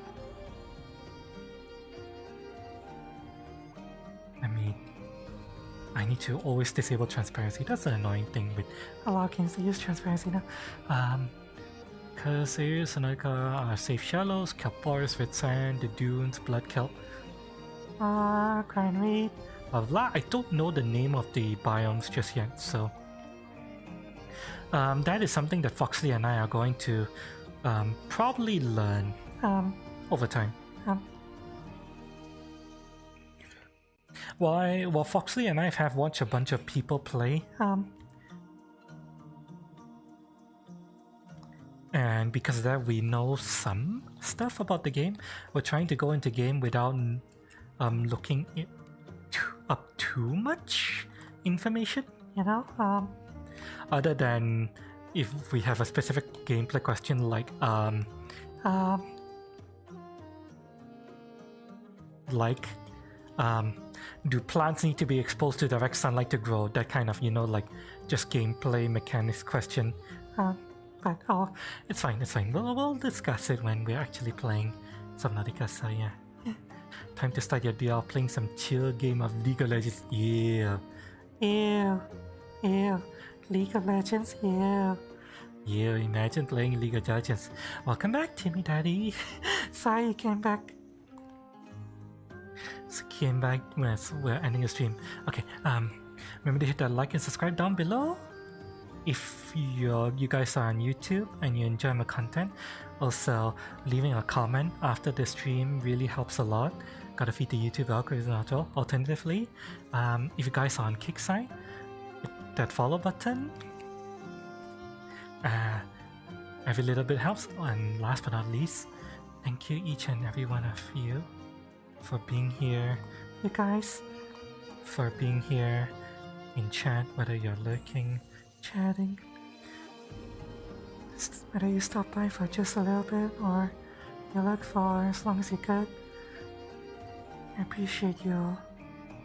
Speaker 5: I need to always disable transparency. That's an annoying thing with a lot of games. They use transparency now. Because here's another safe shallows, kelp forest, red sand, the dunes, blood kelp. Cranweed, blah blah. I don't know the name of the biomes just yet, so that is something that Foxley and I are going to probably learn over time. Well, Foxley and I have watched a bunch of people play, and because of that we know some stuff about the game. We're trying to go into game without looking up too much information, other than if we have a specific gameplay question like do plants need to be exposed to direct sunlight to grow? That kind of, like just gameplay mechanics question. But it's fine. We'll discuss it when we're actually playing Subnautica. So yeah. Time to start your DR playing some chill game of League of Legends. Yeah. Ew. League of Legends. Yeah. Imagine playing League of Legends. Welcome back, Timmy Daddy. Sorry you came back. We're ending the stream. Okay, remember to hit that like and subscribe down below if you guys are on YouTube and you enjoy my content. Also, leaving a comment after the stream really helps a lot. Gotta feed the YouTube algorithm as well. Alternatively, if you guys are on Kickside, hit that follow button. Every little bit helps. And last but not least, thank you each and every one of you for being here. You guys, for being here in chat, whether you're lurking, chatting, whether you stop by for just a little bit or you look for as long as you could. I appreciate you all.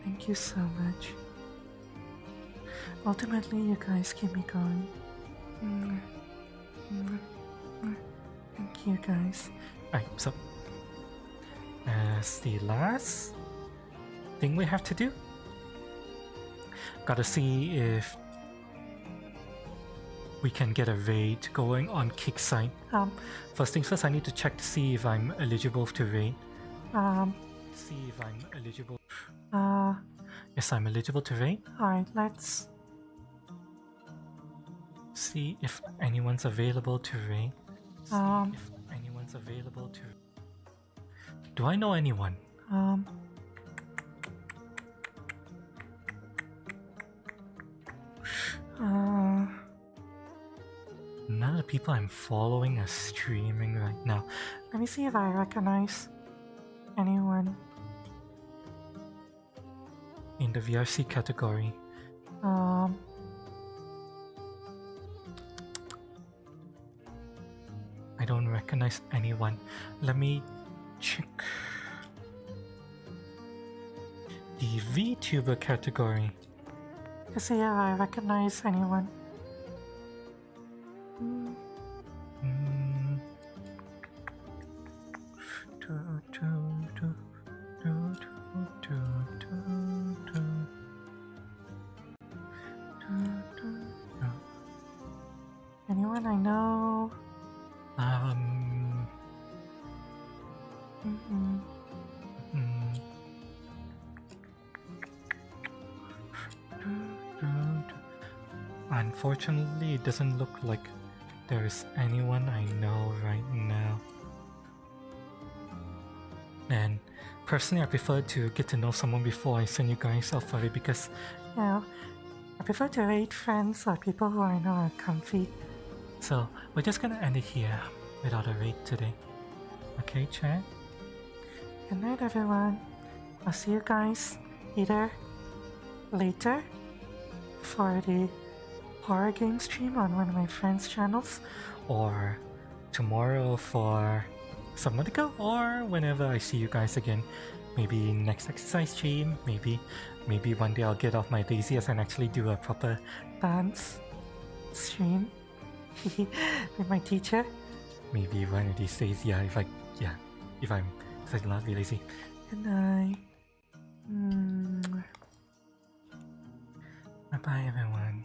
Speaker 5: Thank you so much. Ultimately, you guys keep me going. Thank you guys. Alright, so as the last thing we have to do, gotta see if we can get a raid going on Kickside. First things first, I need to check to see if I'm eligible to raid. See if I'm eligible. Yes, I'm eligible to raid. Alright, let's see if anyone's available to raid. If anyone's available to. Do I know anyone? None of the people I'm following are streaming right now. Let me see if I recognize anyone in the VRC category. I don't recognize anyone. Let me check the VTuber category to see if I recognize anyone. Anyone I know? Unfortunately, it doesn't look like there is anyone I know right now. And personally, I prefer to get to know someone before I send you guys off for it because, you know, I prefer to raid friends or people who I know are comfy. So, we're just gonna end it here without a raid today. Okay, chat? Good night, everyone. I'll see you guys either later for the horror game stream on one of my friends' channels, or tomorrow for Subnautica, or whenever I see you guys again. Maybe next exercise stream, maybe one day I'll get off my lazy and actually do a proper dance stream with my teacher. Maybe one of these days, if I'm not be lazy. Good night. Bye bye, everyone.